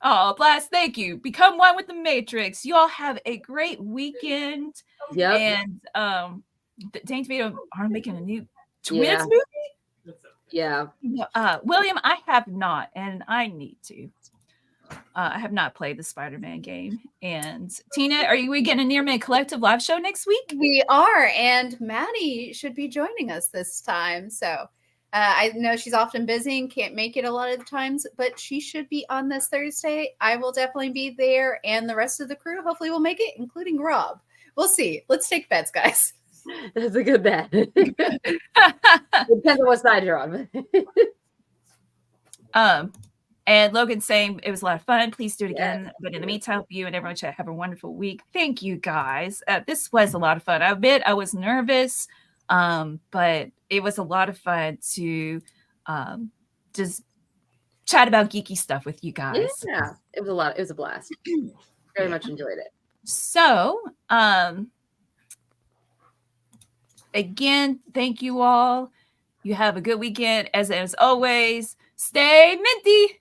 Oh, Blast, thank you. Become one with the Matrix. You all have a great weekend. Yep. And Dane DeVito are making a new Twins Yeah. movie. Yeah. William, I have not, and I need to. I have not played the Spider-Man game. And Tina, are we getting a Near Mid Collective live show next week? We are, and Maddie should be joining us this time. So I know she's often busy and can't make it a lot of the times, but she should be on this Thursday. I will definitely be there, and the rest of the crew hopefully will make it, including Rob. We'll see. Let's take bets, guys. That's a good bet. It depends on what side you're on. And Logan saying it was a lot of fun. Please do it again. But in the meantime, you and everyone should have a wonderful week. Thank you, guys. This was a lot of fun. I admit I was nervous, but it was a lot of fun to just chat about geeky stuff with you guys. Yeah, it was a lot. It was a blast. Very much enjoyed it. So, again, thank you all. You have a good weekend. As always, stay minty.